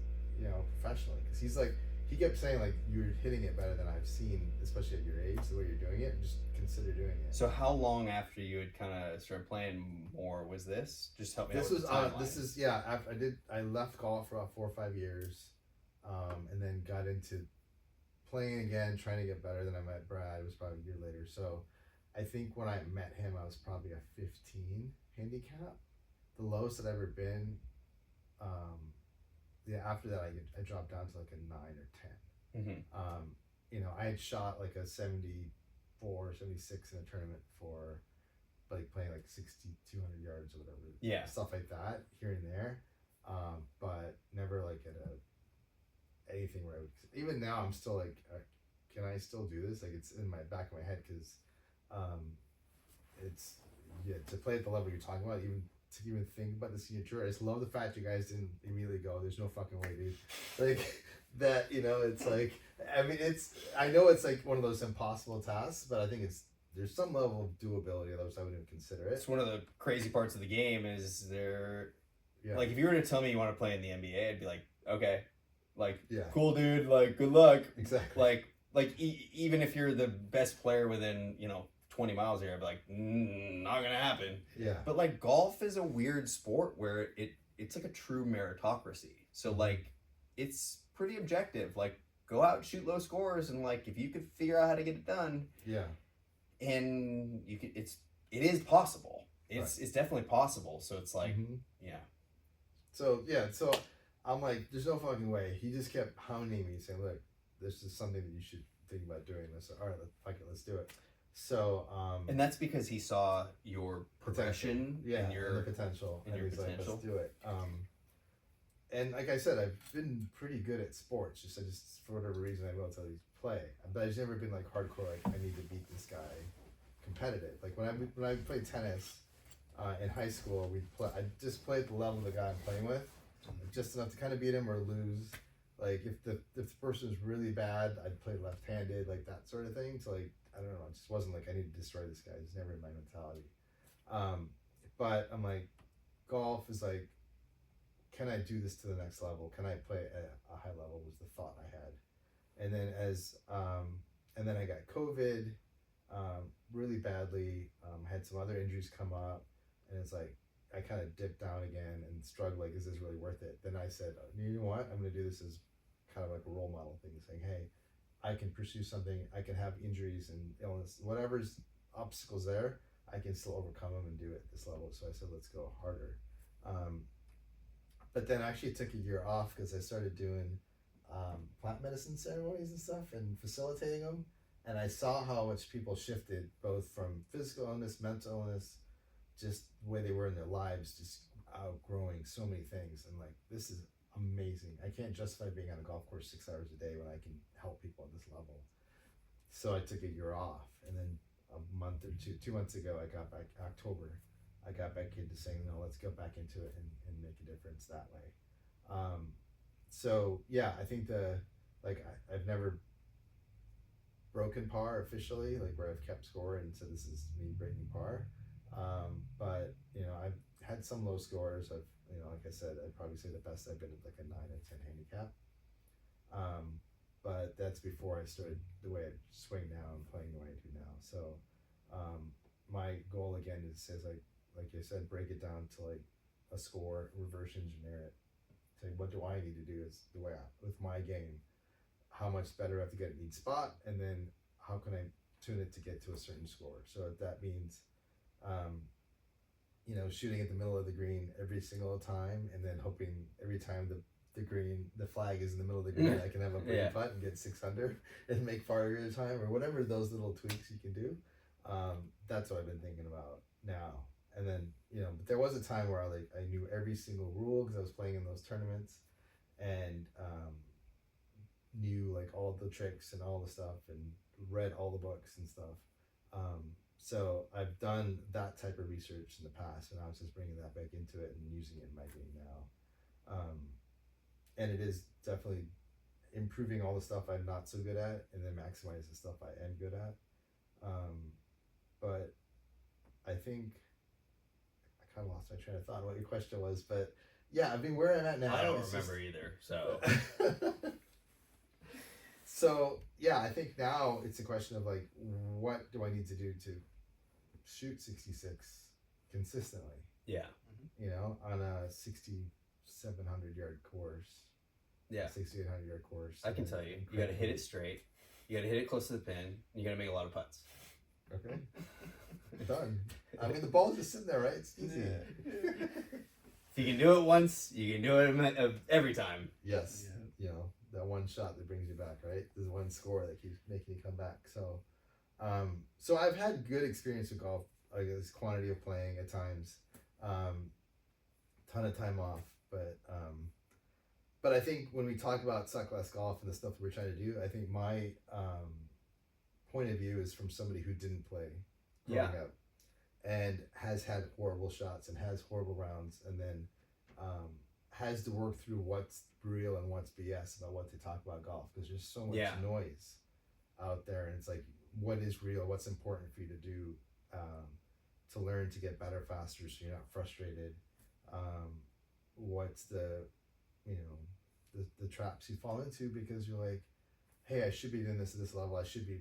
professionally? Because he's like, he kept saying like, you're hitting it better than I've seen, especially at your age, the way you're doing it. Just consider doing it. So how long after you had kind of started playing more was this? Just help me this out with was the timeline. This is I left golf for about 4 or 5 years, and then got into playing again, trying to get better. Then I met Brad. It was probably a year later. So I think when I met him, I was probably a 15 handicap. The lowest I'd ever been, after that I dropped down to like a 9 or 10. I had shot like a 74, 76 in a tournament for like playing like 200 yards or whatever. Yeah. Stuff like that here and there. But never like at anything where even now I'm still like, can I still do this? Like it's in my back of my head, because it's to play at the level you're talking about, to even think about the senior tour. I just love the fact you guys didn't immediately go, there's no fucking way, dude. Like that, it's like, I know it's like one of those impossible tasks, but I think there's some level of doability, otherwise I wouldn't even consider it. It's one of the crazy parts of the game is like if you were to tell me you want to play in the NBA, I'd be like, okay, like cool, dude, like good luck. Exactly. Like even if you're the best player within 20 miles here, I'd be like, not gonna happen. Yeah. But like golf is a weird sport where it's like a true meritocracy. So like it's pretty objective. Like go out and shoot low scores, and like if you could figure out how to get it done, and you could, it is possible. It's definitely possible. So it's like So I'm like, there's no fucking way. He just kept hounding me, saying, look, this is something that you should think about doing. This. All right, let's do it. So and that's because he saw your progression and your potential, and he's like, let's do it. And like I said, I've been pretty good at sports. Just for whatever reason, I will tell you, play. But I've never been like hardcore. Like I need to beat this guy, competitive. Like when I played tennis, in high school, I just played the level of the guy I'm playing with, just enough to kind of beat him or lose. Like if the person was really bad, I'd play left-handed, like that sort of thing. So like I don't know, it just wasn't like I need to destroy this guy. It's never in my mentality. But I'm like, golf is like, can I do this to the next level? Can I play at a high level? Was the thought I had, and then and then I got COVID, really badly. Had some other injuries come up, and it's like I kind of dipped down again and struggled. Like, is this really worth it? Then I said, you know what? I'm going to do this as kind of like a role model thing, saying, hey, I can pursue something. I can have injuries and illness, whatever's obstacles there, I can still overcome them and do it at this level. So I said, let's go harder. But then I actually took a year off because I started doing plant medicine ceremonies and stuff and facilitating them. And I saw how much people shifted both from physical illness, mental illness, just the way they were in their lives, just outgrowing so many things. And like, this is amazing. I can't justify being on a golf course 6 hours a day when I can help people at this level. So I took a year off, and then a month or 2 months ago, I got back, October, I got back into saying, no, let's go back into it and make a difference that way. So yeah, I think I've never broken par officially, like where I've kept score and said this is me breaking par. But I've had some low scores. Like I said, I'd probably say the best I've been at like a 9 out of 10 handicap. But that's before I started the way I swing now and playing the way I do now. So my goal again is like I said, break it down to like a score, reverse engineer it. Say, what do I need to do is the way with my game, how much better I have to get at each spot, and then how can I tune it to get to a certain score. So if that means shooting at the middle of the green every single time, and then hoping every time the flag is in the middle of the green, I can have a birdie putt and get 600 and make par every time, or whatever those little tweaks you can do. That's what I've been thinking about now. And then but there was a time where I knew every single rule because I was playing in those tournaments, and knew like all the tricks and all the stuff, and read all the books and stuff. So I've done that type of research in the past, and I was just bringing that back into it and using it in my game now. And it is definitely improving all the stuff I'm not so good at, and then maximize the stuff I am good at. But I think I kind of lost my train of thought on what your question was, but yeah, I mean, where I'm at now. I don't remember either, so. So yeah, I think now it's a question of like, what do I need to do to shoot 66 consistently? Yeah. On a 6,700 yard course. Yeah. 6,800 yard course. I can tell you, you got to hit it straight. You got to hit it close to the pin. And you got to make a lot of putts. Okay. Done. I mean, the ball's just sitting there, right? It's easy. Yeah. If you can do it once, you can do it every time. Yes. Yeah. That one shot that brings you back, right? There's one score that keeps making you come back. So, so I've had good experience with golf. Like this quantity of playing at times, ton of time off. But I think when we talk about suck less golf and the stuff that we're trying to do, I think my point of view is from somebody who didn't play growing up, and has had horrible shots and has horrible rounds, and then has to work through what's real and what's BS about what they talk about golf, because there's so much noise out there, and it's like, what is real, what's important for you to do to learn to get better faster so you're not frustrated, what's the the traps you fall into because you're like, hey, I should be doing this at this level, I should be,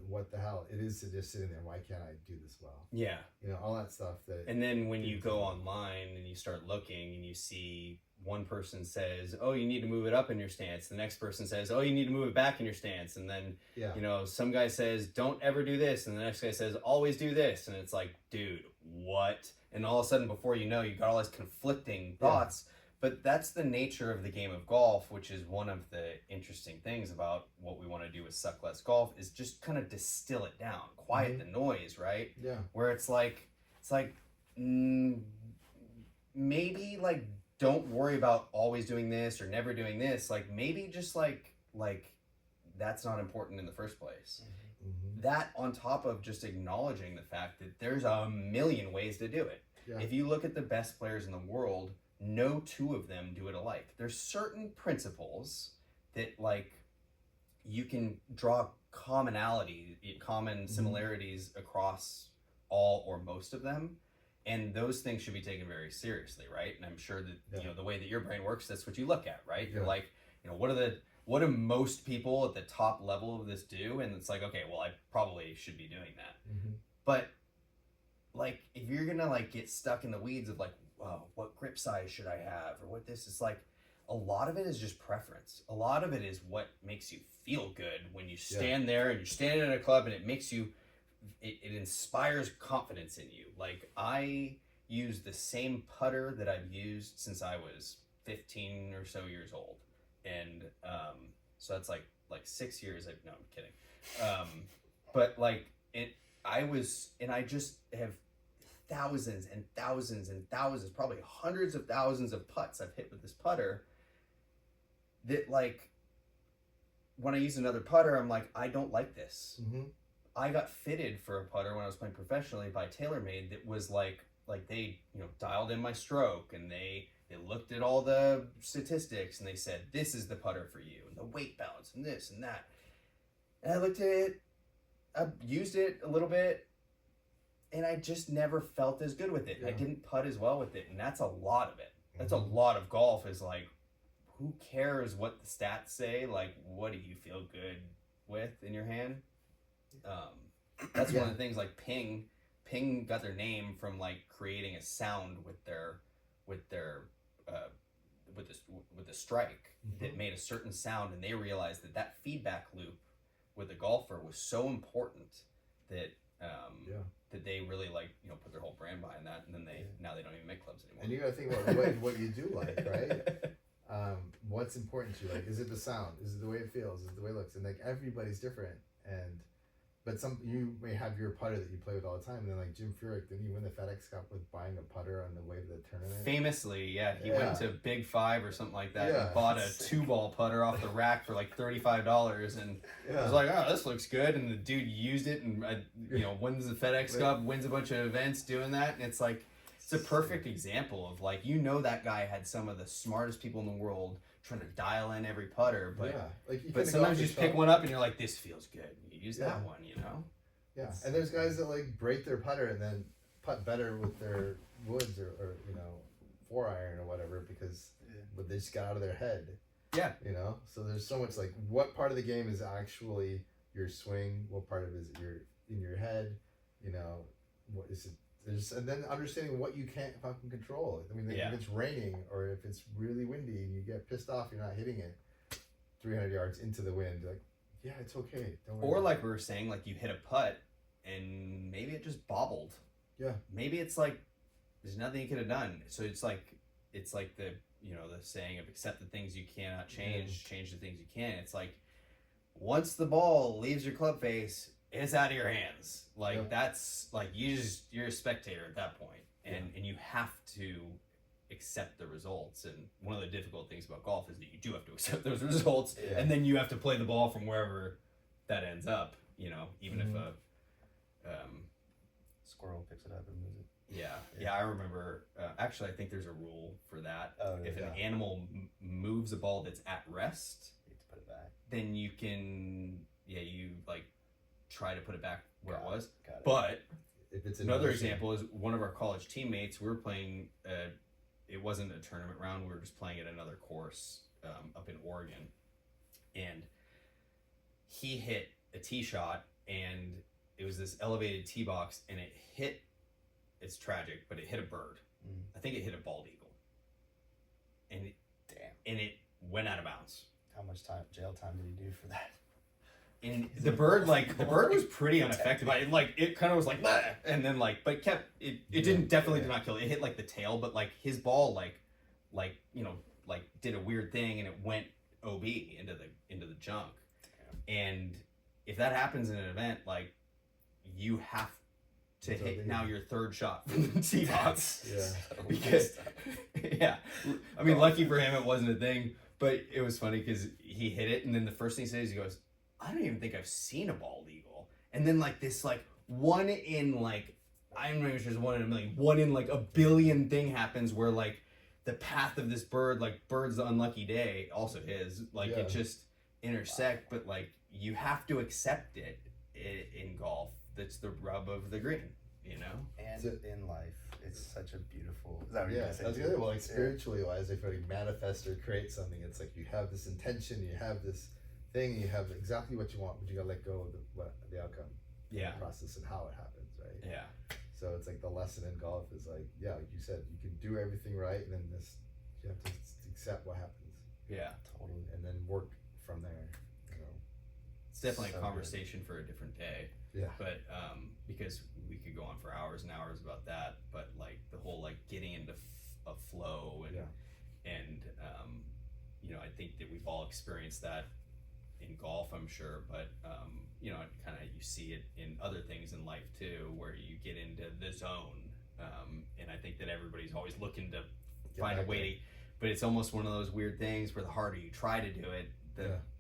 what the hell it is to just sitting there, why can't I do this well? Yeah. All that stuff that. And then when you go online and you start looking and you see one person says, oh, you need to move it up in your stance, the next person says, oh, you need to move it back in your stance, and then some guy says, don't ever do this, and the next guy says, always do this, and it's like, dude, what? And all of a sudden, before you know, you got all these conflicting thoughts. But that's the nature of the game of golf, which is one of the interesting things about what we want to do with Suck Less Golf, is just kind of distill it down, quiet the noise, right? Yeah. Where it's like maybe like, don't worry about always doing this or never doing this. Like maybe just like that's not important in the first place. Mm-hmm. that on top of just acknowledging the fact that there's a million ways to do it. Yeah. If you look at the best players in the world, no two of them do it alike. There's certain principles that like you can draw common similarities across all or most of them, and those things should be taken very seriously, right? And I'm sure that you know the way that your brain works, that's what you look at, right? You're like, you know, what do most people at the top level of this do? And it's like, okay, well, I probably should be doing that. But like, if you're gonna like get stuck in the weeds of like, wow, what grip size should I have, or what this is like, a lot of it is just preference. A lot of it is what makes you feel good when you stand there and you're standing in a club, and it makes you, it inspires confidence in you. Like, I use the same putter that I've used since I was 15 or so years old. And so that's like 6 years. No, I'm kidding. But like I just have thousands and thousands and thousands, probably hundreds of thousands of putts I've hit with this putter that like when I use another putter, I'm like, I don't like this. I got fitted for a putter when I was playing professionally by TaylorMade that was like they, you know, dialed in my stroke, and they looked at all the statistics, and they said, this is the putter for you, and the weight balance, and this and that. And I looked at it, I used it a little bit, and I just never felt as good with it. I didn't putt as well with it, and that's a lot of it. That's a lot of golf, is like, who cares what the stats say? Like, what do you feel good with in your hand? That's one of the things, like Ping got their name from like creating a sound with the strike that made a certain sound, and they realized that feedback loop with the golfer was so important that that they really like, you know, put their whole brand behind that, and then now they don't even make clubs anymore. And you got to think about what you do like, right? What's important to you? Like, is it the sound? Is it the way it feels? Is it the way it looks? And like, everybody's different, but you may have your putter that you play with all the time, and then like Jim Furyk, didn't he win the FedEx Cup with buying a putter on the way to the tournament? Famously, he went to Big Five or something like that and bought a 2-ball putter off the rack for like $35, and was like, oh, this looks good, and the dude used it, and you know, wins the FedEx Cup, wins a bunch of events doing that, and it's like, it's a perfect example of like, you know, that guy had some of the smartest people in the world trying to dial in every putter, but sometimes you just pick one up and you're like, this feels good. You use that one, you know? Yeah, and there's guys that like break their putter and then putt better with their woods or you know, 4-iron or whatever, because they just got out of their head. Yeah. You know? So there's so much like, what part of the game is actually your swing? What part of it is in your head? You know, what is it? And then understanding what you can't fucking control. I mean, if it's raining or if it's really windy and you get pissed off, you're not hitting it 300 yards into the wind. Like, yeah, it's okay. Don't worry. Or like we were saying, like you hit a putt and maybe it just bobbled. Yeah. Maybe it's like there's nothing you could have done. So it's like the, you know, the saying of accept the things you cannot change, change the things you can. It's like once the ball leaves your club face, it's out of your hands. Like that's like you're a spectator at that point, and you have to accept the results. And one of the difficult things about golf is that you do have to accept those results, and then you have to play the ball from wherever that ends up. You know, even if a squirrel picks it up and moves it. Yeah. I remember. Actually, I think there's a rule for that. If an animal moves a ball that's at rest, you have to put it back. Then you can, you like try to put it back where it was. Got it. But if it's another example is one of our college teammates. We were playing. It wasn't a tournament round. We were just playing at another course up in Oregon, and he hit a tee shot, and it was this elevated tee box, and it hit. It's tragic, but it hit a bird. I think it hit a bald eagle, and it went out of bounds. How much jail time did he do for that? And the bird was pretty unaffected by it. Like it kind of was like, bah! And then like, but kept it. It did not kill it. It hit like the tail, but like his ball like you know like did a weird thing, and it went OB into the junk. And if that happens in an event, like you have to hit now your third shot from the tee box. Because I mean, lucky for him, it wasn't a thing. But it was funny because he hit it, and then the first thing he says, he goes, I don't even think I've seen a bald eagle. and then like this like one in like I'm not even sure it's 1 in a million, 1 in like a billion thing happens where like the path of this bird, like bird's unlucky day, also his, like it just intersect, but like you have to accept it in golf. That's the rub of the green, you know? And in life, it's such a beautiful. Is that what you're Yeah, gonna say? that's good. Well, like spiritually wise, if you manifest or create something, it's like you have this intention, you have this thing, you have exactly what you want, but you gotta let go of the outcome, Yeah. the process, and how it happens, right? Yeah. So it's like the lesson in golf is like, yeah, like you said, you can do everything right, and then you have to accept what happens. Yeah, totally, and then work from there. You know, it's definitely So a conversation for a different day. Yeah. But because we could go on for hours and hours about that, but like the whole like getting into a flow and you know, I think that we've all experienced that in golf, I'm sure, but you know, kind of you see it in other things in life too, where you get into the zone, and I think that everybody's always looking to find a way to, but it's almost one of those weird things where the harder you try to do it,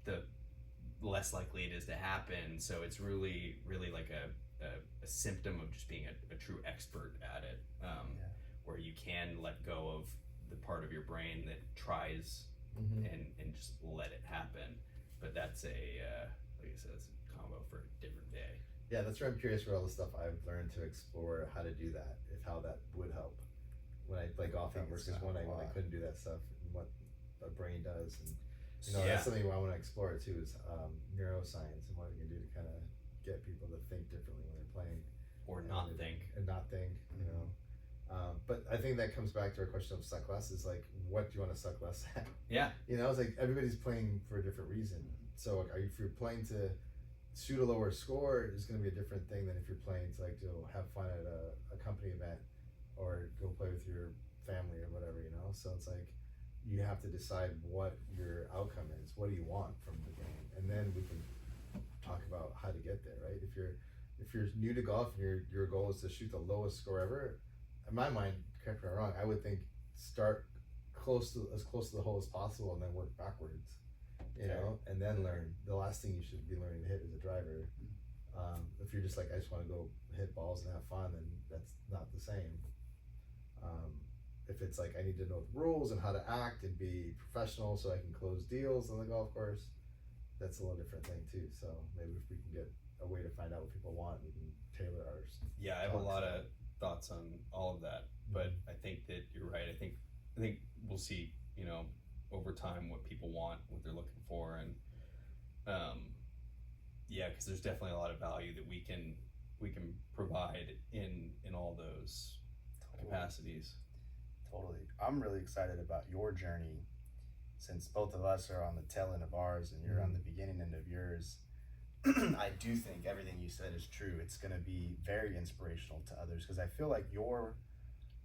the less likely it is to happen. So it's really like a symptom of just being a true expert at it, where you can let go of the part of your brain that tries and just let it happen. But that's like I said, it's a combo for a different day. Yeah, that's where I'm curious for all the stuff I've learned to explore how to do that, if how that would help when I play golf versus when I couldn't do that stuff, and what the brain does, and you know that's something I want to explore too, is neuroscience and what it can do to kind of get people to think differently when they're playing, or not think, you know. But I think that comes back to our question of suck less, is like, what do you want to suck less at? Yeah. You know, it's like everybody's playing for a different reason. So if you're playing to shoot a lower score, it's going to be a different thing than if you're playing to like have fun at a company event or go play with your family or whatever, you know. So it's like you have to decide what your outcome is. What do you want from the game? And then we can talk about how to get there, right? If you're new to golf and your goal is to shoot the lowest score ever, in my mind, correct me if I'm wrong, I would think start as close to the hole as possible and then work backwards, you know, and then learn. The last thing you should be learning to hit is a driver. If you're just like, I just want to go hit balls and have fun, then that's not the same. If it's like, I need to know the rules and how to act and be professional so I can close deals on the golf course, that's a little different thing too. So maybe if we can get a way to find out what people want, we can tailor ours. Yeah, I have a lot of thoughts on all of that, but I think that you're right. I think we'll see, you know, over time what people want, what they're looking for, and because there's definitely a lot of value that we can provide in all those capacities. Totally. I'm really excited about your journey, since both of us are on the tail end of ours and you're on the beginning end of yours. I do think everything you said is true. It's going to be very inspirational to others, because I feel like you're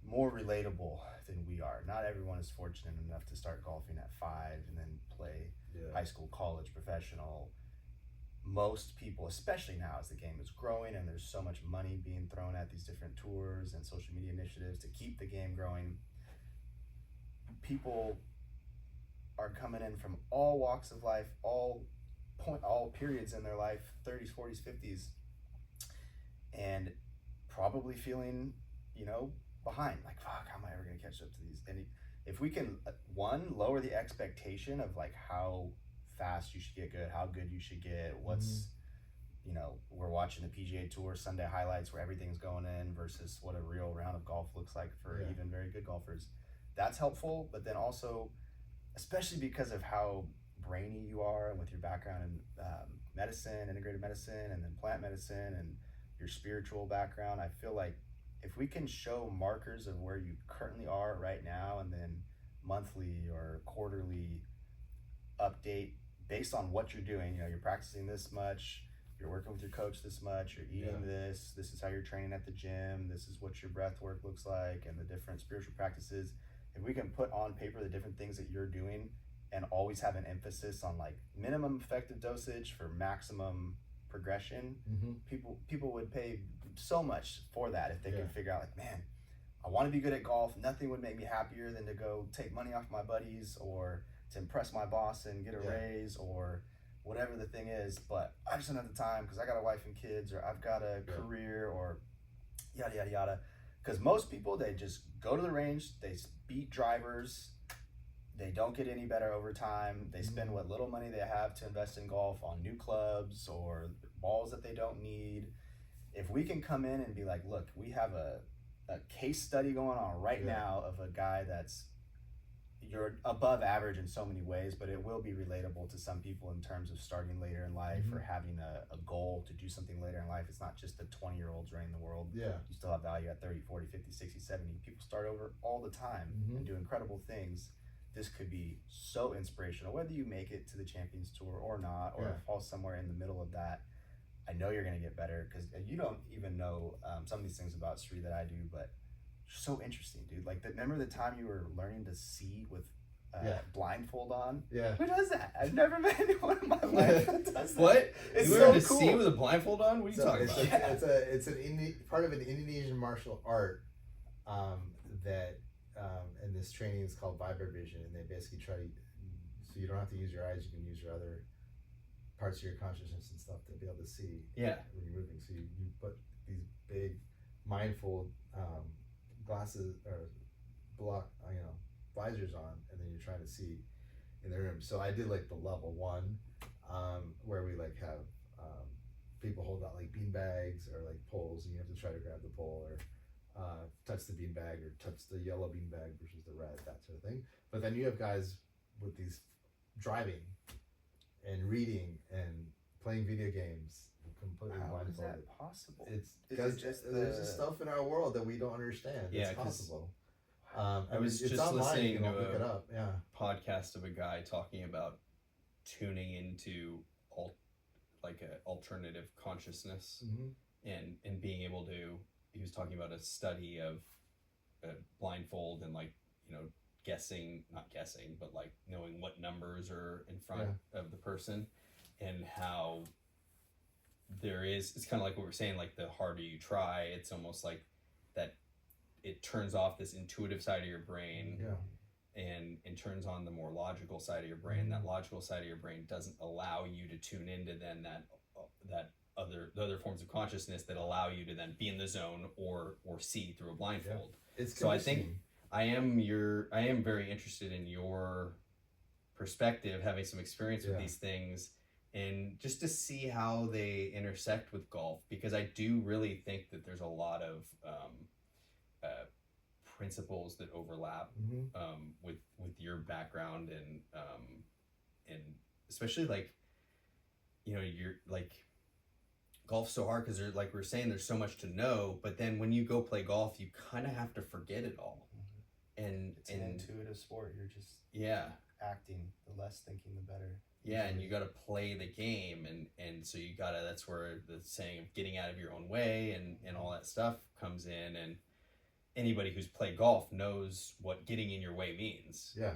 more relatable than we are. Not everyone is fortunate enough to start golfing at 5 and then play high school, college, professional. Most people, especially now as the game is growing and there's so much money being thrown at these different tours and social media initiatives to keep the game growing, people are coming in from all walks of life, all periods in their life, 30s, 40s, 50s, and probably feeling, you know, behind, like, fuck, how am I ever going to catch up to these? And if we can, one, lower the expectation of like how fast you should get good, how good you should get, what's, you know, we're watching the PGA Tour Sunday highlights where everything's going in versus what a real round of golf looks like for even very good golfers. That's helpful, but then also, especially because of how brainy you are and with your background in medicine, integrated medicine, and then plant medicine, and your spiritual background, I feel like if we can show markers of where you currently are right now, and then monthly or quarterly update based on what you're doing, you know, you're practicing this much, you're working with your coach this much, you're eating this is how you're training at the gym, this is what your breath work looks like, and the different spiritual practices. If we can put on paper the different things that you're doing and always have an emphasis on like minimum effective dosage for maximum progression, people would pay so much for that if they can figure out, like, man, I want to be good at golf. Nothing would make me happier than to go take money off my buddies, or to impress my boss and get a raise, or whatever the thing is, but I just don't have the time because I got a wife and kids, or I've got a career, or yada yada yada. Because most people, they just go to the range, they beat drivers, they don't get any better over time. They spend what little money they have to invest in golf on new clubs or balls that they don't need. If we can come in and be like, look, we have a case study going on right now of a guy that's, you're above average in so many ways, but it will be relatable to some people in terms of starting later in life or having a goal to do something later in life. It's not just the 20-year-olds running the world. Yeah. You still have value at 30, 40, 50, 60, 70. People start over all the time and do incredible things. This could be so inspirational, whether you make it to the Champions Tour or not, or fall somewhere in the middle of that. I know you're going to get better because you don't even know some of these things about Sri that I do, but so interesting, dude. Like, remember the time you were learning to see with blindfold on? Yeah. Who does that? I've never met anyone in my life that does that. What? It's you so learned to cool. see with a blindfold on? What are you talking about? It's part of an Indonesian martial art and this training is called vibrovision, and they basically try to, so you don't have to use your eyes, you can use your other parts of your consciousness and stuff to be able to see when you're moving. So you put these big mindful glasses or visors on, and then you're trying to see in the room. So I did like the level 1 where we like have people hold out like bean bags or like poles, and you have to try to grab the pole or touch the bean bag or touch the yellow bean bag versus the red, that sort of thing. But then you have guys with these driving and reading and playing video games completely blindfolded. How is that possible? It's because there's just stuff in our world that we don't understand. Yeah, it's possible. I was it's just online, listening you can to look it up. Yeah. Podcast of a guy talking about tuning into alternative consciousness and being able to. He was talking about a study of blindfold and not guessing, but like knowing what numbers are in front of the person, and how it's kind of like what we're saying, like the harder you try, it's almost like that it turns off this intuitive side of your brain and turns on the more logical side of your brain. That logical side of your brain doesn't allow you to tune into then the other forms of consciousness that allow you to then be in the zone or see through a blindfold. So I think I am very interested in your perspective, having some experience with these things, and just to see how they intersect with golf, because I do really think that there's a lot of principles that overlap with your background and especially you're like, golf's so hard because like we were saying, there's so much to know, but then when you go play golf, you kind of have to forget it all. And it's an intuitive sport. You're just acting. The less thinking, the better. Yeah, and you got to play the game, and so you gotta. That's where the saying of getting out of your own way and all that stuff comes in. And anybody who's played golf knows what getting in your way means. Yeah.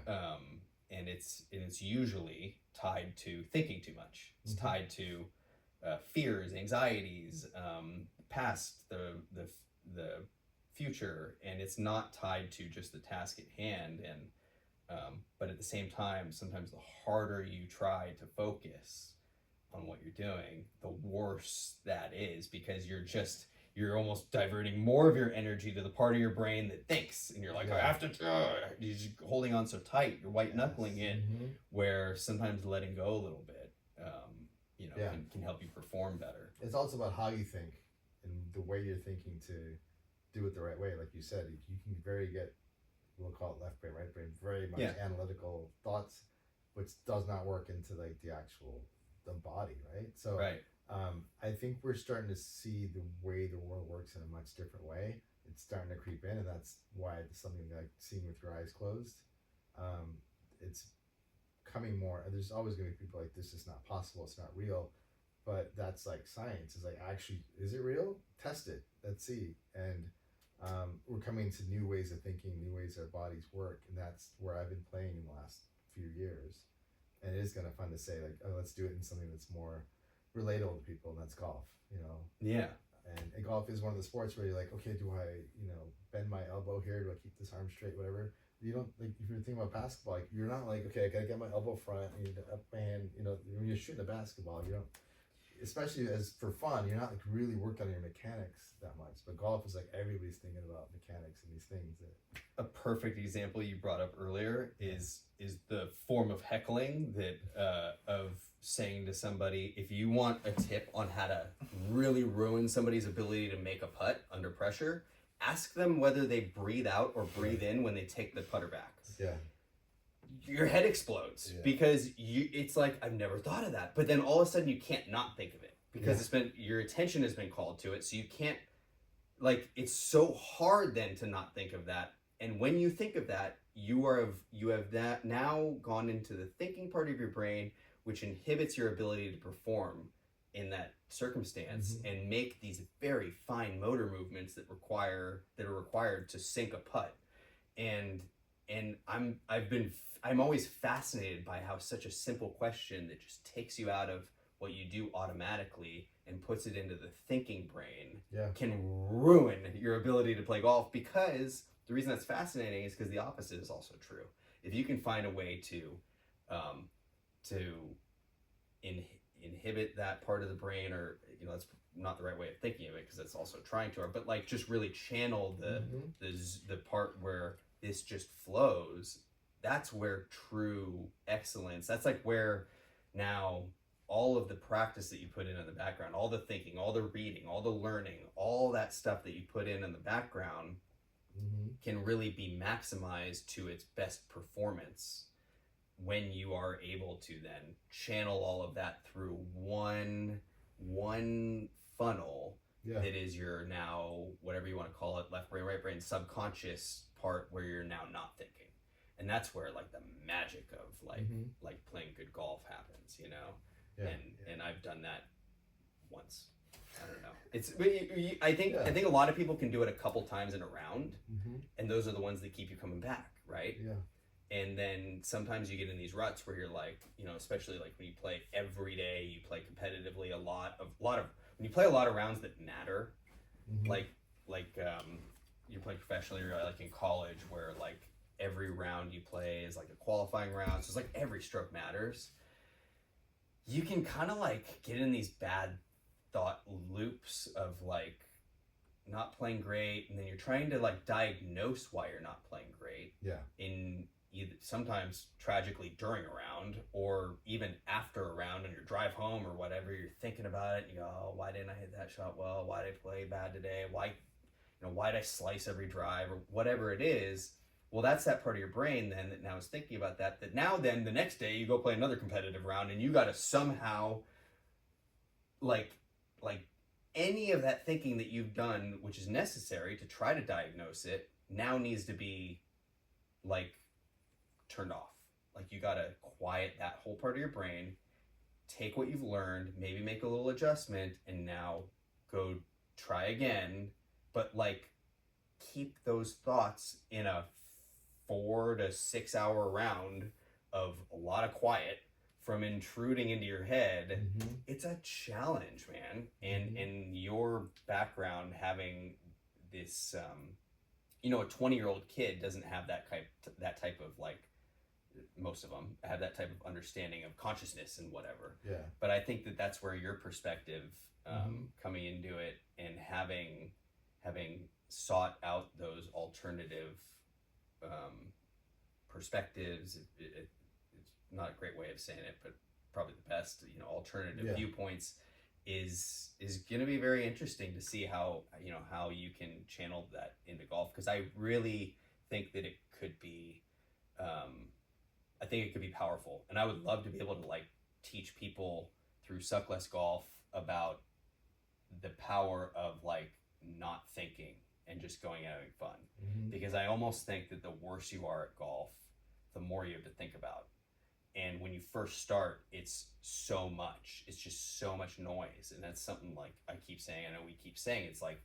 And it's usually tied to thinking too much. It's tied to fears, anxieties, past, the future, and it's not tied to just the task at hand. And but at the same time, sometimes the harder you try to focus on what you're doing, the worse that is, because you're almost diverting more of your energy to the part of your brain that thinks, and you're like, I have to, you're just holding on so tight, you're white knuckling it, where sometimes letting go a little bit can help you perform better. It's also about how you think and the way you're thinking to do it the right way. Like you said, you can we'll call it left brain, right brain, very much analytical thoughts, which does not work into like the body, right? So I think we're starting to see the way the world works in a much different way. It's starting to creep in, and that's why it's something like seeing with your eyes closed. It's coming more. There's always going to be people like, this is not possible, it's not real, but that's like science. It's like, actually, is it real? Test it. Let's see. And we're coming to new ways of thinking, new ways our bodies work, and that's where I've been playing in the last few years. And it is kind of fun to say, like, let's do it in something that's more relatable to people, and that's golf, Yeah. And golf is one of the sports where you're like, okay, do I, bend my elbow here? Do I keep this arm straight? Whatever. you don't like if you're thinking about basketball, like you're not like, okay, I gotta get my elbow front, I need to up my hand. When you're shooting a basketball, you don't, especially as for fun, you're not like really worked on your mechanics that much. But golf is like everybody's thinking about mechanics and these things that. A perfect example you brought up earlier is the form of heckling that of saying to somebody, if you want a tip on how to really ruin somebody's ability to make a putt under pressure, ask them whether they breathe out or breathe in when they take the putter back. Yeah. Your head explodes because it's like, I've never thought of that. But then all of a sudden you can't not think of it because it's been, your attention has been called to it. So you can't, like, it's so hard then to not think of that. And when you think of that, you have that now gone into the thinking part of your brain, which inhibits your ability to perform in that circumstance and make these very fine motor movements that are required to sink a putt. And I'm always fascinated by how such a simple question that just takes you out of what you do automatically and puts it into the thinking brain can ruin your ability to play golf. Because the reason that's fascinating is because the opposite is also true. If you can find a way to inhibit that part of the brain, or that's not the right way of thinking of it because it's also trying to, but like just really channel the part where this just flows, that's where true excellence, that's like where now all of the practice that you put in the background, all the thinking, all the reading, all the learning, all that stuff that you put in the background can really be maximized to its best performance when you are able to then channel all of that through one funnel that is your, now whatever you want to call it, left brain, right brain, subconscious part where you're now not thinking. And that's where like the magic of like playing good golf happens, and I've done that once. I don't know. It's I think a lot of people can do it a couple times in a round, and those are the ones that keep you coming back, right? Yeah. And then sometimes you get in these ruts where you're like, especially like when you play every day, you play competitively a lot of when you play a lot of rounds that matter, like you're playing professionally, or like in college where like every round you play is like a qualifying round, so it's like every stroke matters. You can kind of like get in these bad thought loops of like not playing great, and then you're trying to like diagnose why you're not playing great. Yeah. In either sometimes tragically during a round, or even after a round on your drive home or whatever, you're thinking about it and you go, oh, why didn't I hit that shot well? Why did I play bad today? Why did I slice every drive, or whatever it is? Well, that's that part of your brain then that now is thinking about that now then the next day you go play another competitive round and you got to somehow like any of that thinking that you've done, which is necessary to try to diagnose it, now needs to be like turned off. Like you got to quiet that whole part of your brain, take what you've learned, maybe make a little adjustment, and now go try again, but like keep those thoughts in a 4 to 6 hour round of a lot of quiet from intruding into your head. It's a challenge, man. And your background having this, a 20-year-old kid doesn't have that type of like, most of them have that type of understanding of consciousness and whatever. Yeah. But I think that that's where your perspective, coming into it and having sought out those alternative perspectives, it's not a great way of saying it, but probably the best, alternative viewpoints is going to be very interesting to see how you can channel that into golf, because I really think that it could be powerful, and I would love to be able to like teach people through Suck Less Golf about the power of like not thinking and just going out and having fun. Because I almost think that the worse you are at golf, the more you have to think about. And when you first start, it's just so much noise. And that's something like I keep saying, I know we keep saying, it's like,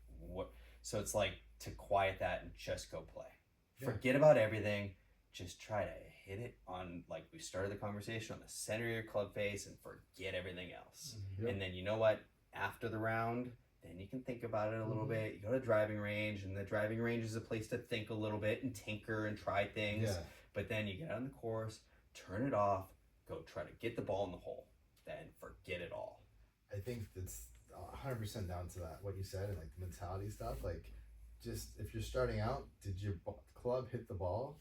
so it's like to quiet that and just go play. Forget about everything. Just try to hit it on, like we started the conversation, on the center of your club face, and forget everything else. And then you know what? After the round, then you can think about it a little Mhm. bit. You go to the driving range, and the driving range is a place to think a little bit and tinker and try things. Yeah. But then you get on the course, turn it off, go try to get the ball in the hole, then forget it all. I think that's 100% down to that, what you said, and like the mentality stuff. Like, just if you're starting out, did your club hit the ball?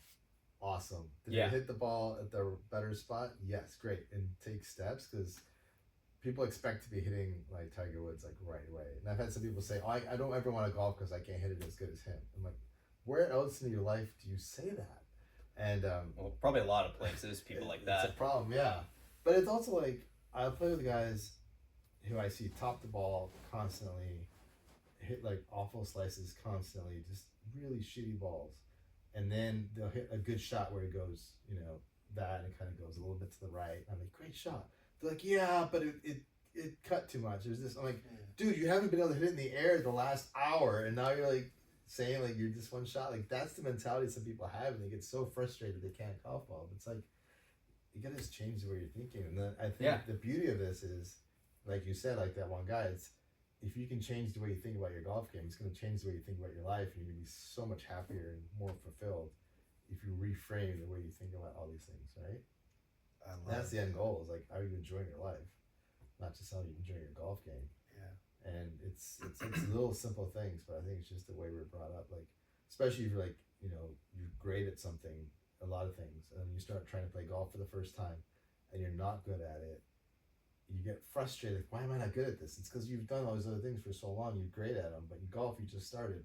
Awesome. Did Yeah. it hit the ball at the better spot? Yes, great. And take steps, because people expect to be hitting like Tiger Woods like right away. And I've had some people say, "Oh, I don't ever want to golf because I can't hit it as good as him." I'm like, where else in your life do you say that? And Well, probably a lot of places, people like that. It's a problem, yeah. But it's also like I play with guys who I see top the ball constantly, hit like awful slices constantly, just really shitty balls, and then they'll hit a good shot where it goes, that, and it kind of goes a little bit to the right. I'm like, great shot. They're like, yeah, but it cut too much. There's this. I'm like, dude, you haven't been able to hit it in the air the last hour, and now you're like saying like you're just one shot. Like, that's the mentality some people have, and they get so frustrated they can't golf ball. It's like you gotta just change the way you're thinking. And then I think the beauty of this is, like you said, like that one guy, it's if you can change the way you think about your golf game, it's going to change the way you think about your life, and you're going to be so much happier and more fulfilled if you reframe the way you think about all these things, right? That's the end goal, is like, are you enjoying your life, not just how you enjoy your golf game. Yeah. And it's little simple things, but I think it's just the way we're brought up. Like, especially if you're like, you're great at something, a lot of things, and you start trying to play golf for the first time and you're not good at it, you get frustrated. Why am I not good at this? It's because you've done all these other things for so long. You're great at them, but in golf, you just started,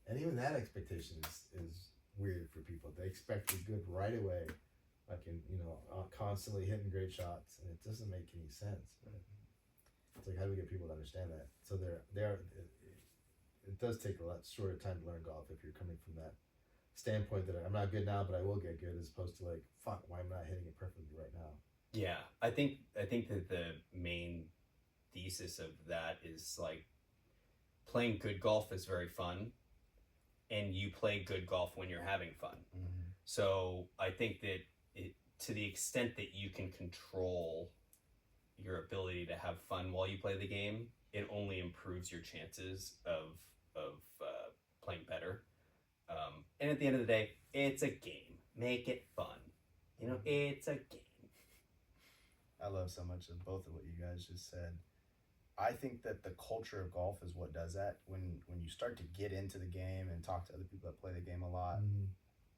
and even that expectation is weird for people. They expect you good right away, like constantly hitting great shots, and it doesn't make any sense. But it's like, how do we get people to understand that? So it does take a lot shorter time to learn golf if you're coming from that standpoint that I'm not good now, but I will get good, as opposed to like, fuck, why am I not hitting it perfectly right now? Yeah, I think that the main thesis of that is like playing good golf is very fun, and you play good golf when you're having fun. Mm-hmm. So I think that to the extent that you can control your ability to have fun while you play the game, it only improves your chances of playing better. And at the end of the day, it's a game. Make it fun. It's a game. I love so much of both of what you guys just said. I think that the culture of golf is what does that. When you start to get into the game and talk to other people that play the game a lot,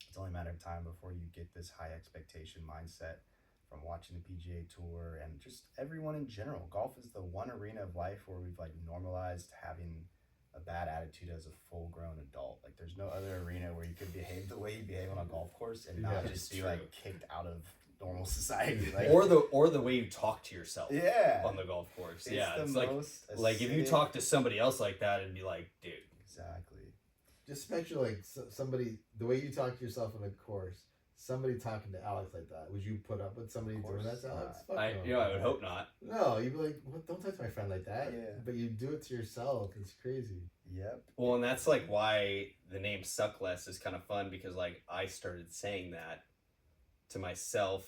it's only a matter of time before you get this high expectation mindset from watching the PGA Tour and just everyone in general. Golf is the one arena of life where we've like normalized having a bad attitude as a full-grown adult. Like, there's no other arena where you could behave the way you behave on a golf course and not just be like kicked out of normal society, like, or the way you talk to yourself on the golf course. It's like if you talk to somebody else like that and be like, dude, exactly, just picture like somebody, the way you talk to yourself on a course, somebody talking to Alex like that. Would you put up with somebody doing that to Alex? I would hope not. No, you'd be like, what? Don't talk to my friend like that. Yeah. But you do it to yourself. It's crazy. Yep. Well, and that's like why the name Suck Less is kind of fun, because like I started saying that to myself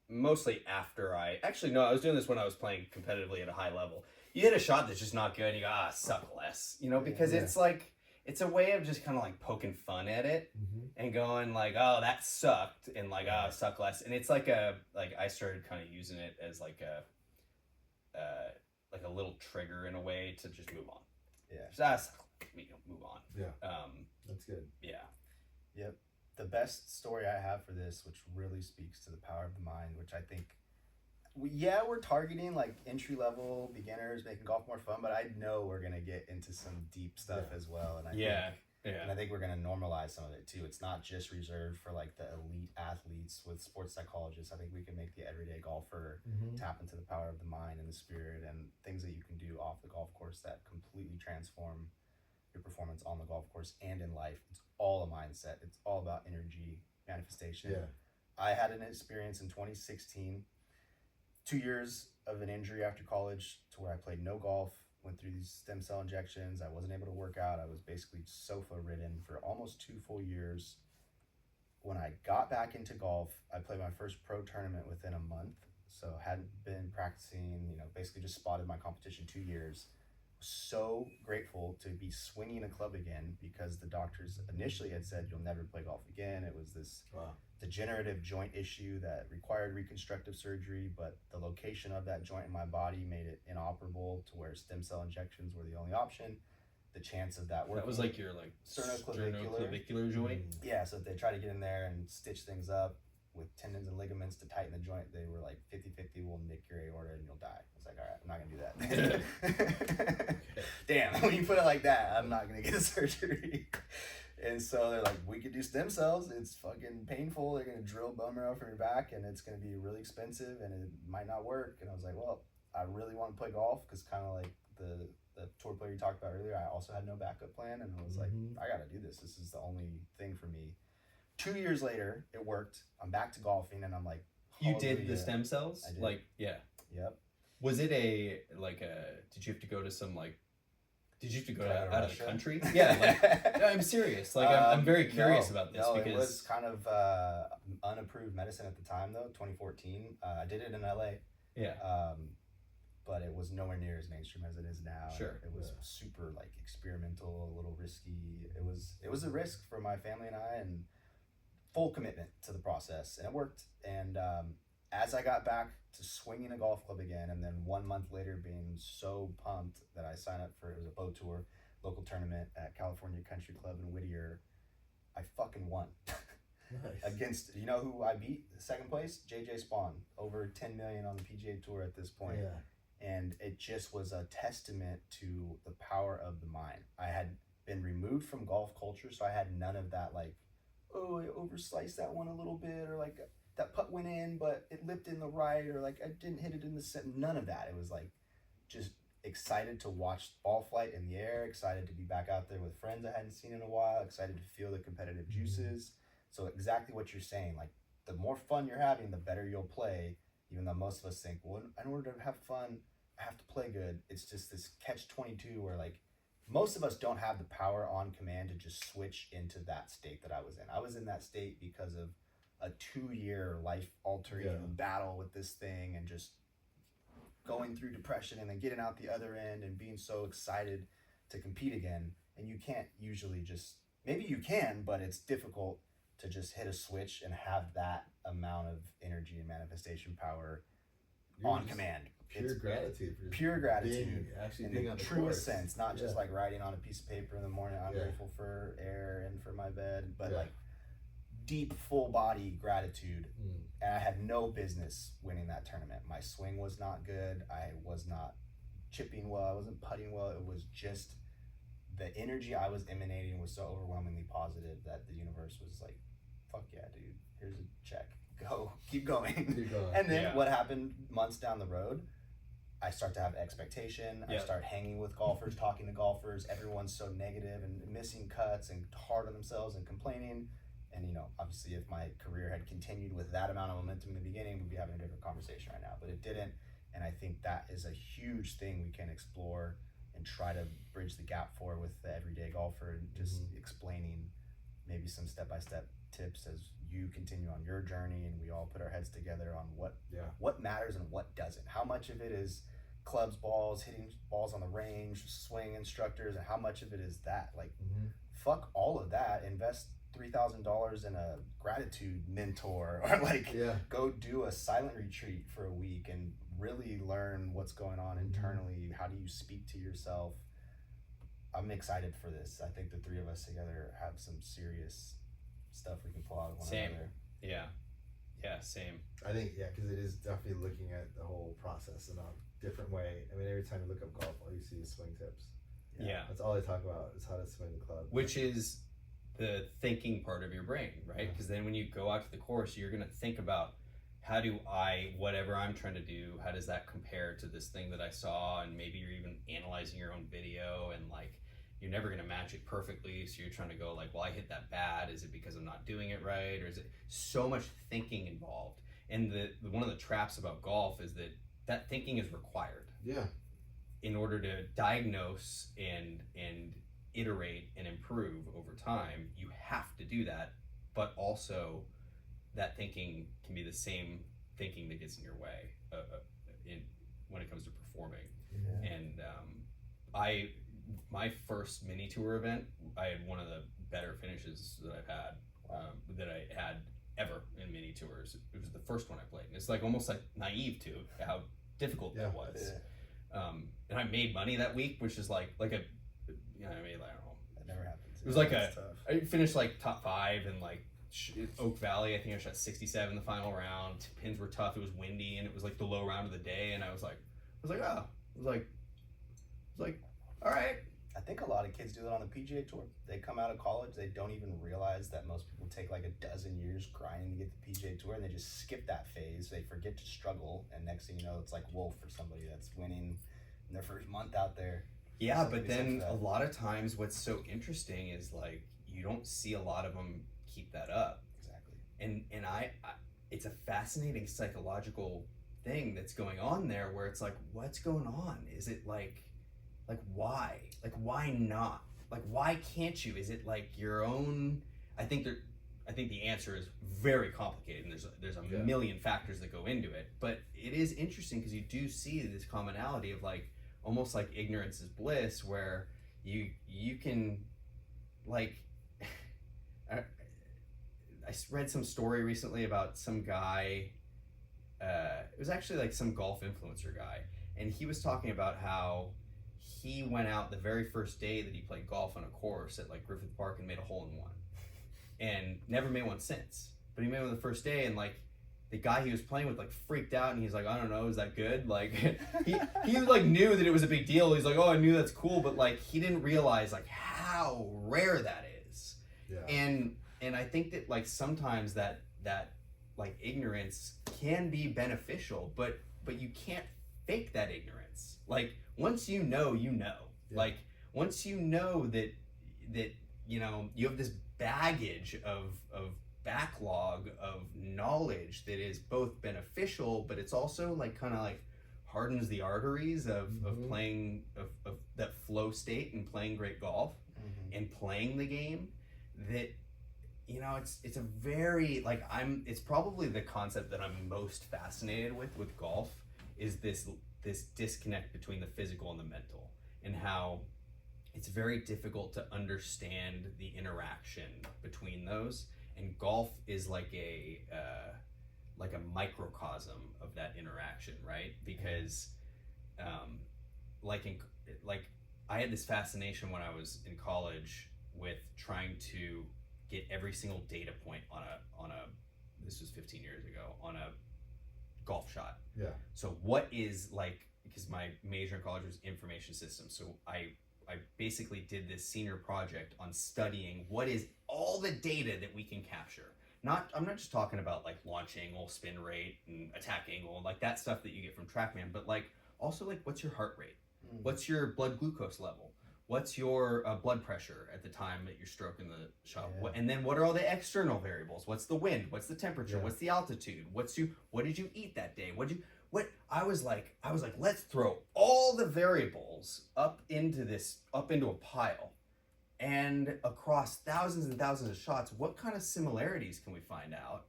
mostly after I was doing this when I was playing competitively at a high level. You hit a shot that's just not good and you go, suck less, because it's like, it's a way of just kind of like poking fun at it and going like, oh, that sucked, and like, oh, suck less. And it's like I started kind of using it as like a little trigger in a way to just move on. Yeah. Just, move on. Yeah. That's good. Yeah. Yep. The best story I have for this, which really speaks to the power of the mind, which I think, we're targeting like entry-level beginners, making golf more fun, but I know we're going to get into some deep stuff as well. And I think we're going to normalize some of it too. It's not just reserved for like the elite athletes with sports psychologists. I think we can make the everyday golfer tap into the power of the mind and the spirit and things that you can do off the golf course that completely transform your performance on the golf course and in life. It's all a mindset. It's all about energy manifestation. Yeah. I had an experience in 2016, 2 years of an injury after college, to where I played no golf, went through these stem cell injections. I wasn't able to work out. I was basically sofa ridden for almost 2 full years. When I got back into golf, I played my first pro tournament within a month. So hadn't been practicing, basically just spotted my competition 2 years. so grateful to be swinging a club again, because the doctors initially had said you'll never play golf again. It was this degenerative joint issue that required reconstructive surgery, but the location of that joint in my body made it inoperable to where stem cell injections were the only option. The chance of that working. That was like your like sternoclavicular joint. Yeah, so if they try to get in there and stitch things up with tendons and ligaments to tighten the joint, they were like 50-50, we'll nick your aorta and you'll die. I was like, all right, I'm not gonna do that. Damn, when you put it like that, I'm not gonna get a surgery. And so they're like, we could do stem cells. It's fucking painful. They're gonna drill bone marrow from your back, and it's gonna be really expensive, and it might not work. And I was like, well, I really want to play golf, because kind of like the tour player you talked about earlier, I also had no backup plan, and I was like, I gotta do this. This is the only thing for me. 2 years later, it worked. I'm back to golfing, and I'm like, you did the stem cells? I did. Like, yeah. Yep. Was it did you have to go to some did you have to go out of the country? Yeah, like, no, I'm serious. Like, I'm very curious about this, because it was kind of unapproved medicine at the time, though. 2014. I did it in LA. Yeah. But it was nowhere near as mainstream as it is now. Sure. It was super like experimental, a little risky. It was a risk for my family and I, and full commitment to the process, and it worked. And as I got back to swinging a golf club again, and then 1 month later being so pumped that I signed up for, it was a boat tour, local tournament at California Country Club in Whittier, I fucking won. Nice. Against, you know who I beat? Second place? JJ Spawn, over 10 million on the PGA Tour at this point. Yeah. And it just was a testament to the power of the mind. I had been removed from golf culture, so I had none of that, like, oh, I oversliced that one a little bit, or like that putt went in, but it lipped in the right, or like I didn't hit it in the center. None of that. It was like just excited to watch ball flight in the air, excited to be back out there with friends I hadn't seen in a while, excited to feel the competitive juices. So exactly what you're saying, like the more fun you're having, the better you'll play, even though most of us think, well, in order to have fun, I have to play good. It's just this catch-22 where like most of us don't have the power on command to just switch into that state that I was in. I was in that state because of a 2-year life-altering battle with this thing, and just going through depression and then getting out the other end and being so excited to compete again. And you can't usually just, maybe you can, but it's difficult to just hit a switch and have that amount of energy and manifestation power on command. Pure gratitude. Pure gratitude. Actually in being the on the truest course. sense, not just like writing on a piece of paper in the morning, I'm grateful for air and for my bed, but like deep, full body gratitude. And I had no business winning that tournament. My swing was not good. I was not chipping well. I wasn't putting well. It was just the energy I was emanating was so overwhelmingly positive that the universe was like, fuck yeah, dude, here's a check. Go, keep going. And then what happened months down the road, I start to have expectation. I start hanging with golfers, talking to golfers. Everyone's so negative and missing cuts and hard on themselves and complaining. And, you know, obviously if my career had continued with that amount of momentum in the beginning, we'd be having a different conversation right now, but it didn't. And I think that is a huge thing we can explore and try to bridge the gap for with the everyday golfer, and just explaining maybe some step-by-step tips as you continue on your journey, and we all put our heads together on what matters and what doesn't. How much of it is clubs, balls, hitting balls on the range, swing instructors, and how much of it is that? Like, fuck all of that. Invest $3,000 in a gratitude mentor, or like go do a silent retreat for a week and really learn what's going on internally. How do you speak to yourself? I'm excited for this. I think the three of us together have some serious stuff we can pull out of one another. Yeah, same. I think, because it is definitely looking at the whole process in a different way. I mean, every time you look up golf, all you see is swing tips. That's all they talk about, is how to swing the club. Which is the thinking part of your brain, right? Because then when you go out to the course, you're going to think about, how do I, whatever I'm trying to do, how does that compare to this thing that I saw? And maybe you're even analyzing your own video, and like, you're never going to match it perfectly. So you're trying to go like, well, I hit that bad. Is it because I'm not doing it right? Or is it so much thinking involved? And one of the traps about golf is that thinking is required. In order to diagnose and iterate and improve over time, you have to do that. But also, that thinking can be the same thinking that gets in your way when it comes to performing. And my first mini tour event, I had one of the better finishes that I've had, that I had ever in mini tours. It was the first one I played. And it's like almost like naive to how difficult that was. Yeah. And I made money that week, which is like a, I made, I don't know. That never happens. It was like That's tough. I finished like top 5 and like Oak Valley. I think I shot 67 the final round. Pins were tough. It was windy and it was like the low round of the day. And I was like, all right. I think a lot of kids do that on the PGA Tour. They come out of college, they don't even realize that most people take like a dozen years grinding to get the PGA Tour, and they just skip that phase. They forget to struggle, and next thing you know, it's like Wolf or somebody that's winning in their first month out there. Yeah, So but then a lot of times what's so interesting is like you don't see a lot of them keep that up. Exactly. And I it's a fascinating psychological thing that's going on there where it's like, what's going on? Is it like why? Like why not? Like why can't you? Is it like your own? I think the answer is very complicated, and there's a million factors that go into it. But it is interesting because you do see this commonality of like almost like ignorance is bliss, where you can like. I read some story recently about some guy. It was actually like some golf influencer guy, and he was talking about how he went out the very first day that he played golf on a course at like Griffith Park and made a hole in one, and never made one since. But he made one the first day, and like the guy he was playing with like freaked out, and he's like, I don't know, is that good? Like he like knew that it was a big deal. He's like, oh, I knew that's cool, but like he didn't realize like how rare that is. Yeah. And I think that like sometimes that like ignorance can be beneficial, but you can't fake that ignorance. Like once you know, you know. Yeah. Like once you know that you know you have this baggage of backlog of knowledge that is both beneficial, but it's also like kind of like hardens the arteries of playing of that flow state and playing great golf and playing the game, that you know it's a very like it's probably the concept that I'm most fascinated with golf is this disconnect between the physical and the mental, and how it's very difficult to understand the interaction between those, and golf is like a microcosm of that interaction, right? Because like I had this fascination when I was in college with trying to get every single data point on a this was 15 years ago, on a golf shot. Yeah. So what is like, because my major in college was information systems, so I basically did this senior project on studying what is all the data that we can capture. I'm not just talking about like launch angle, spin rate, and attack angle, and like that stuff that you get from TrackMan, but like also like what's your heart rate? What's your blood glucose level? What's your blood pressure at the time that you're stroking the shot? Yeah. And then what are all the external variables? What's the wind? What's the temperature? Yeah. What's the altitude? What did you eat that day? I was like, let's throw all the variables up into a pile, and across thousands and thousands of shots, what kind of similarities can we find out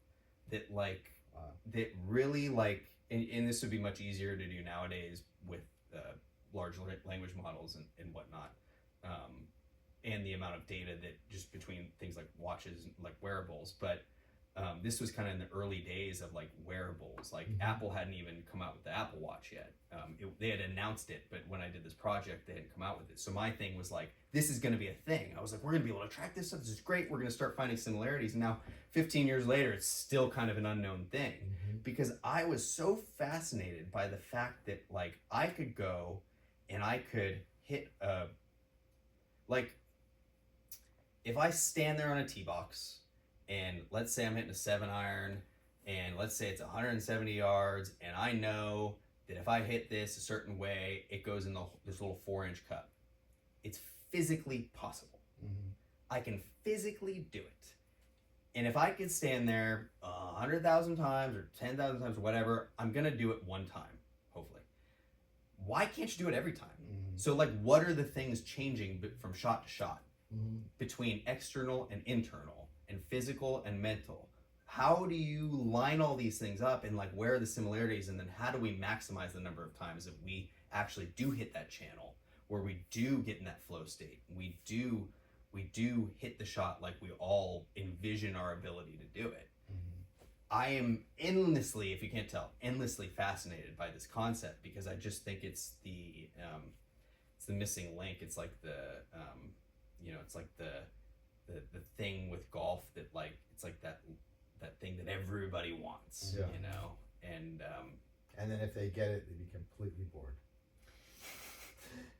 that like that really like, and this would be much easier to do nowadays with large language models and whatnot, and the amount of data that just between things like watches and like wearables, but this was kind of in the early days of like wearables. Like Apple hadn't even come out with the Apple Watch yet. They had announced it, but when I did this project, they hadn't come out with it. So my thing was like, this is going to be a thing. I was like, we're going to be able to track this stuff. This is great. We're going to start finding similarities. And now 15 years later, it's still kind of an unknown thing, because I was so fascinated by the fact that like I could go and I could hit like if I stand there on a tee box, and let's say I'm hitting a 7-iron, and let's say it's 170 yards, and I know that if I hit this a certain way, it goes in this little 4-inch cup. It's physically possible. I can physically do it. And if I could stand there 100,000 times or 10,000 times or whatever, I'm going to do it one time, hopefully. Why can't you do it every time? So like, what are the things changing from shot to shot between external and internal, and physical and mental? How do you line all these things up, and like where are the similarities, and then how do we maximize the number of times that we actually do hit that channel where we do get in that flow state. We do hit the shot like we all envision our ability to do it. I am endlessly, if you can't tell, endlessly fascinated by this concept, because I just think it's the missing link. It's like it's like the thing with golf that, like, it's like that thing that everybody wants, Yeah. and then if they get it, they'd be completely bored.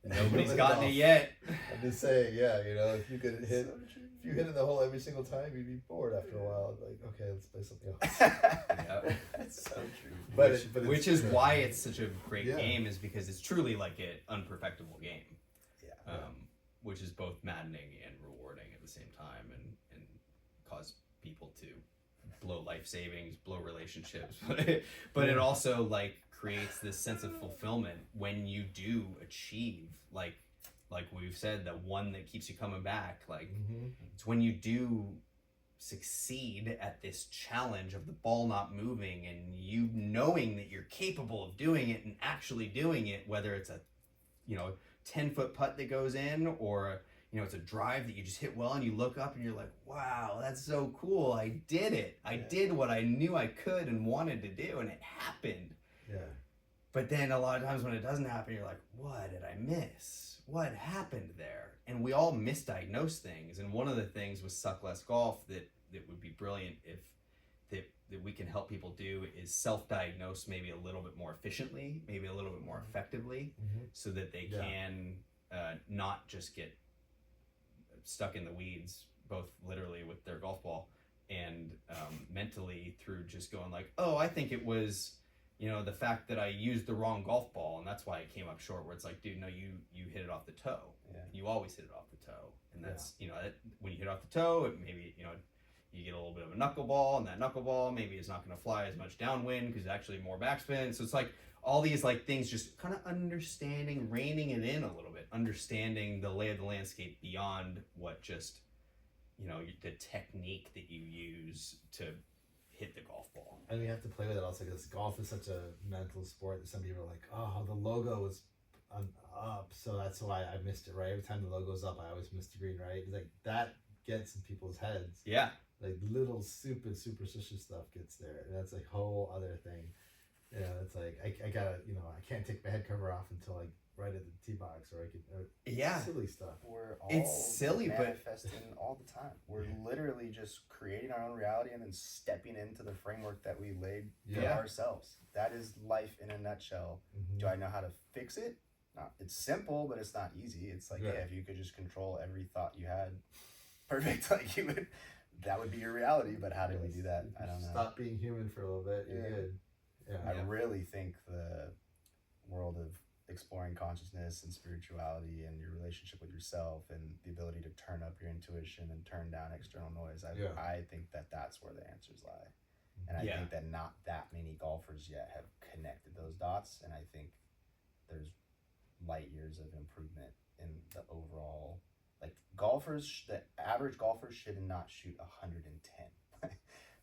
nobody's gotten it yet. I'm just saying, if you could hit, if you hit it the hole every single time, you'd be bored after a while. Like, okay, let's play something else. That's so true. Which is why it's such a great game, is because it's truly like an unperfectible game. Yeah. Which is both maddening and rewarding at the same time, and cause people to blow life savings, blow relationships, but it also like creates this sense of fulfillment when you do achieve, like we've said, that one that keeps you coming back. Like, it's when you do succeed at this challenge of the ball not moving, and you knowing that you're capable of doing it and actually doing it, whether it's a 10-foot putt that goes in, or it's a drive that you just hit well, and you look up and you're like, wow, that's so cool. I did it. I did what I knew I could and wanted to do, and it happened. Yeah. But then a lot of times when it doesn't happen, you're like, what did I miss? What happened there? And we all misdiagnose things. And one of the things with Suck Less Golf that would be brilliant if that we can help people do is self-diagnose maybe a little bit more efficiently, maybe a little bit more effectively, so that they can not just get stuck in the weeds, both literally with their golf ball and mentally, through just going like, oh, I think it was the fact that I used the wrong golf ball and that's why it came up short, where it's like, dude, no, you hit it off the toe. You always hit it off the toe. And that's when you hit off the toe, it maybe you get a little bit of a knuckleball, and that knuckleball maybe is not going to fly as much downwind because actually more backspin. So it's like all these like things, just kind of understanding, reining it in a little bit, understanding the lay of the landscape beyond what just the technique that you use to hit the golf ball. And we have to play with it also, because golf is such a mental sport that some people are like, oh, the logo was up, so that's why I missed it, right? Every time the logo's up, I always miss the green, right? It's like that gets in people's heads. Yeah. Like little stupid superstitious stuff gets there, and that's a whole other thing. It's like I gotta, I can't take my head cover off until like right at the tee box, or I could. Silly stuff. We're all silly, manifesting all the time. We're literally just creating our own reality and then stepping into the framework that we laid for ourselves. That is life in a nutshell. Do I know how to fix it? No. It's simple, but it's not easy. It's like, if you could just control every thought you had, perfect. Like, you would. That would be your reality, but how do we do that? I don't know. Stop being human for a little bit. You're good. Yeah. I really think the world of exploring consciousness and spirituality and your relationship with yourself and the ability to turn up your intuition and turn down external noise, I think that's where the answers lie. And I think that not that many golfers yet have connected those dots, and I think there's light years of improvement in the overall. Like, the average golfer should not shoot 110.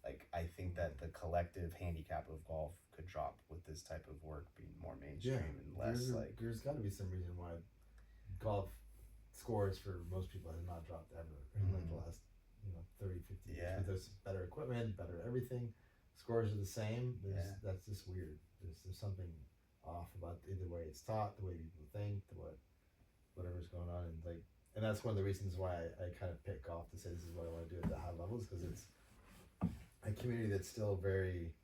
Like, I think that the collective handicap of golf could drop with this type of work being more mainstream and less there's got to be some reason why golf scores for most people has not dropped ever in like the last 30, 50 years. But there's better equipment, better everything. Scores are the same. That's just weird. There's something off about the way it's taught, the way people think, whatever's going on, and that's one of the reasons why I kind of pick golf to say this is what I want to do at the high levels, because it's a community that's still very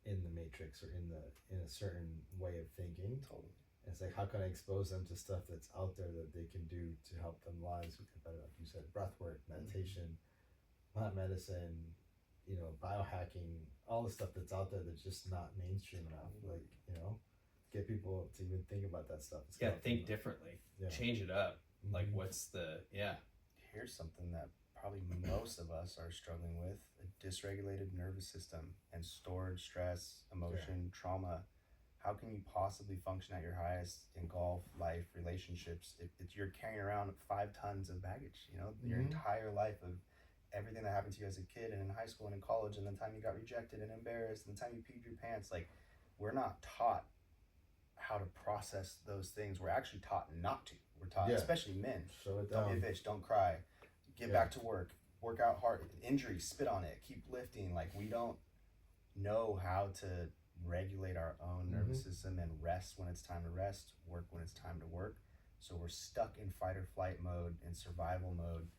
in the matrix, or in a certain way of thinking. Totally. And it's like, how can I expose them to stuff that's out there that they can do to help them lives get better? Like you said, breath work, meditation, plant medicine, biohacking, all the stuff that's out there that's just not mainstream enough. Like, get people to even think about that stuff. Think differently. Change it up. Like, what's here's something that probably most of us are struggling with: a dysregulated nervous system and stored stress, emotion, trauma. How can you possibly function at your highest in golf, life, relationships if you're carrying around 5 tons of baggage, your entire life, of everything that happened to you as a kid and in high school and in college, and the time you got rejected and embarrassed, and the time you peed your pants? Like, we're not taught how to process those things. We're actually taught not to. We're taught, Yeah. especially men, Shut it don't down. be a bitch, don't cry, get Yeah. back to work, work out hard, injury, spit on it, keep lifting. Like, we don't know how to regulate our own nervous system and rest when it's time to rest, work when it's time to work. So we're stuck in fight or flight mode, in survival mode,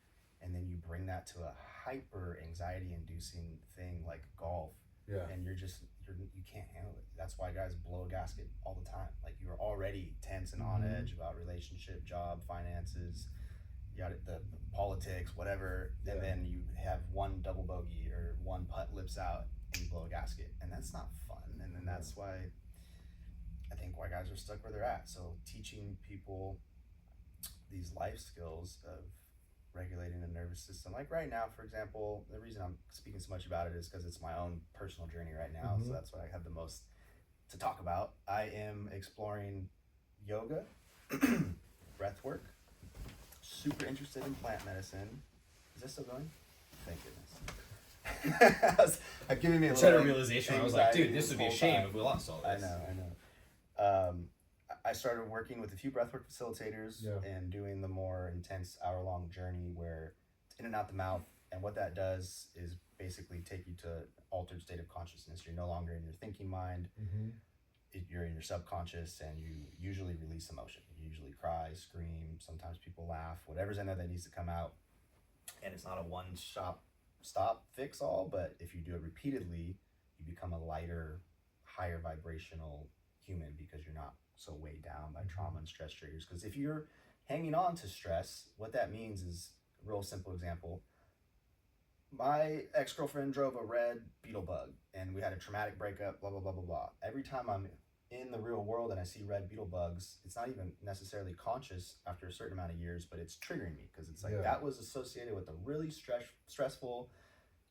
and then you bring that to a hyper anxiety inducing thing like golf, Yeah. and you can't handle it. That's why guys blow a gasket all the time. Like, you're already tense and on edge about relationship, job, finances, you got the politics, whatever, and then you have one double bogey or one putt lips out and you blow a gasket, and that's not fun. And then that's why I think why guys are stuck where they're at. So teaching people these life skills of regulating the nervous system, like right now, for example, the reason I'm speaking so much about it is because it's my own personal journey right now. So that's what I have the most to talk about. I am exploring yoga, breath work, super interested in plant medicine. Is this still going? Thank goodness. I'm giving me a I little had a realization. I was like, dude, this would be a shame if we lost all I this. know. I started working with a few breathwork facilitators and doing the more intense hour-long journey where it's in and out the mouth. And what that does is basically take you to an altered state of consciousness. You're no longer in your thinking mind. You're in your subconscious, and you usually release emotion. You usually cry, scream, sometimes people laugh, whatever's in there that needs to come out. And it's not a stop fix all, but if you do it repeatedly, you become a lighter, higher vibrational human because you're not so weighed down by trauma and stress triggers. Because if you're hanging on to stress, what that means is a real simple example. My ex-girlfriend drove a red beetle bug and we had a traumatic breakup, blah, blah, blah, blah, blah. Every time I'm in the real world and I see red beetle bugs, it's not even necessarily conscious after a certain amount of years, but it's triggering me because it's like that was associated with a really stressful.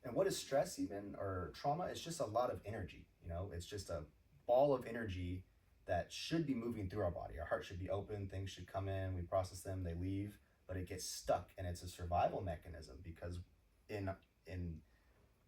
And what is stress even, or trauma? It's just a lot of energy. It's just a ball of energy that should be moving through our body. Our heart should be open, things should come in, we process them, they leave, but it gets stuck, and it's a survival mechanism because in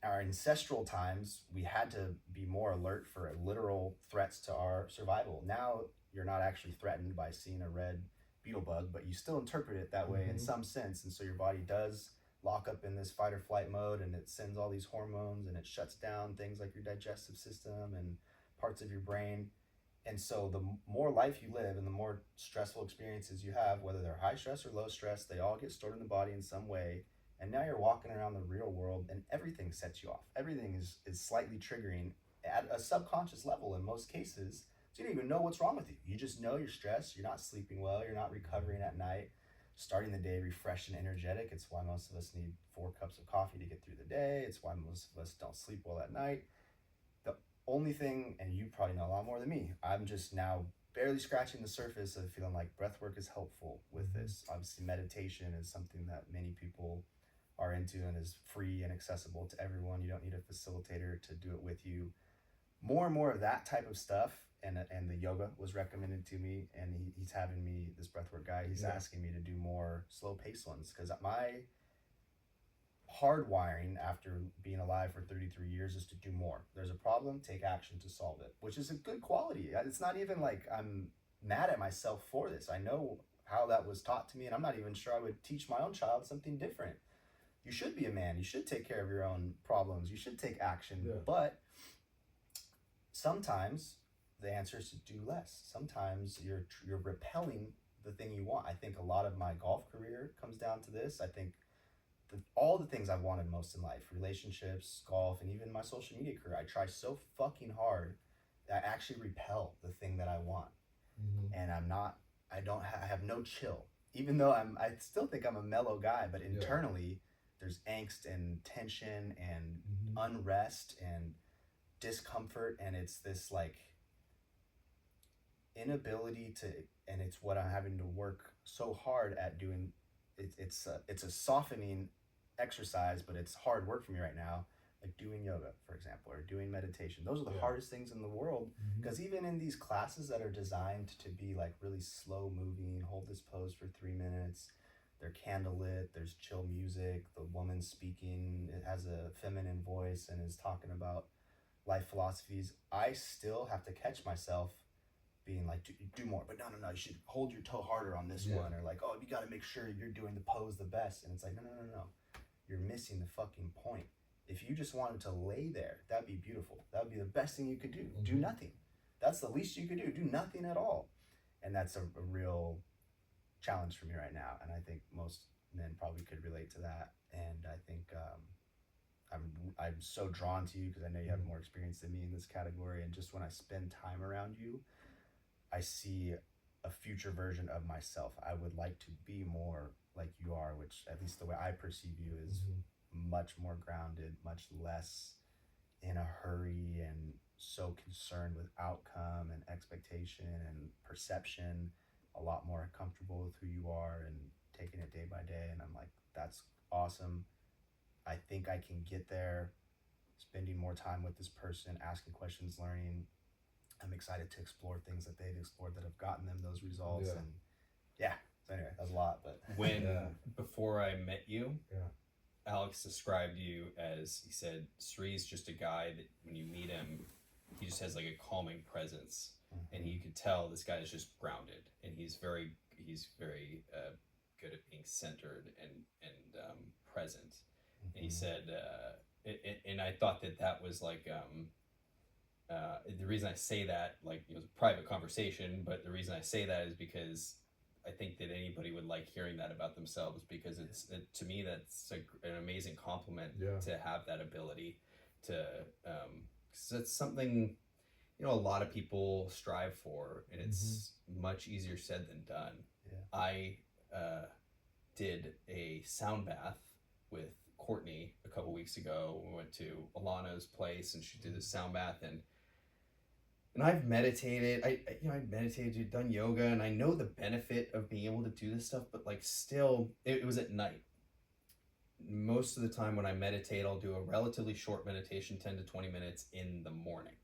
our ancestral times, we had to be more alert for literal threats to our survival. Now you're not actually threatened by seeing a red beetle bug, but you still interpret it that way in some sense, and so your body does lock up in this fight or flight mode, and it sends all these hormones, and it shuts down things like your digestive system and parts of your brain. And so the more life you live and the more stressful experiences you have, whether they're high stress or low stress, they all get stored in the body in some way. And now you're walking around the real world and everything sets you off. Everything is slightly triggering at a subconscious level in most cases. So you don't even know what's wrong with you. You just know you're stressed, you're not sleeping well, you're not recovering at night, starting the day refreshed and energetic. It's why most of us need 4 cups of coffee to get through the day. It's why most of us don't sleep well at night. The only thing, and you probably know a lot more than me, I'm just now barely scratching the surface of feeling like breath work is helpful with this. Obviously, meditation is something that many people are into and is free and accessible to everyone. You don't need a facilitator to do it with you. More and more of that type of stuff, and the yoga was recommended to me, and he's having me, this breathwork guy, he's asking me to do more slow paced ones, because my hardwiring after being alive for 33 years is to do more. There's a problem, take action to solve it, which is a good quality. It's not even like I'm mad at myself for this. I know how that was taught to me, and I'm not even sure I would teach my own child something different. You should be a man. You should take care of your own problems. You should take action. But sometimes the answer is to do less. Sometimes you're repelling the thing you want. I think a lot of my golf career comes down to this. I think all the things I've wanted most in life, relationships, golf, and even my social media career, I try so fucking hard that I actually repel the thing that I want. And I have no chill. Even though I still think I'm a mellow guy, but internally, there's angst and tension and unrest and discomfort, and it's this like inability to, and it's what I'm having to work so hard at doing. It's a softening exercise, but it's hard work for me right now, like doing yoga, for example, or doing meditation. Those are the hardest things in the world, because even in these classes that are designed to be like really slow moving, hold this pose for 3 minutes, they're candlelit, there's chill music, the woman speaking, it has a feminine voice and is talking about life philosophies, I still have to catch myself being like, do more, but no, you should hold your toe harder on this one, or like, oh, you got to make sure you're doing the pose the best, and it's like, no, you're missing the fucking point. If you just wanted to lay there, that'd be beautiful. That would be the best thing you could do. Do nothing. That's the least you could do. Do nothing at all. And that's a real challenge for me right now, and I think most men probably could relate to that. And I think I'm so drawn to you because I know you have more experience than me in this category, and just when I spend time around you, I see a future version of myself. I would like to be more like you are, which at least the way I perceive you is much more grounded, much less in a hurry, and so concerned with outcome and expectation and perception, a lot more comfortable with who you are and taking it day by day. And I'm like, that's awesome. I think I can get there, spending more time with this person, asking questions, learning. I'm excited to explore things that they've explored that have gotten them those results. And so anyway, that's a lot. But before I met you, Alex described you as, he said, Sri's just a guy that when you meet him, he just has like a calming presence, and you could tell this guy is just grounded, and he's very good at being centered and present. And he said, and I thought that was like, the reason I say that, like, it was a private conversation, but the reason I say that is because I think that anybody would like hearing that about themselves, because to me, that's an amazing compliment to have that ability to, because it's something, a lot of people strive for, and it's much easier said than done. I did a sound bath with Courtney a couple weeks ago. We went to Alana's place, and she did a sound bath, and I've meditated. I meditated, done yoga, and I know the benefit of being able to do this stuff, but like still, it was at night. Most of the time when I meditate, I'll do a relatively short meditation, 10 to 20 minutes in the morning.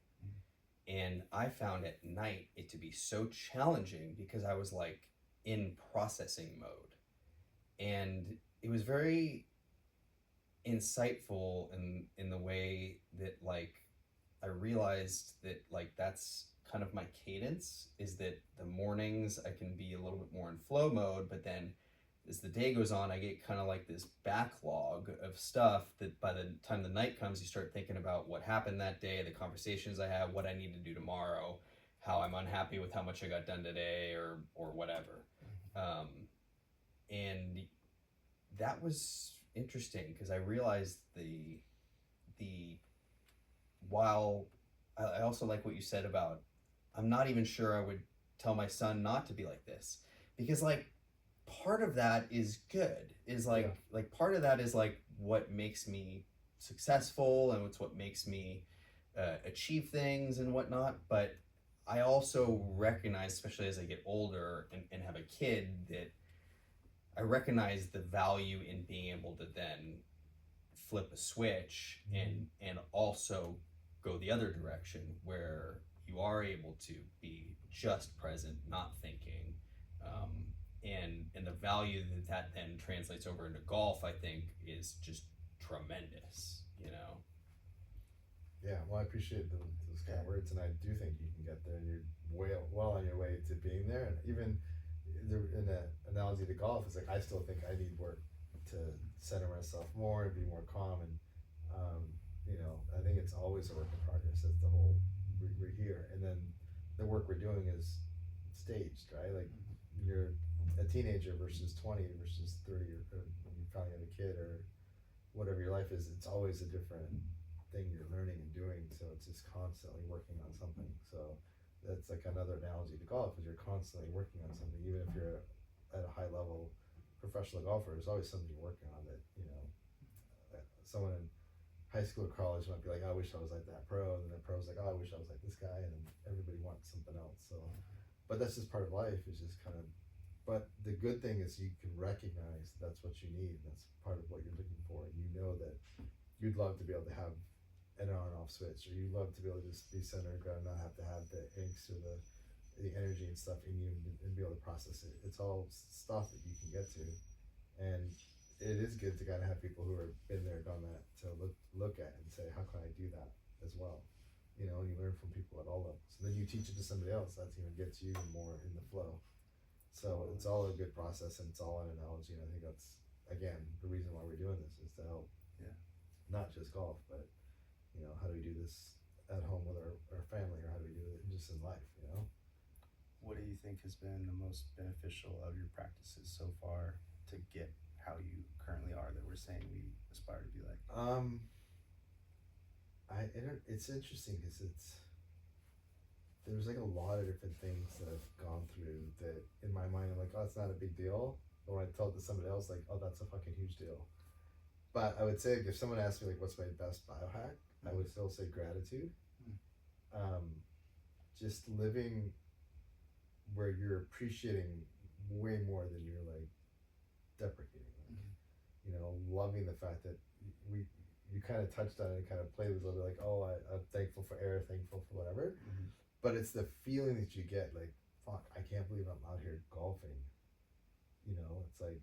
And I found at night it to be so challenging because I was like in processing mode. And it was very insightful in the way that, like, I realized that, like, that's kind of my cadence, is that the mornings I can be a little bit more in flow mode, but then as the day goes on, I get kind of like this backlog of stuff that by the time the night comes, you start thinking about what happened that day, the conversations I have, what I need to do tomorrow, how I'm unhappy with how much I got done today, or whatever. And that was interesting because I realized while I also like what you said about, I'm not even sure I would tell my son not to be like this, because like part of that is good, is like part of that is like what makes me successful, and it's what makes me achieve things and whatnot. But I also recognize, especially as I get older and have a kid, that I recognize the value in being able to then flip a switch and also go the other direction, where you are able to be just present, not thinking, and the value that then translates over into golf, I think, is just tremendous. Yeah, well, I appreciate those kind of words, and I do think you can get there, and you're well on your way to being there. And even in the analogy to golf, it's like I still think I need work to center myself more and be more calm, and I think it's always a work in progress. That's the whole, we're here, and then the work we're doing is staged, right? Like you're a teenager versus 20 versus 30, or when you finally have a kid, or whatever your life is. It's always a different thing you're learning and doing, so it's just constantly working on something. So that's like another analogy to golf, is you're constantly working on something. Even if you're at a high level professional golfer, there's always something you're working on that someone in high school or college might be like, I wish I was like that pro, and then the pro's like, oh, I wish I was like this guy, and then everybody wants something else. So but that's just part of life, is just kind of, but the good thing is you can recognize that's what you need, and that's part of what you're looking for, and you know that you'd love to be able to have an on and off switch, or you'd love to be able to just be centered ground, not have to have the angst or the energy and stuff in you, and be able to process it. It's all stuff that you can get to, and it is good to kind of have people who have been there, done that, to look at and say, how can I do that as well? And you learn from people at all levels. And then you you teach it to somebody else, that's even gets you even more in the flow. So it's all a good process, and it's all an analogy. And I think that's, again, the reason why we're doing this is to help, not just golf, but how do we do this at home with our family, or how do we do it just in life? What do you think has been the most beneficial of your practices so far to get how you currently are that we're saying we aspire to be like? It's interesting because there's like a lot of different things that I've gone through that in my mind I'm like, oh, it's not a big deal. But when I tell it to somebody else, like, oh, that's a fucking huge deal. But I would say, like, if someone asked me like, what's my best biohack, I would still say gratitude. Just living where you're appreciating way more than you're like deprecating. Loving the fact that you kind of touched on it and kind of played with a little bit, like, oh, I'm thankful for air, thankful for whatever. But it's the feeling that you get, like, fuck, I can't believe I'm out here golfing. It's like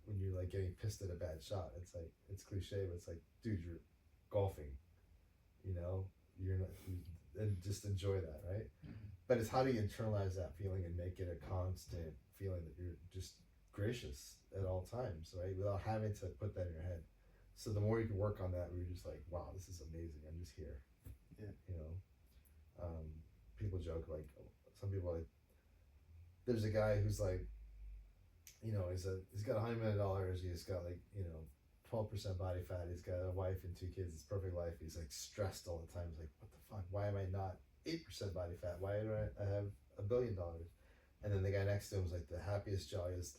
when you're like getting pissed at a bad shot. It's like, it's cliche, but it's like, dude, you're golfing. You're not, and just enjoy that, right? But it's how do you internalize that feeling and make it a constant feeling that you're just gracious at all times, right? Without having to put that in your head. So the more you can work on that, we're just like, wow, this is amazing. I'm just here. People joke, like, some people, like, there's a guy who's like, he's got $100 million. He's got, like, 12% body fat. He's got a wife and 2 kids. It's a perfect life. He's like stressed all the time. He's like, what the fuck? Why am I not 8% body fat? Why do I have $1 billion? And then the guy next to him was like the happiest, jolliest,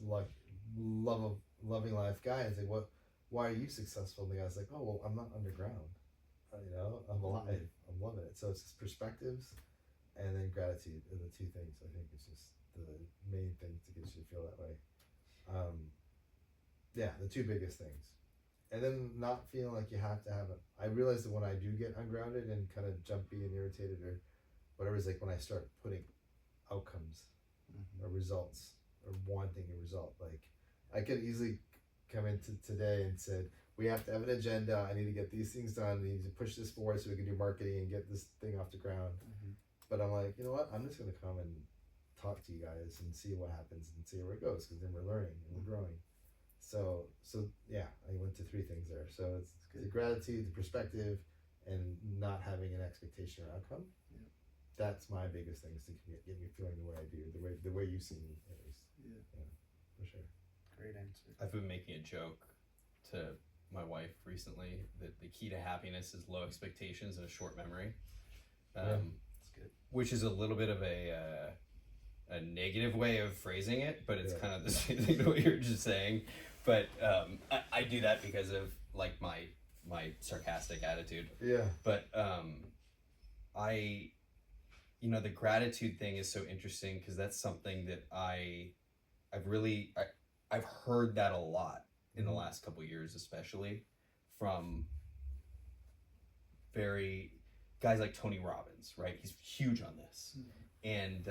loving life guy. And he's like, what? Why are you successful? And the guy's like, oh, well, I'm not underground. I'm alive. I'm loving it. So it's just perspectives and then gratitude are the 2 things. I think it's just the main things to get you to feel that way. The 2 biggest things. And then not feeling like you have to have it. I realize that when I do get ungrounded and kind of jumpy and irritated or whatever, is like when I start putting outcomes or results or wanting a result. Like, I could easily come into today and said, we have to have an agenda. I need to get these things done. I need to push this forward so we can do marketing and get this thing off the ground. But I'm like, you know what? I'm just going to come and talk to you guys and see what happens and see where it goes, because then we're learning and we're growing. So yeah, I went to 3 things there. So it's the gratitude, the perspective, and not having an expectation or outcome. That's my biggest things to get me feeling the way I do, the way you see me, at least. Yeah, for sure. Great answer. I've been making a joke to my wife recently that the key to happiness is low expectations and a short memory. That's good. Which is a little bit of a negative way of phrasing it, but it's kind of the same thing to what you're just saying. But I do that because of like my sarcastic attitude. Yeah. But the gratitude thing is so interesting because that's something that I've heard that a lot in the last couple of years, especially from guys like Tony Robbins, right? He's huge on this. And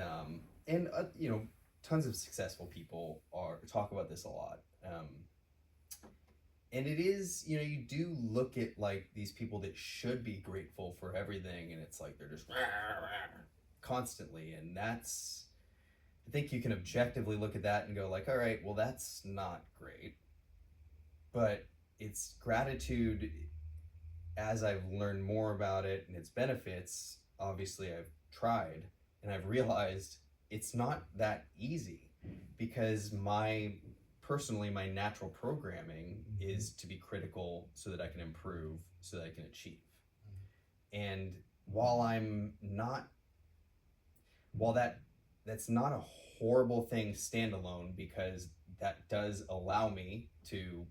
tons of successful people talk about this a lot. And it is, you do look at like these people that should be grateful for everything, and it's like they're just constantly, and that's, I think you can objectively look at that and go like, all right, well, that's not great. But it's gratitude, as I've learned more about it and its benefits, obviously I've tried, and I've realized it's not that easy, because my natural programming is to be critical so that I can improve, so that I can achieve. And while that's not a horrible thing standalone, because that does allow me to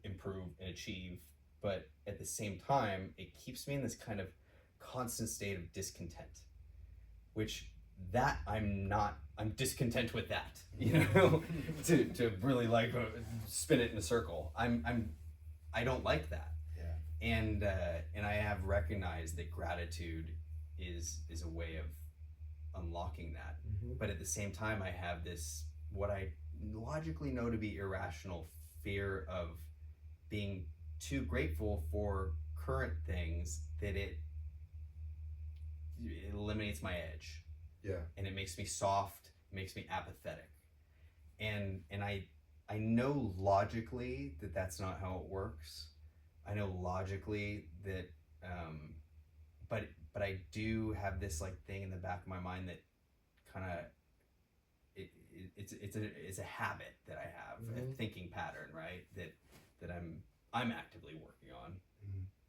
improve and achieve, but at the same time, it keeps me in this kind of constant state of discontent, which I'm discontent with that, to really like spin it in a circle. I don't like that. Yeah. And I have recognized that gratitude is a way of unlocking that. But at the same time, I have this, what I logically know to be irrational fear of being too grateful for current things, that it it eliminates my edge. Yeah. And it makes me soft, it makes me apathetic. And I know logically that that's not how it works. I know logically that but I do have this like thing in the back of my mind that kind of it's a habit that I have, a thinking pattern, right? That I'm actively working on.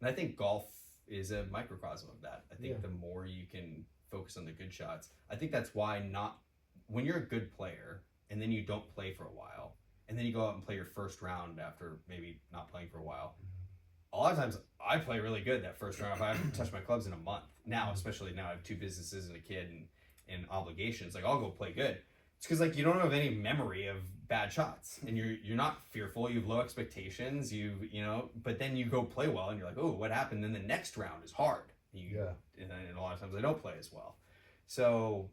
And I think golf is a microcosm of that. I think the more you can focus on the good shots, I think that's why not when you're a good player and then you don't play for a while and then you go out and play your first round after maybe not playing for a while. A lot of times I play really good that first round if I haven't touched my clubs in a month. Now, especially now I have 2 businesses and a kid and obligations. Like I'll go play good. It's because like you don't have any memory of bad shots and you're not fearful. You have low expectations. You know, but then you go play well and you're like, oh, what happened? Then the next round is hard. And a lot of times I don't play as well. So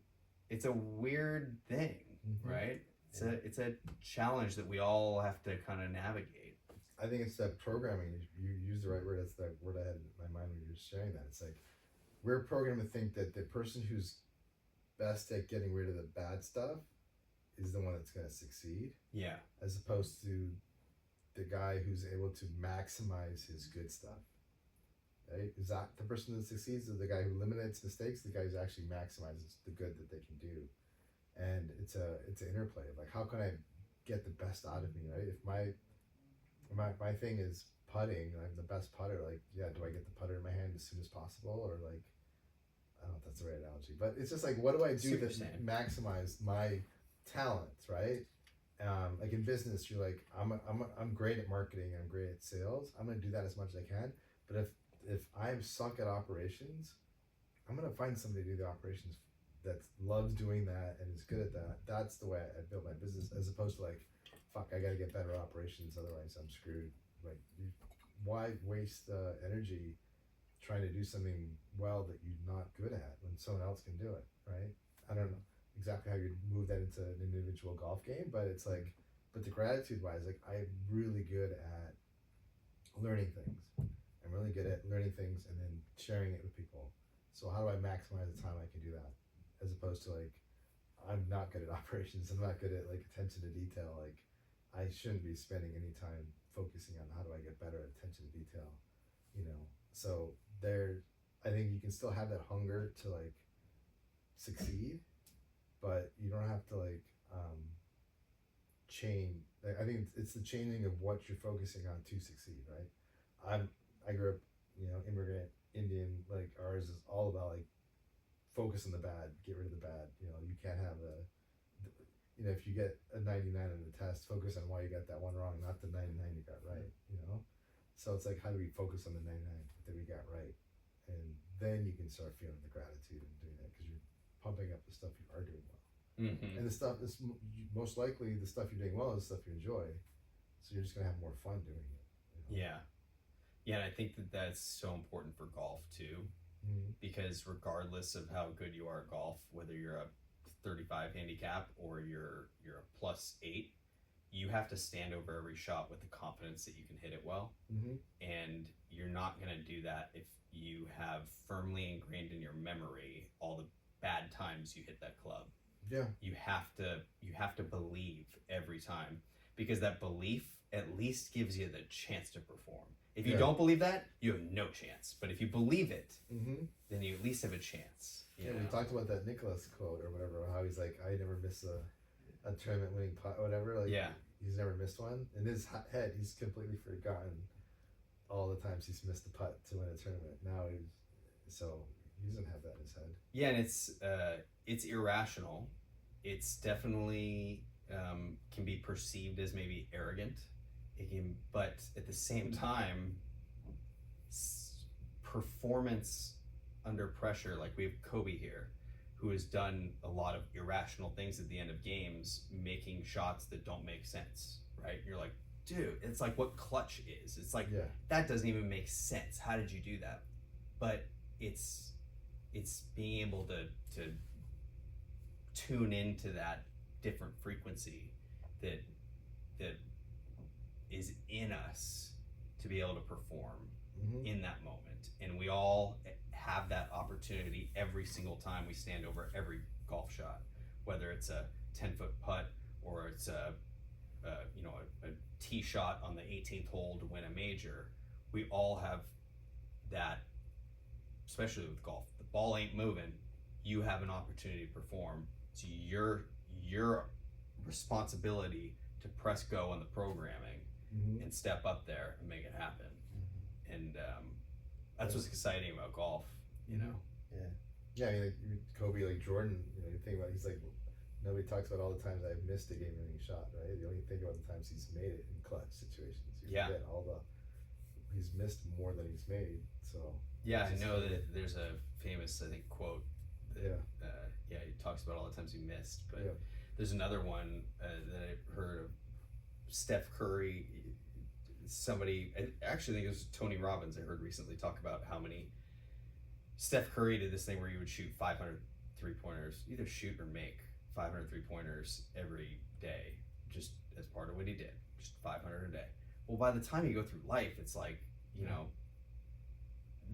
it's a weird thing, right? It's a challenge that we all have to kind of navigate. I think it's that programming. You use the right word. That's the word I had in my mind when you were sharing that. It's like we're programmed to think that the person who's best at getting rid of the bad stuff is the one that's going to succeed. Yeah. As opposed to the guy who's able to maximize his good stuff. Right? Is that the person that succeeds, or the guy who eliminates mistakes? The guy who actually maximizes the good that they can do. And it's an interplay of like, how can I get the best out of me? Right? If my thing is putting, I'm the best putter. Like, yeah, do I get the putter in my hand as soon as possible, or like, I don't know if that's the right analogy, but it's just like, what do I do to maximize my talents, right? Like in business, you're like, I'm great at marketing, I'm great at sales. I'm gonna do that as much as I can. But if I suck at operations, I'm gonna find somebody to do the operations that loves doing that and is good at that. That's the way I built my business, as opposed to like, fuck, I gotta get better at operations, otherwise I'm screwed. Like, why waste energy trying to do something well that you're not good at when someone else can do it, right? I don't know exactly how you move that into an individual golf game, but it's like, but the gratitude wise, like I'm really good at learning things. I'm really good at learning things and then sharing it with people. So how do I maximize the time I can do that? As opposed to like, I'm not good at operations. I'm not good at like attention to detail. Like I shouldn't be spending any time focusing on how do I get better at attention to detail, you know? So I think you can still have that hunger to like succeed, but you don't have to like I think it's the changing of what you're focusing on to succeed, right? I grew up, you know, immigrant Indian, like ours is all about like focus on the bad, get rid of the bad. You know, you can't have you know, if you get a 99 on the test, focus on why you got that one wrong, not the 99 you got right, you know? So it's like, how do we focus on the 99 that we got right? And then you can start feeling the gratitude and doing that because you're pumping up the stuff you are doing well. And the stuff is most likely the stuff you're doing well is stuff you enjoy. So you're just going to have more fun doing it. You know? Yeah. Yeah, and I think that that's so important for golf too, because regardless of how good you are at golf, whether you're a 35 handicap or you're a +8, you have to stand over every shot with the confidence that you can hit it well. And you're not going to do that if you have firmly ingrained in your memory all the bad times you hit that club. Yeah. You have to believe every time, because that belief at least gives you the chance to perform. If you don't believe that, you have no chance. But if you believe it, then you at least have a chance. We talked about that Nicholas quote or whatever, how he's like, I never miss a tournament winning putt or whatever. Like, he's never missed one. In his head, he's completely forgotten all the times he's missed a putt to win a tournament. Now he doesn't have that in his head. Yeah, and it's irrational. It's definitely can be perceived as maybe arrogant. But at the same time, performance under pressure, like we have Kobe here, who has done a lot of irrational things at the end of games, making shots that don't make sense, right? You're like, dude, it's like what clutch is. It's like, that doesn't even make sense. How did you do that? But it's being able to tune into that different frequency that is in us to be able to perform in that moment, and we all have that opportunity every single time we stand over every golf shot, whether it's a 10-foot putt or it's a tee shot on the 18th hole to win a major. We all have that, especially with golf. The ball ain't moving. You have an opportunity to perform. So your responsibility to press go on the programming and step up there and make it happen. And that's what's exciting about golf, you know. Yeah, I mean, like Kobe, like Jordan, you think about, he's like, nobody talks about all the times I've missed a game-winning shot, right? You only think about the times he's made it in clutch situations. You forget he's missed more than he's made. So yeah, I know that there's a famous, I think, quote. That, he talks about all the times he missed, but there's another one that I heard of Steph Curry. Somebody, I actually think it was Tony Robbins, I heard recently talk about how many Steph Curry did this thing where he would shoot 500 3-pointers, either shoot or make 500 3-pointers every day, just as part of what he did, just 500 a day. Well, by the time you go through life, it's like, you know,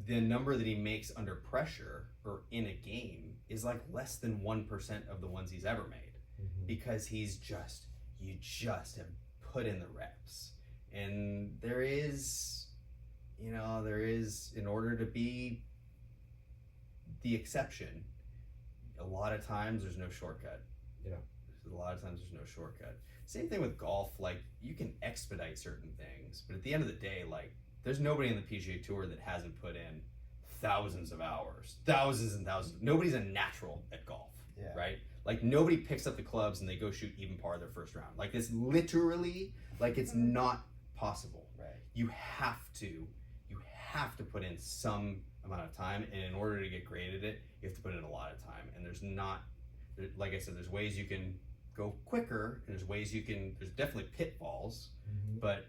the number that he makes under pressure or in a game is like less than 1% of the ones he's ever made, because you just have put in the reps. And there is, in order to be the exception, a lot of times there's no shortcut. A lot of times there's no shortcut. Same thing with golf. Like, you can expedite certain things, but at the end of the day, like, there's nobody in the PGA Tour that hasn't put in thousands of hours, thousands and thousands. Nobody's a natural at golf, right? Like, nobody picks up the clubs and they go shoot even par their first round. Like, it's literally, like, it's not possible. Right. You have to put in some amount of time, and in order to get great at it, you have to put in a lot of time. And like I said, there's ways you can go quicker, and there's definitely pitfalls, but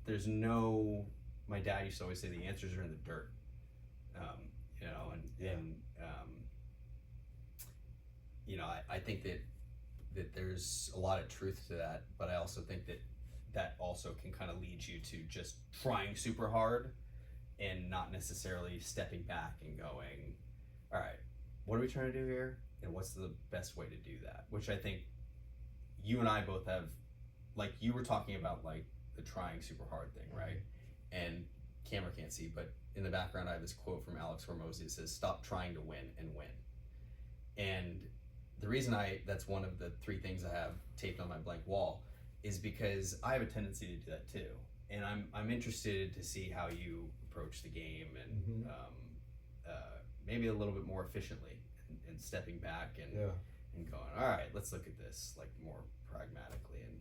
there's no, my dad used to always say the answers are in the dirt. I think that there's a lot of truth to that, but I also think that also can kind of lead you to just trying super hard and not necessarily stepping back and going, all right, what are we trying to do here? And what's the best way to do that? Which I think you and I both have, like, you were talking about, like, the trying super hard thing, right? And camera can't see, but in the background I have this quote from Alex Hormozy that says, "Stop trying to win and win." And the reason that's one of the 3 things I have taped on my blank wall is because I have a tendency to do that too. And I'm interested to see how you approach the game and maybe a little bit more efficiently and stepping back and going, all right, let's look at this like more pragmatically, and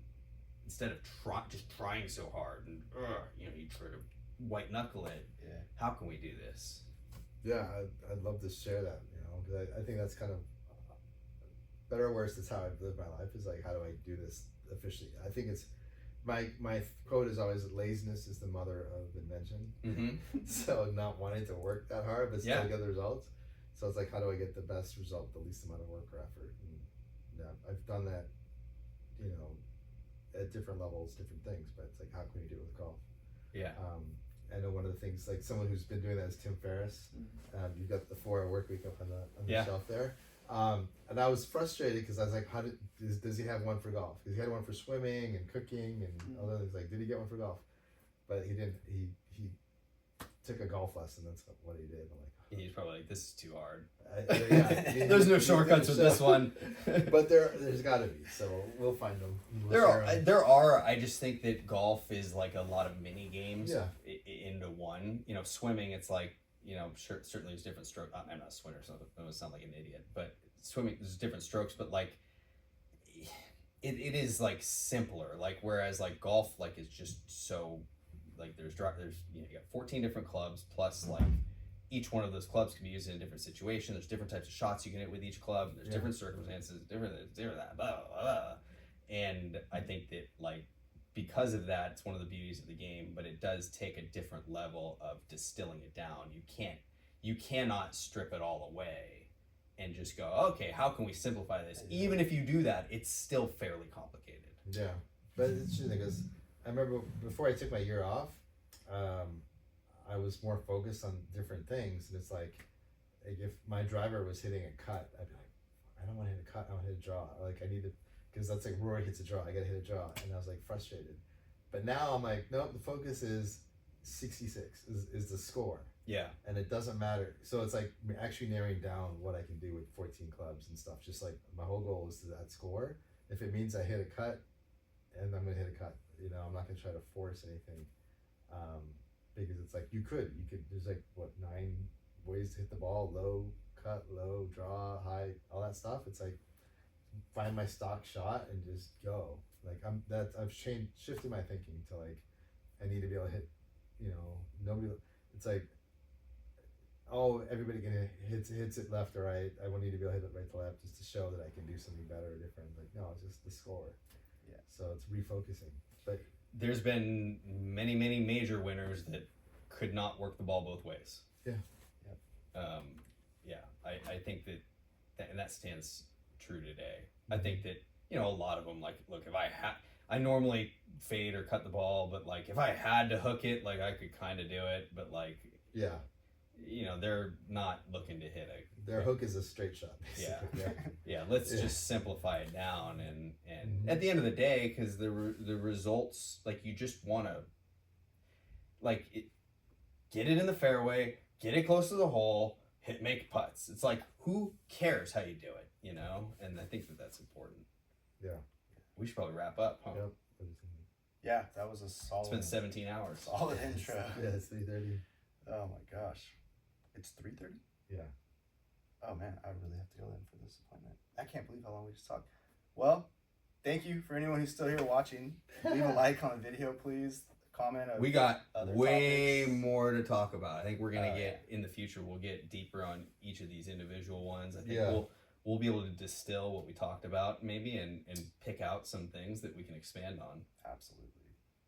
instead of just trying so hard and you try to white knuckle it. How can we do this? I'd love to share that, because I think that's kind of better or worse. That's how I've lived my life, is like, how do I do this efficiently? I think it's my quote is always, laziness is the mother of invention. So not wanting to work that hard but still get the results. So it's like, how do I get the best result with the least amount of work or effort? And I've done that, at different levels, different things, but it's like, how can we do it with golf? I know one of the things, like, someone who's been doing that is Tim Ferriss. You've got the 4-hour work week up on the shelf there. And I was frustrated because I was like, does he have one for golf? Because he had one for swimming and cooking and other things. Like, did he get one for golf? But he didn't. He took a golf lesson. That's what he did. I'm like, he's probably like, this is too hard. There's no shortcuts with this one. But there's got to be. So we'll find them. There are. I just think that golf is like a lot of mini games into one. Swimming, it's like, certainly there's different strokes. I'm not a swimmer, so I don't sound like an idiot. But swimming, there's different strokes. But like, it is like simpler. Like, whereas like golf, like, is just so, like, there's you got 14 different clubs, plus like each one of those clubs can be used in a different situation. There's different types of shots you can hit with each club. There's different circumstances, different that, blah, blah, blah. And I think that, like, because of that, it's one of the beauties of the game, but it does take a different level of distilling it down. You cannot strip it all away and just go, okay, how can we simplify this? Even if you do that, it's still fairly complicated. Yeah, but it's interesting because I remember before I took my year off, I was more focused on different things, and it's like if my driver was hitting a cut, I'd be like, I don't want to hit a cut, I want to hit a draw. Like I need to, because that's like Rory hits a draw, I gotta hit a draw, and I was like frustrated. But now I'm like, nope, the focus is 66 is the score. Yeah. And it doesn't matter. So it's like actually narrowing down what I can do with 14 clubs and stuff. Just like my whole goal is to that score. If it means I hit a cut, and I'm gonna hit a cut. You know, I'm not gonna try to force anything, because it's like you could. There's like what 9 ways to hit the ball: low, cut, low, draw, high, all that stuff. It's like find my stock shot and just go. Like I've shifted my thinking to like I need to be able to hit. You know, nobody. It's like, oh, everybody hits it left or right. I want you to be able to hit it right to left just to show that I can do something better or different. Like, no, it's just the score. Yeah. So it's refocusing. But there's been many major winners that could not work the ball both ways. Yeah. I think that and that stands true today. I think that, you know, a lot of them, like, look, if I normally fade or cut the ball, but like if I had to hook it, like I could kind of do it, but like, yeah, you know, they're not looking to hit their hook is a straight shot, basically. Yeah. Let's just simplify it down, and at the end of the day, because the results, like, you just want to get it in the fairway, get it close to the hole, make putts. It's like, who cares how you do it, you know? And I think that that's important. Yeah. We should probably wrap up, huh? Yep. Yeah, that was a solid. It's been 17 hours. Solid intro. Yeah, it's 3:30. Oh my gosh, it's 3:30. Yeah. Oh man, I really have to go then for this appointment. I can't believe how long we just talked. Well, thank you for anyone who's still here watching. Leave a like on the video, please. Comment. We got way topics. more to talk about. I think we're gonna get in the future. We'll get deeper on each of these individual ones. I think we'll be able to distill what we talked about maybe and pick out some things that we can expand on. Absolutely.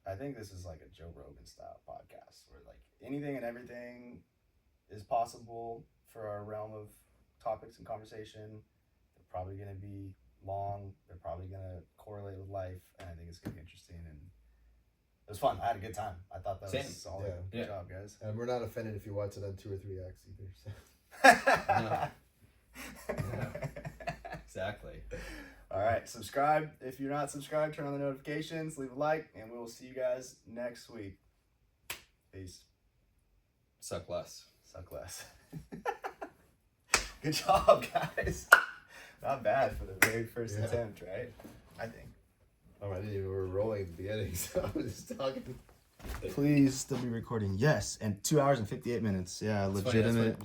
I think this is like a Joe Rogan style podcast where like anything and everything is possible for our realm of topics and conversation. They're probably going to be long. They're probably going to correlate with life, and I think it's going to be interesting. And it was fun. I had a good time. I thought that was solid. Yeah. Good job, guys. And we're not offended if you watch it on 2 or 3x either. So. Exactly. All right, subscribe. If you're not subscribed, turn on the notifications, leave a like, and we will see you guys next week. Peace. Suck less. Suck less. Good job, guys. Not bad for the very first attempt, right? I think. Oh, I didn't even. We were rolling at the beginning, so I was just talking. Please still be recording. Yes, and 2 hours and 58 minutes. Yeah, It's funny, legitimate.